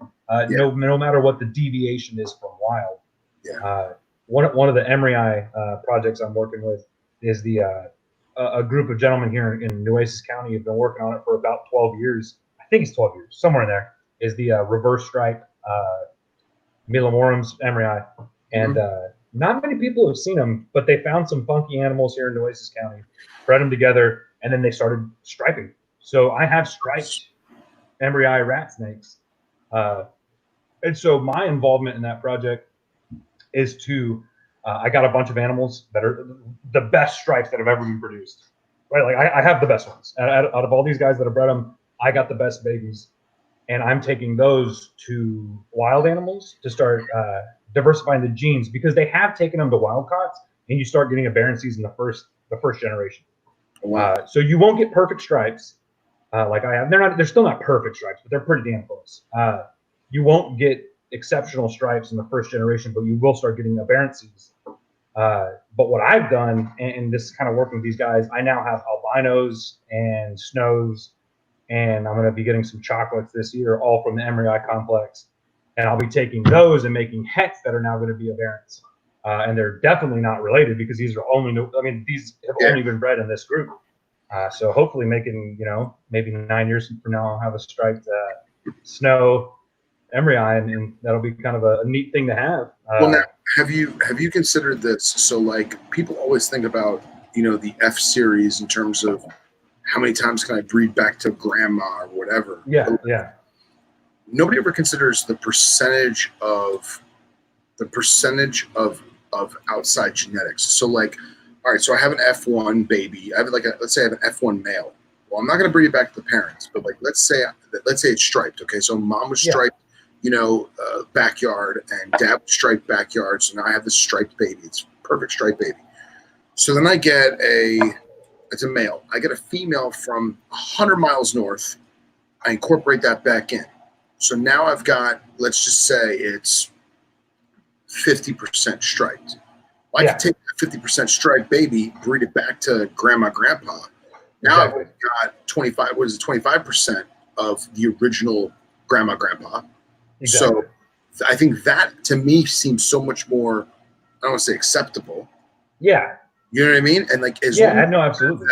No matter what the deviation is from wild. Yeah. One of the Emery projects I'm working with is a group of gentlemen here in Nueces County have been working on it for about 12 years. I think it's 12 years, somewhere in there. Is the reverse stripe Milamorums Emery, and not many people have seen them, but they found some funky animals here in Nueces County, bred them together, and then they started striping. So I have striped Emery rat snakes, and so my involvement in that project is to I got a bunch of animals that are the best stripes that have ever been produced. Right, like I have the best ones out of all these guys that have bred them. I got the best babies, and I'm taking those to wild animals to start diversifying the genes, because they have taken them to wild caughts, and you start getting aberrancies in the first generation. Wow. So you won't get perfect stripes, like I have. They're still not perfect stripes, but they're pretty damn close. You won't get exceptional stripes in the first generation, but you will start getting aberrancies. But what I've done, and this is kind of working with these guys, I now have albinos and snows, and I'm going to be getting some chocolates this year, all from the Emery Eye complex. And I'll be taking those and making hets that are now going to be aberrants. And they're definitely not related because these have only been bred in this group. So hopefully making, maybe 9 years from now, I'll have a striped snow Emery Eye, and that'll be kind of a neat thing to have. Well, now, have you considered this? So, like, people always think about, the F series in terms of how many times can I breed back to grandma or whatever. Yeah, but yeah. Nobody ever considers the percentage of outside genetics. So, like, all right, so I have an F1 baby. I have let's say I have an F1 male. Well, I'm not going to breed it back to the parents, but like, let's say it's striped. Okay, so mom was striped, backyard, and dad was striped backyard. So now I have this striped baby. It's perfect striped baby. So then I get it's a male. I get a female from 100 miles north. I incorporate that back in. So now I've got, let's just say it's 50% striped. Well, I can take that 50% striped baby, breed it back to grandma, grandpa. Now I've got 25% of the original grandma, grandpa. Exactly. So I think that to me seems so much more, I don't want to say acceptable. Yeah. You know what I mean? And like, absolutely.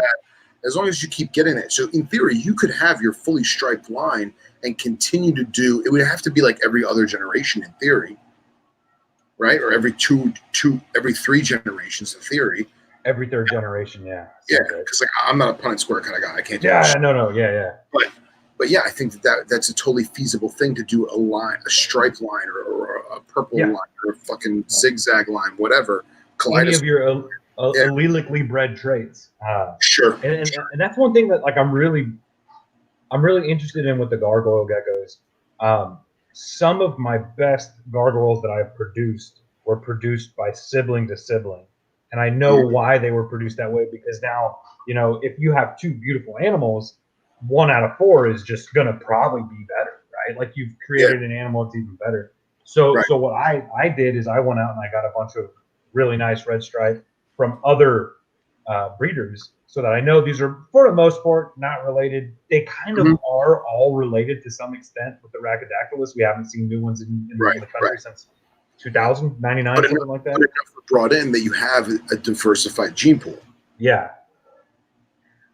As long as you keep getting it. So in theory, you could have your fully striped line and continue to do, it would have to be like every other generation in theory, right? Or every every 3 generations in theory. Every 3rd generation, yeah. Yeah, because like I'm not a Punnett square kind of guy. I can't do that. Yeah. But yeah, I think that's a totally feasible thing to do, a striped line or a purple line or a fucking zigzag line, whatever. Any of your allelically bred traits. Sure. And that's one thing that like I'm really interested in with the gargoyle geckos. Some of my best gargoyles that I've produced were produced by sibling to sibling. And I know why they were produced that way, because now, if you have 2 beautiful animals, 1 out of 4 is just going to probably be better, right? Like you've created an animal that's even better. So what I did is I went out and I got a bunch of really nice red stripe from other breeders, so that I know these are, for the most part, not related. They kind of are all related to some extent with the Rhacodactylus. We haven't seen new ones in the country since 2000, 99, something like that. But enough were brought in that you have a diversified gene pool. Yeah.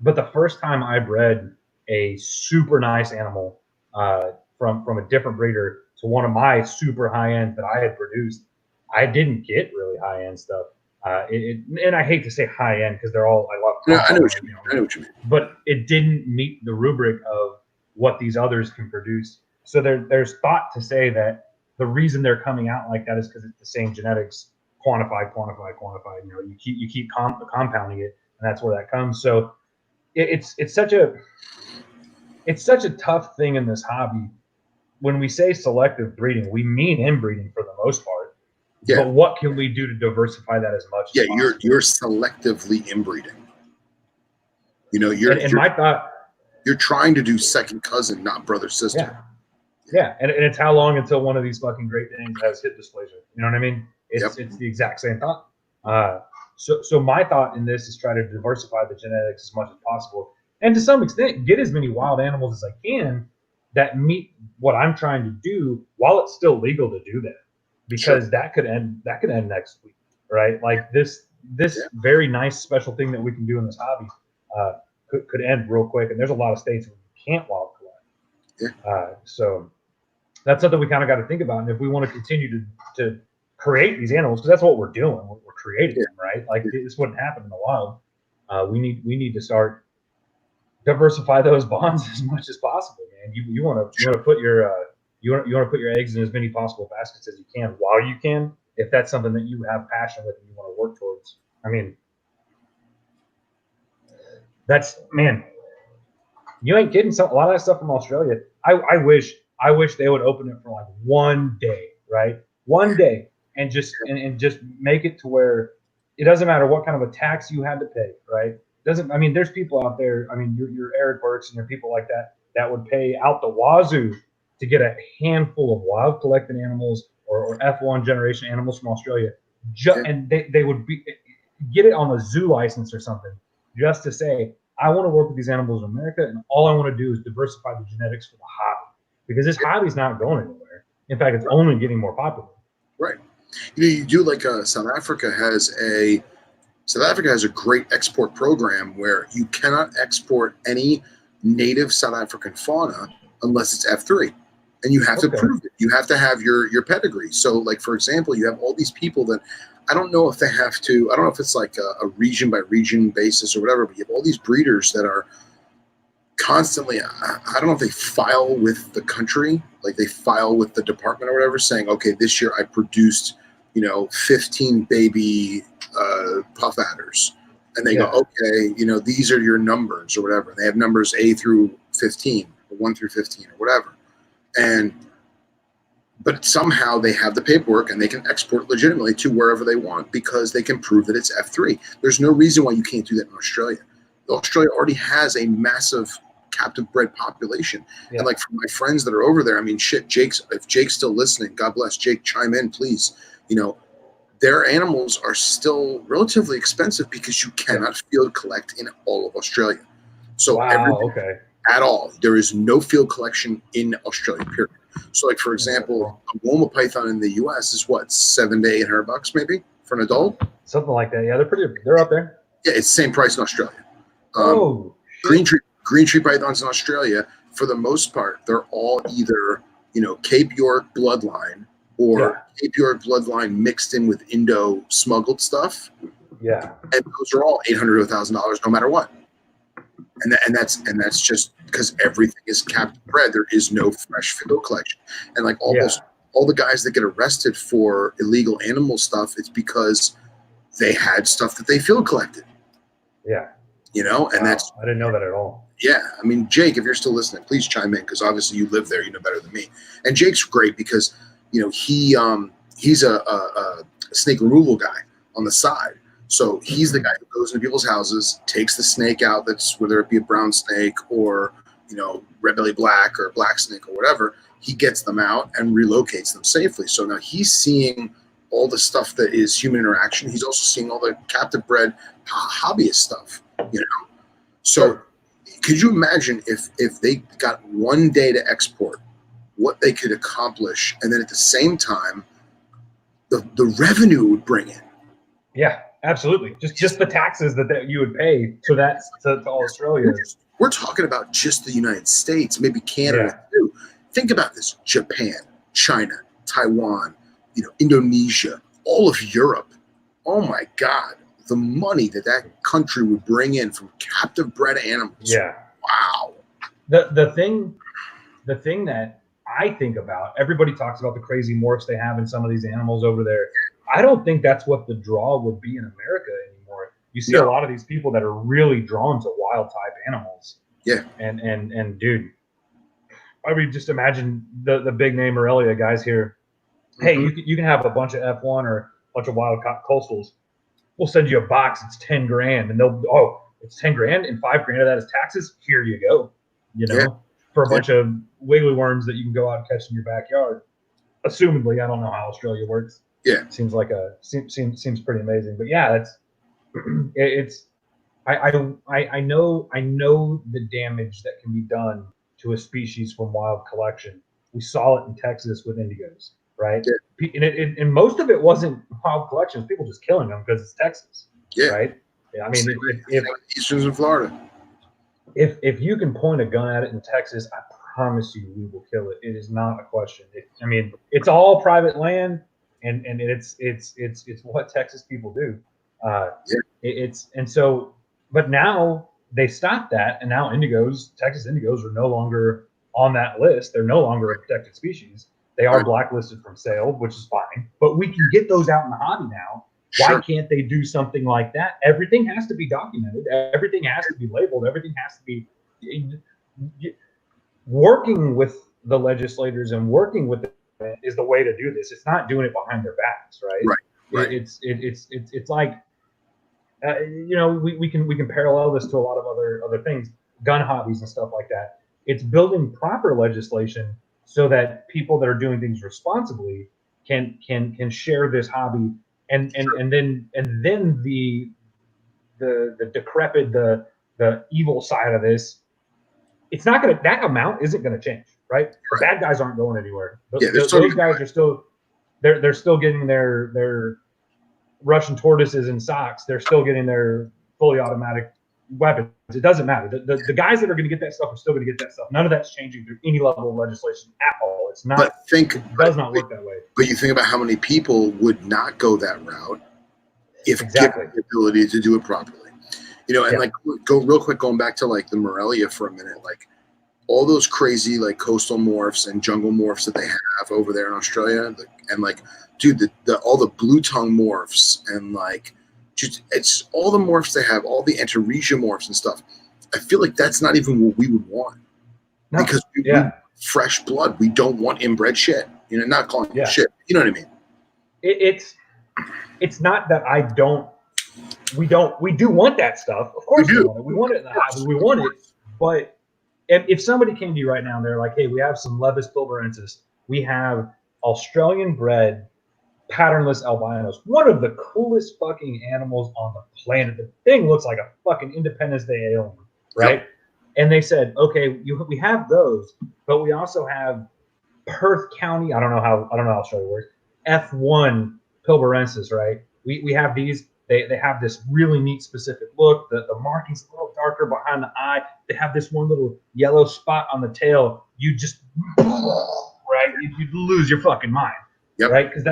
But the first time I bred a super nice animal from a different breeder to one of my super high end that I had produced, I didn't get really high end stuff. And I hate to say high end because they're all, I love. Yeah, I know what you mean. But it didn't meet the rubric of what these others can produce. So there's thought to say that the reason they're coming out like that is because it's the same genetics, quantified. You keep compounding it, and that's where that comes. So it's such a tough thing in this hobby. When we say selective breeding, we mean inbreeding for the most part. Yeah. But what can we do to diversify that as much as possible? You're selectively inbreeding. You're trying to do second cousin, not brother sister. Yeah, and it's how long until one of these fucking Great Danes has hip dysplasia? You know what I mean? It's the exact same thought. So my thought in this is try to diversify the genetics as much as possible, and to some extent get as many wild animals as I can that meet what I'm trying to do while it's still legal to do that. Because that could end next week, right? Like this very nice special thing that we can do in this hobby could end real quick, and there's a lot of states where you can't wild collect. So that's something we kind of got to think about. And if we want to continue to create these animals, because that's what we're doing, we're creating them, right? Like this wouldn't happen in the wild. We need to start diversify those bonds as much as possible, man. You want to put your you want to put your eggs in as many possible baskets as you can while you can, if that's something that you have passion with and you want to work towards. I mean, you ain't getting a lot of that stuff from Australia. I wish they would open it for like one day, right? One day, and just make it to where it doesn't matter what kind of a tax you had to pay, right? doesn't. I mean, there's people out there. I mean, your Eric Burks and your people like that would pay out the wazoo to get a handful of wild collected animals or F1 generation animals from Australia, and they would get it on a zoo license or something, just to say, I want to work with these animals in America, and all I want to do is diversify the genetics for the hobby, because this hobby's not going anywhere. In fact, it's only getting more popular. Right. You do like South Africa has a great export program where you cannot export any native South African fauna unless it's F3. And you have to prove it. You have to have your pedigree. So, like, for example, you have all these people that I don't know if they have to, I don't know if it's like a region by region basis or whatever, but you have all these breeders that are constantly, I don't know if they file with the country, like they file with the department or whatever, saying, okay, this year I produced, 15 baby puff adders. And they go, okay, these are your numbers or whatever. They have numbers A through 15 or 1 through 15 or whatever. But somehow they have the paperwork and they can export legitimately to wherever they want because they can prove that it's F3. There's no reason why you can't do that in Australia. Australia already has a massive captive bred population. And like for my friends that are over there, I mean, shit, if Jake's still listening, God bless Jake, chime in, please. Their animals are still relatively expensive because you cannot field collect in all of Australia. So at all, there is no field collection in Australia, period. So like, for example, a Woma python in the US is what, $700 to $800 maybe for an adult? Something like that. Yeah, they're up there. Yeah, it's the same price in Australia. Green tree pythons in Australia, for the most part, they're all either, Cape York bloodline or Cape York bloodline mixed in with Indo smuggled stuff. Yeah. And those are all $800 to $1,000 no matter what. And that's just because everything is captive bred. There is no fresh field collection. And like all the guys that get arrested for illegal animal stuff, it's because they had stuff that they field collected. Yeah. And that's, I didn't know that at all. Yeah. I mean, Jake, if you're still listening, please chime in, because obviously you live there, you know better than me. And Jake's great because, he's a snake removal guy on the side. So he's the guy who goes into people's houses, takes the snake out, that's whether it be a brown snake or, red belly black or black snake or whatever, he gets them out and relocates them safely. So now he's seeing all the stuff that is human interaction. He's also seeing all the captive bred hobbyist stuff, So could you imagine if they got one day to export, what they could accomplish, and then at the same time, the revenue would bring in? Yeah, absolutely. Just the taxes that you would pay to Australia. We're talking about just the United States, maybe Canada too. Think about this: Japan, China, Taiwan, Indonesia, all of Europe. Oh my God, the money that country would bring in from captive bred animals. Yeah. Wow. The thing that I think about, everybody talks about the crazy morphs they have in some of these animals over there. I don't think that's what the draw would be in America anymore. You see a lot of these people that are really drawn to wild type animals. Yeah. And dude, I mean, just imagine the big name Morelia guys here. Hey, you can have a bunch of F1 or a bunch of wild coastals. We'll send you a box. It's $10,000, and it's $10,000 and $5,000 of that is taxes. Here you go. For a bunch of wiggly worms that you can go out and catch in your backyard. Assumedly, I don't know how Australia works. Yeah, seems seems pretty amazing. But yeah, I know the damage that can be done to a species from wild collection. We saw it in Texas with indigos, right? Yeah. And most of it wasn't wild collections. People just killing them because it's Texas. Yeah. Right. Yeah, I mean, if Eastern's in Florida. If you can point a gun at it in Texas, I promise you we will kill it. It is not a question. It's all private land, and it's what Texas people do. But now they stopped that, and now Texas indigos are no longer on that list. They're no longer a protected species. They are blacklisted from sale, which is fine. But we can get those out in the hobby now. Why can't they do something like that? Everything has to be documented. Everything has to be labeled. Everything has to be working with the legislators and working with them is the way to do this. It's not doing it behind their backs, right? Right. It's like we can parallel this to a lot of other things, gun hobbies and stuff like that. It's building proper legislation so that people that are doing things responsibly can share this hobby, and then the decrepit, the evil side of this, it's not gonna, that amount isn't gonna change, right? The bad guys aren't going anywhere. Those guys are still they're still getting their Russian tortoises and socks. They're still getting their fully automatic weapons. It doesn't matter. The guys that are going to get that stuff are still going to get that stuff. None of that's changing through any level of legislation at all. It's not. It does not work that way. But you think about how many people would not go that route if given the ability to do it properly. And like go real quick, going back to like the Morelia for a minute, like all those crazy like coastal morphs and jungle morphs that they have over there in Australia, and like, dude, all the blue tongue morphs and like, just it's all the morphs they have, all the Antaresia morphs and stuff. I feel like that's not even what we would want, because we want fresh blood. We don't want inbred shit. Not calling it shit. You know what I mean? It's not that I don't. We do want that stuff. Of course, we want it in the hobby. We want it, but if somebody came to you right now and they're like, hey, we have some Levis pilbarensis, we have Australian bred patternless albinos, one of the coolest fucking animals on the planet. The thing looks like a fucking Independence Day alien, right? Yep. And they said, okay, we have those, but we also have Perth County. I don't know how Australia works. F1 pilbarensis, right? We have these. They have this really neat specific look. The marking's a little darker behind the eye. They have this one little yellow spot on the tail. You just, right? You lose your fucking mind, right? Because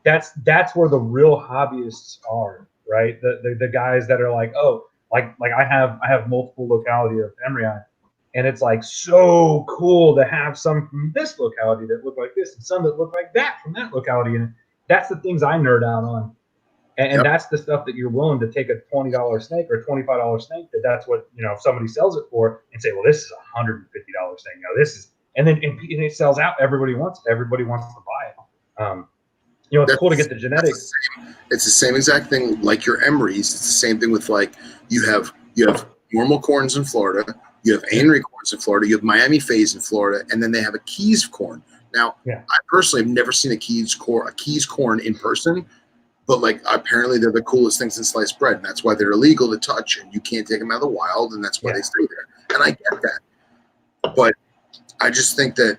that's where the real hobbyists are, right? The guys that are like, oh, like I have multiple locality of Emryi, and it's like so cool to have some from this locality that look like this and some that look like that from that locality, and that's the things I nerd out on. And that's the stuff that you're willing to take a $20 snake or a $25 snake. That's what, if somebody sells it for, and say, well, this is a $150 snake. No, this is, and then and it sells out. Everybody wants it. Everybody wants to buy it. It's cool to get the genetics. It's the same exact thing like your Emerys. It's the same thing with like you have normal corns in Florida, you have Anery corns in Florida, you have Miami Phase in Florida, and then they have a Keys corn. Now, I personally have never seen a Keys corn in person. But like apparently they're the coolest things in sliced bread, and that's why they're illegal to touch, and you can't take them out of the wild, and that's why they stay there. And I get that, but I just think that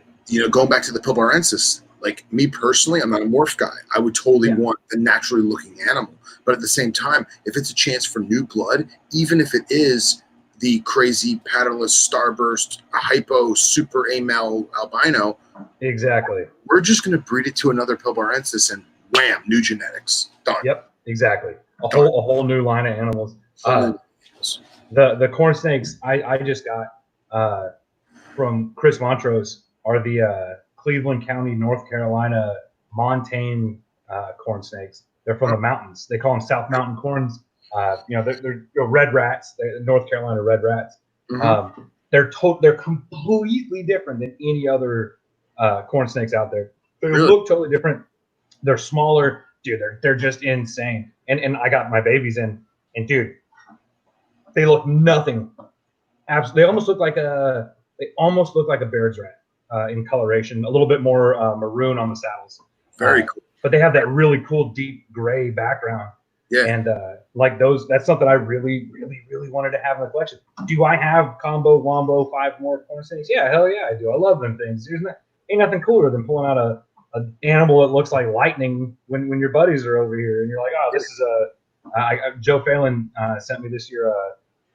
going back to the pilbarensis, like me personally, I'm not a morph guy. I would totally want the naturally looking animal, but at the same time, if it's a chance for new blood, even if it is the crazy patternless starburst, a hypo super amel albino, we're just going to breed it to another pilbarensis and wham, new genetics. Done. Yep, exactly. A whole new line of animals. The corn snakes I just got from Chris Montrose are the Cleveland County, North Carolina montane corn snakes. They're from the mountains. They call them South Mountain corns. They're red rats. They're North Carolina red rats. Mm-hmm. They're completely different than any other corn snakes out there. They look totally different. They're smaller, dude. They're just insane. And I got my babies in, and dude, they look nothing. Absolutely, they almost look like a Baird's rat in coloration. A little bit more maroon on the saddles. Very cool. But they have that really cool deep gray background. Yeah. And like those, that's something I really, really, really wanted to have in the collection. Do I have combo wombo 5 more corn snakes? Yeah, hell yeah, I do. I love them things. Ain't nothing cooler than pulling out an animal that looks like lightning when your buddies are over here and you're like, oh, this is Joe Phelan sent me this year.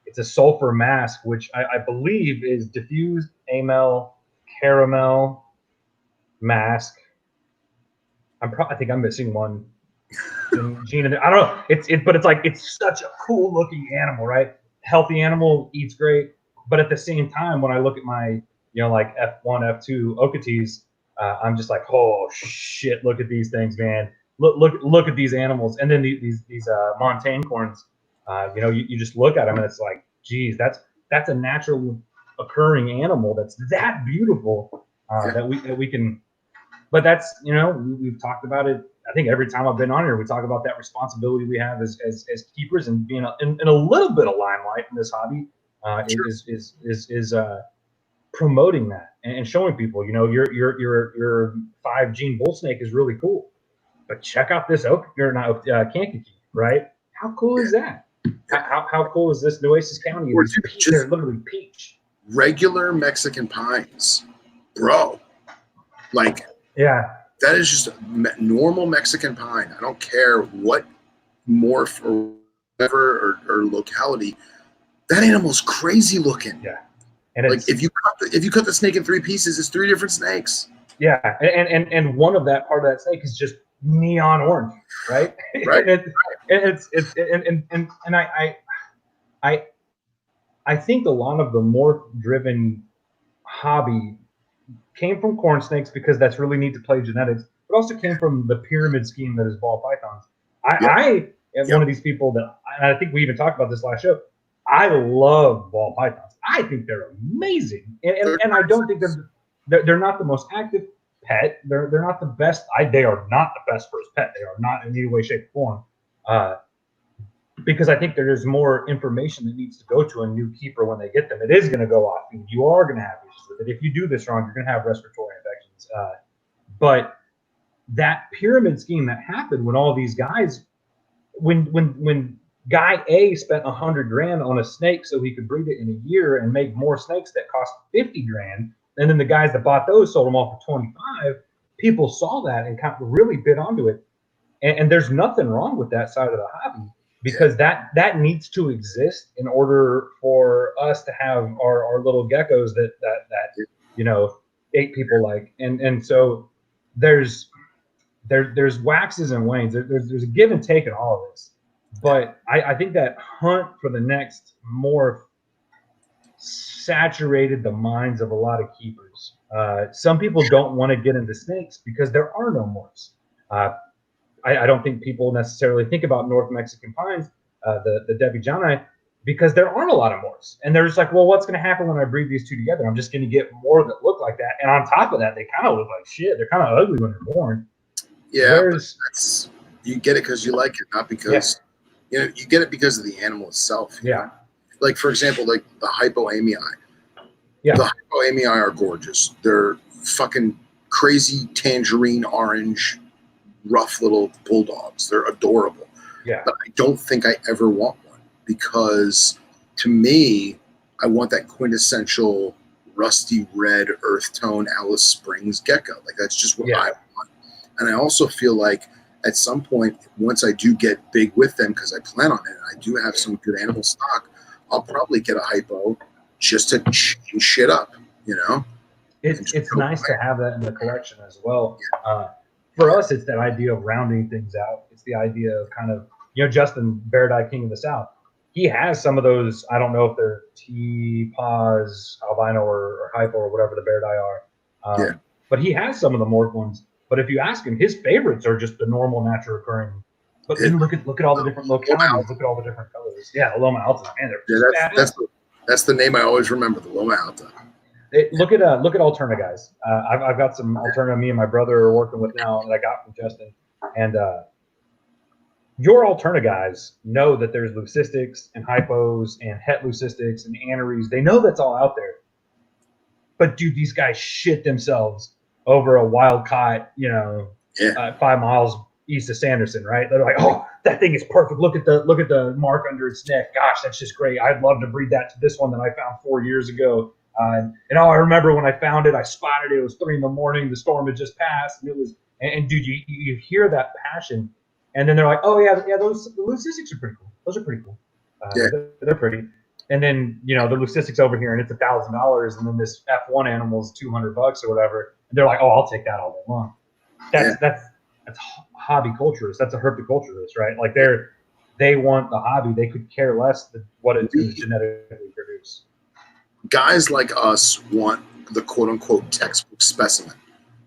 It's a sulfur mask, which I believe is diffused amel caramel mask. I think I'm missing one. Gene, I don't know. But it's like it's such a cool looking animal, right? Healthy animal, eats great, but at the same time, when I look at my like F1, F2 Okeetees, I'm just like, oh shit! Look at these things, man. Look at these animals, and then these montane corns. You just look at them, and it's like, geez, that's a natural occurring animal that's that beautiful that we can. But that's we've talked about it I think every time I've been on here, we talk about that responsibility we have as keepers and being in a little bit of limelight in this hobby is promoting that and showing people, your 5-gene bull snake is really cool, but check out this Kankakee, right? How cool is that? How cool is this Nueces County? They're literally peach. Regular Mexican pines, bro. Like, yeah, that is just normal Mexican pine. I don't care what morph or whatever or locality. That animal's crazy looking. Yeah. And like if you cut the snake in 3 pieces, it's 3 different snakes. Yeah, and one of that part of that snake is just neon orange, right? Right. I think a lot of the morph-driven hobby came from corn snakes because that's really neat to play genetics, but also came from the pyramid scheme that is ball pythons. I am one of these people that, and I think we even talked about this last show. I love ball pythons. I think they're amazing, and I don't think they're not the most active pet. They're not the best. They are not the best first pet. They are not in any way, shape, or form. Because I think there's more information that needs to go to a new keeper when they get them. It is going to go off feed. You are going to have issues with it. If you do this wrong, you're going to have respiratory infections. But that pyramid scheme that happened when all these guys, when guy A spent $100,000 on a snake so he could breed it in a year and make more snakes that cost $50,000, and then the guys that bought those sold them off for $25,000. People saw that and kind of really bit onto it. And there's nothing wrong with that side of the hobby, because that needs to exist in order for us to have our little geckos that people like. And so there's waxes and wanes. There's a give and take in all of this. But I think that hunt for the next morph saturated the minds of a lot of keepers. Some people don't want to get into snakes because there are no morphs. I don't think people necessarily think about North Mexican pines, the Debijani, because there aren't a lot of morphs. And they're just like, well, what's going to happen when I breed these two together? I'm just going to get more that look like that. And on top of that, they kind of look like shit. They're kind of ugly when they're born. Yeah, you get it because you like it, not because you get it because of the animal itself. Yeah. Like, for example, like the hypoamii. Yeah. The hypoamii are gorgeous. They're fucking crazy tangerine orange, rough little bulldogs. They're adorable. Yeah. But I don't think I ever want one, because to me, I want that quintessential rusty red earth tone Alice Springs gecko. Like, that's just what I want. And I also feel like at some point, once I do get big with them, because I plan on it, and I do have some good animal stock, I'll probably get a hypo just to change shit up, It's nice to have that in the collection as well. For us, it's that idea of rounding things out. It's the idea of kind of, Justin, Bear Eye King of the South, he has some of those. I don't know if they're T-Paz, albino, or hypo, or whatever the Bear Eye are. But he has some of the morph ones. But if you ask him, his favorites are just the normal, natural occurring. But then look at all the different localities. Look at all the different colors. Yeah, Loma Alta, man, that's the name I always remember, the Loma Alta. Look at Alterna guys. I've got some Alterna me and my brother are working with now that I got from Justin. And your Alterna guys know that there's leucistics and hypos and het leucistics and aneries. They know that's all out there. But dude, these guys shit themselves over a wild caught, 5 miles east of Sanderson, right? They're like, oh, that thing is perfect. Look at the mark under its neck. Gosh, that's just great. I'd love to breed that to this one that I found 4 years ago. I remember when I found it, I spotted it. It was 3 a.m. The storm had just passed, and it was. And dude, you hear that passion, and then they're like, oh yeah, those leucistics are pretty cool. Those are pretty cool. They're pretty. And then the leucistics over here, and it's $1,000, and then this F1 animal is $200 or whatever. And they're like, oh, I'll take that all day long. That's hobby culturists. That's a herpetoculturist, right? Like they want the hobby. They could care less than what it's going to genetically produce. Guys like us want the quote-unquote textbook specimen,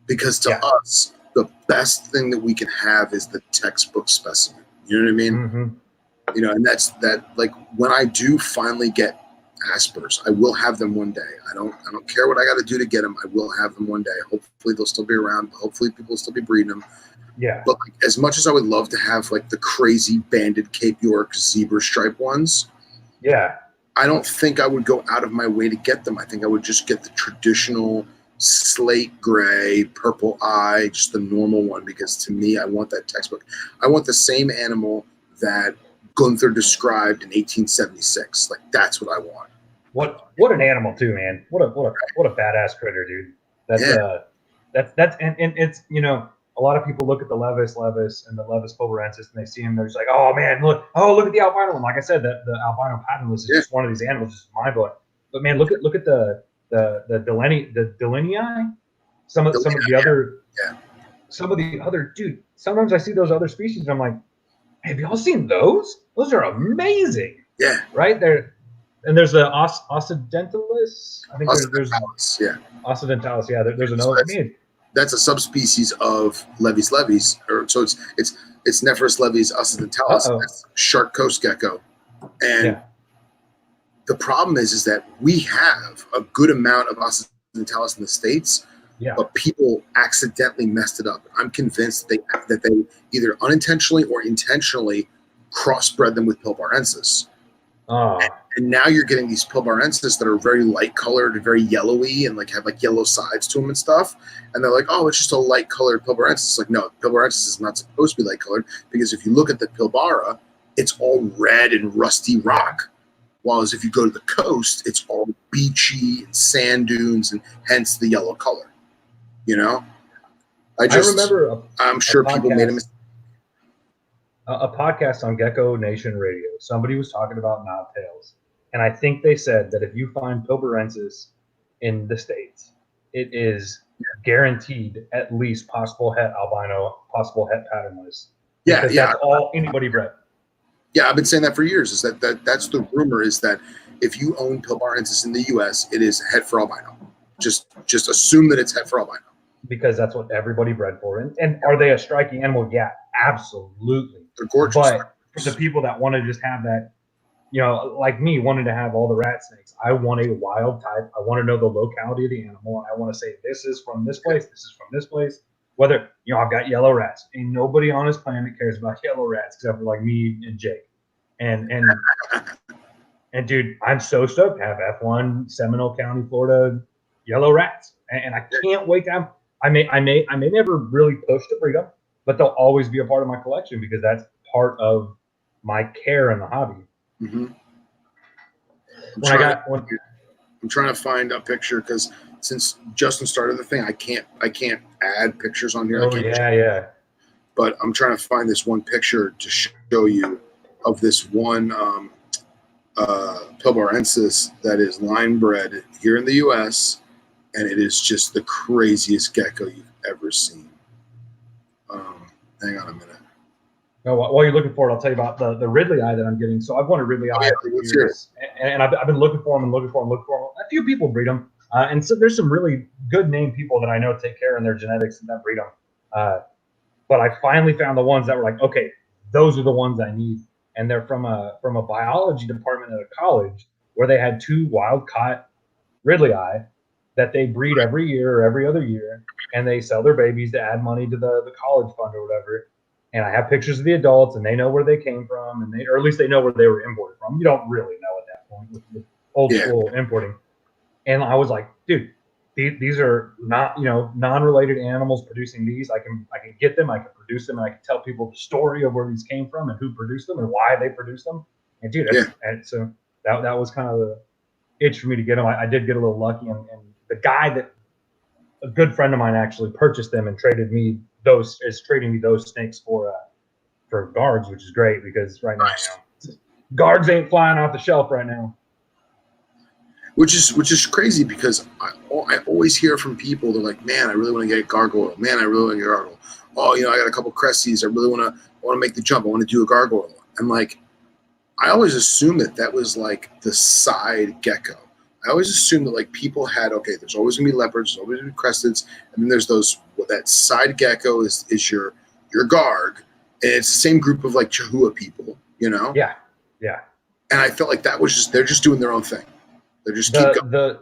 because to us, the best thing that we can have is the textbook specimen. You know what I mean? Mm-hmm. And that's that. Like, when I do finally get Aspers, I will have them one day. I don't care what I got to do to get them. I will have them one day. Hopefully they'll still be around. Hopefully people will still be breeding them. Yeah. But like, as much as I would love to have like the crazy banded Cape York zebra stripe ones, Yeah. I don't think I would go out of my way to get them. I think I would just get the traditional slate gray, purple eye, just the normal one, because to me, I want that textbook. I want the same animal that Gunther described in 1876. Like, that's what I want. What an animal too, man. What a badass critter, dude. That's and it's, you know, a lot of people look at the Levis and the Levis povarensis and they see him, they're just like, oh man, look at the albino one. Like I said, the albino patternless is just one of these animals, just mind blowing. But man, look at the Delinei. Some of the other dude. Sometimes I see those other species and I'm like, have y'all seen those? Those are amazing. Yeah. Right there. And there's the Occidentalis. I think there's Occidentalis. Yeah, there's another. That's a subspecies of Levis, or so it's Nephrus levis occidentalis. That's shark coast gecko, and the problem is that we have a good amount of occidentalis in the States, but people accidentally messed it up. I'm convinced that they either unintentionally or intentionally crossbred them with Pilbarensis. And now you're getting these Pilbarensis that are very light colored and very yellowy and like have like yellow sides to them and stuff. And they're like, oh, it's just a light colored Pilbarensis. Like, no, Pilbarensis is not supposed to be light colored, because if you look at the Pilbara, it's all red and rusty rock. While if you go to the coast, it's all beachy and sand dunes, and hence the yellow color. You know, I remember. I'm sure people made a mistake. A podcast on Gecko Nation Radio. Somebody was talking about knobtails, and I think they said that if you find Pilbarensis in the States, it is guaranteed at least possible het albino, possible het patternless. Yeah, that's all anybody bred. Yeah, I've been saying that for years. Is that's the rumor, is that if you own Pilbarensis in the U.S., it is het for albino. Just assume that it's het for albino. Because that's what everybody bred for. And are they a striking animal? Yeah, absolutely. They're gorgeous. But for the people that want to just have that, you know, like me, wanted to have all the rat snakes, I want a wild type. I want to know the locality of the animal. And I want to say, this is from this place, this is from this place. Whether, you know, I've got yellow rats. Ain't nobody on this planet cares about yellow rats except for like me and Jake. And dude, I'm so stoked to have F1 Seminole County, Florida yellow rats. And I can't wait to have. I may never really push to breed them, but they'll always be a part of my collection because that's part of my care in the hobby. Mm-hmm. I'm trying to find a picture, because since Justin started the thing, I can't add pictures on here. Yeah. But I'm trying to find this one picture to show you of this one Pilbarensis that is line bred here in the U.S., and it is just the craziest gecko you've ever seen. Hang on a minute. No, while you're looking for it, I'll tell you about the Ridley eye that I'm getting. So I've wanted Ridley eye for years, and I've been looking for them. A few people breed them, and so there's some really good name people that I know take care of their genetics and that breed them. But I finally found the ones that were like, okay, those are the ones I need, and they're from a biology department at a college where they had 2 wild caught Ridley eye that they breed every year or every other year, and they sell their babies to add money to the college fund or whatever. And I have pictures of the adults, and they know where they came from, or at least they know where they were imported from. You don't really know at that point with old school importing. And I was like, dude, these are not, non-related animals producing these. I can get them, I can produce them, and I can tell people the story of where these came from and who produced them and why they produced them. And dude, and so that was kind of the itch for me to get them. I did get a little lucky, and the guy that a good friend of mine actually purchased them and trading me those snakes for guards, which is great because right now, guards ain't flying off the shelf right now. Which is crazy, because I always hear from people, they're like, man, I really want to get a gargoyle. Man, I really want to get a gargoyle. Oh, I got a couple Cresties. I really want to make the jump. I want to do a gargoyle. And like, I always assumed that was like the side gecko. I always assumed that like people had, okay, there's always gonna be leopards, there's always gonna be cresteds, and then there's that side gecko is your garg, and it's the same group of like Chihuahua people, Yeah. And I felt like that was they're just doing their own thing. They're just keep going.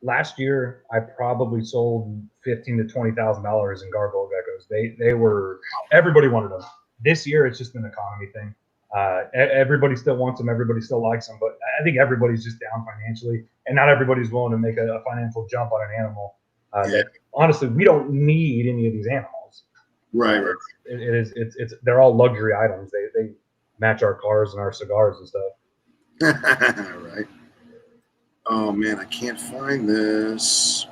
last year I probably sold $15,000 to $20,000 in gargoyle geckos. They were, everybody wanted them. This year it's just an economy thing. Everybody still wants them. Everybody still likes them, but I think everybody's just down financially, and not everybody's willing to make a financial jump on an animal. That honestly, we don't need any of these animals. Right. It's they're all luxury items. They match our cars and our cigars and stuff. Right. Oh man, I can't find this.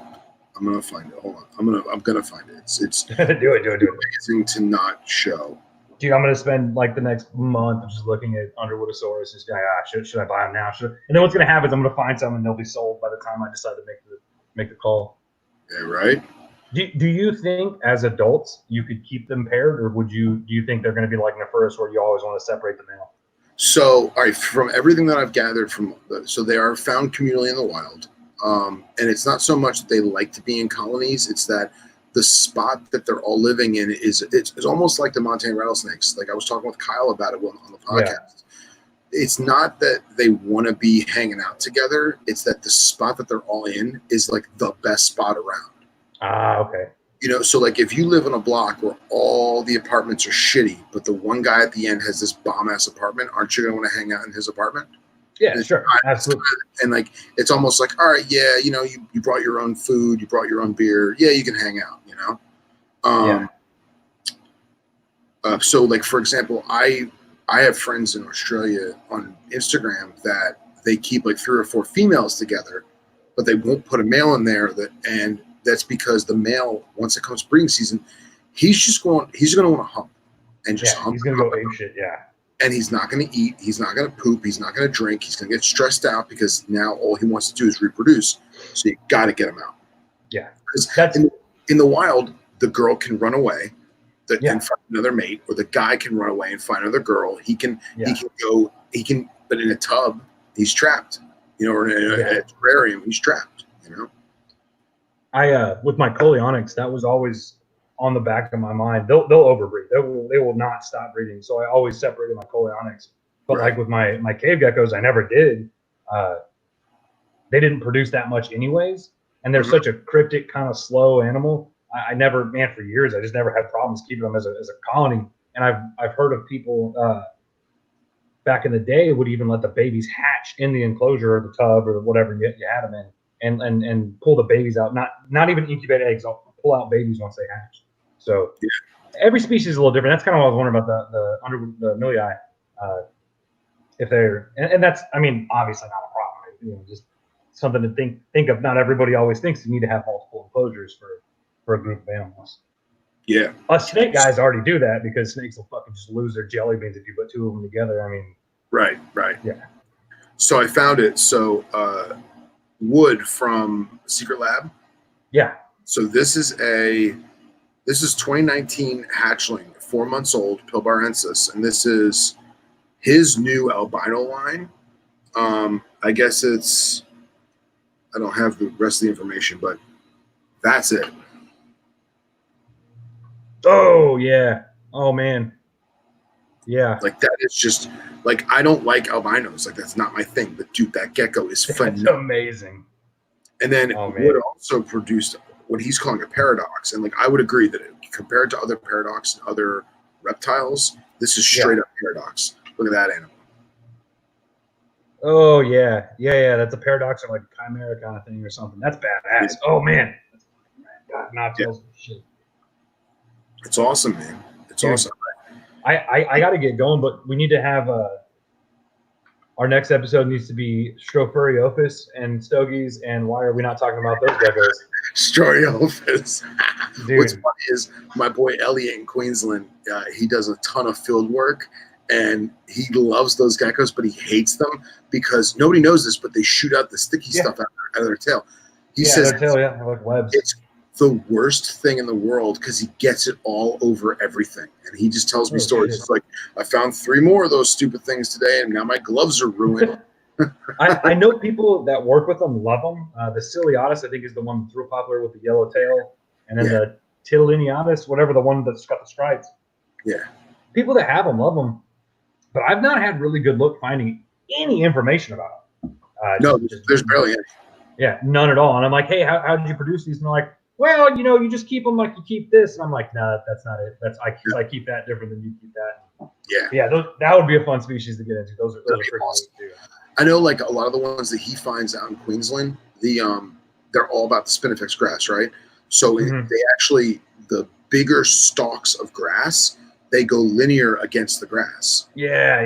I'm gonna find it. Hold on. I'm gonna find it. It's do it. amazing to not show. Dude, I'm gonna spend like the next month just looking at Underwoodosaurus. Just should I buy them now? And then what's gonna happen is I'm gonna find some and they'll be sold by the time I decide to make the call. Yeah, right. Do you think as adults you could keep them paired, or do you think they're gonna be like Nephurus where you always want to separate the male? So, all right, from everything that I've gathered so they are found communally in the wild, and it's not so much that they like to be in colonies; it's that the spot that they're all living in it's almost like the Montana rattlesnakes. Like I was talking with Kyle about it on the podcast. Yeah. It's not that they want to be hanging out together; it's that the spot that they're all in is like the best spot around. Ah, okay. You know, so like if you live in a block where all the apartments are shitty, but the one guy at the end has this bomb ass apartment, aren't you gonna want to hang out in his apartment? Yeah, sure, absolutely. And like it's almost like, all right, yeah, you know, you brought your own food, you brought your own beer, yeah, you can hang out, you know. So like for example, I have friends in Australia on Instagram that they keep like 3 or 4 females together, but they won't put a male in there. And that's because the male, once it comes breeding season, he's going to want to hump and just hump. He's going to go ape shit, yeah. And he's not going to eat. He's not going to poop. He's not going to drink. He's going to get stressed out because now all he wants to do is reproduce. So you got to get him out. Yeah. Because in the wild, the girl can run away and find another mate, or the guy can run away and find another girl. He can go, but in a tub, he's trapped. You know, or in a terrarium, he's trapped, you know. With my Coleonyx, that was always on the back of my mind. They'll overbreed. They will not stop breeding. So I always separated my Coleonyx. But like with my cave geckos, I never did. They didn't produce that much anyways, and they're such a cryptic, kind of slow animal. I never, for years, I just never had problems keeping them as a colony. And I've heard of people back in the day would even let the babies hatch in the enclosure or the tub or whatever you had them in. And pull the babies out, not even incubate eggs. I'll pull out babies once they hatch. So every species is a little different. That's kind of what I was wondering about the Millii. If they're and that's, I mean, obviously not a problem. You know, just something to think of. Not everybody always thinks you need to have multiple enclosures for a group of animals. Yeah, us snake guys already do that because snakes will fucking just lose their jelly beans if you put 2 of them together. I mean, right, yeah. So I found it. So. Wood from Secret Lab. Yeah. So this is 2019 hatchling, 4 months old, Pilbarensis, and this is his new albino line. I guess I don't have the rest of the information, but that's it. Oh yeah. Oh man. Yeah. Like that is just like, I don't like albinos. Like that's not my thing. But dude, that gecko is phenomenal. Amazing. And then Wood also produced what he's calling a paradox. And like I would agree that compared to other paradox and other reptiles, this is straight up paradox. Look at that animal. Oh yeah. That's a paradox or like a chimera kind of thing or something. That's badass. Oh man. God, Knobtails shit. It's awesome, man. It's awesome. I got to get going, but we need to have our next episode needs to be Strophariophis and Stogies, and why are we not talking about those geckos? Strophariophis. What's funny is my boy Elliot in Queensland, he does a ton of field work, and he loves those geckos, but he hates them because nobody knows this, but they shoot out the sticky stuff out of their tail. He says their tail, like webs. It's the worst thing in the world because he gets it all over everything, and he just tells me stories. It's like, I found 3 more of those stupid things today, and now my gloves are ruined. I know people that work with them love them. The Ciliatus, I think, is the one that's real popular with the yellow tail, and then the Tilliniatus, whatever, the one that's got the stripes. Yeah, people that have them love them, but I've not had really good luck finding any information about them. No, there's barely any. Yeah, none at all. And I'm like, hey, how did you produce these? And they're like, well, you just keep them like you keep this. And I'm like, no, that's not it. I keep that different than you keep that. Yeah. That would be a fun species to get into. Those are pretty awesome. neat too. I know, like a lot of the ones that he finds out in Queensland, they're all about the spinifex grass, right? So they actually, the bigger stalks of grass, they go linear against the grass. Yeah.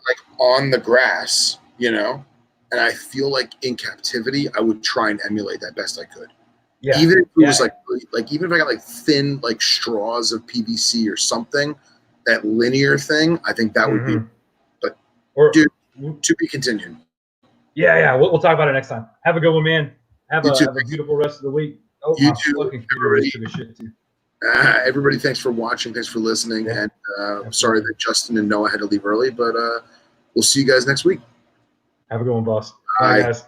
Like on the grass, And I feel like in captivity, I would try and emulate that best I could. Yeah. Even if it was like even if I got like thin like straws of PVC or something, that linear thing, I think that would be. But dude, to be continued. Yeah. We'll talk about it next time. Have a good one, man. Have a beautiful rest of the week. Oh, you my too. fucking computer just took a shit too. Everybody, thanks for watching. Thanks for listening. Yeah, and sorry that Justin and Noah had to leave early, but we'll see you guys next week. Have a good one, boss. Bye. Bye, guys.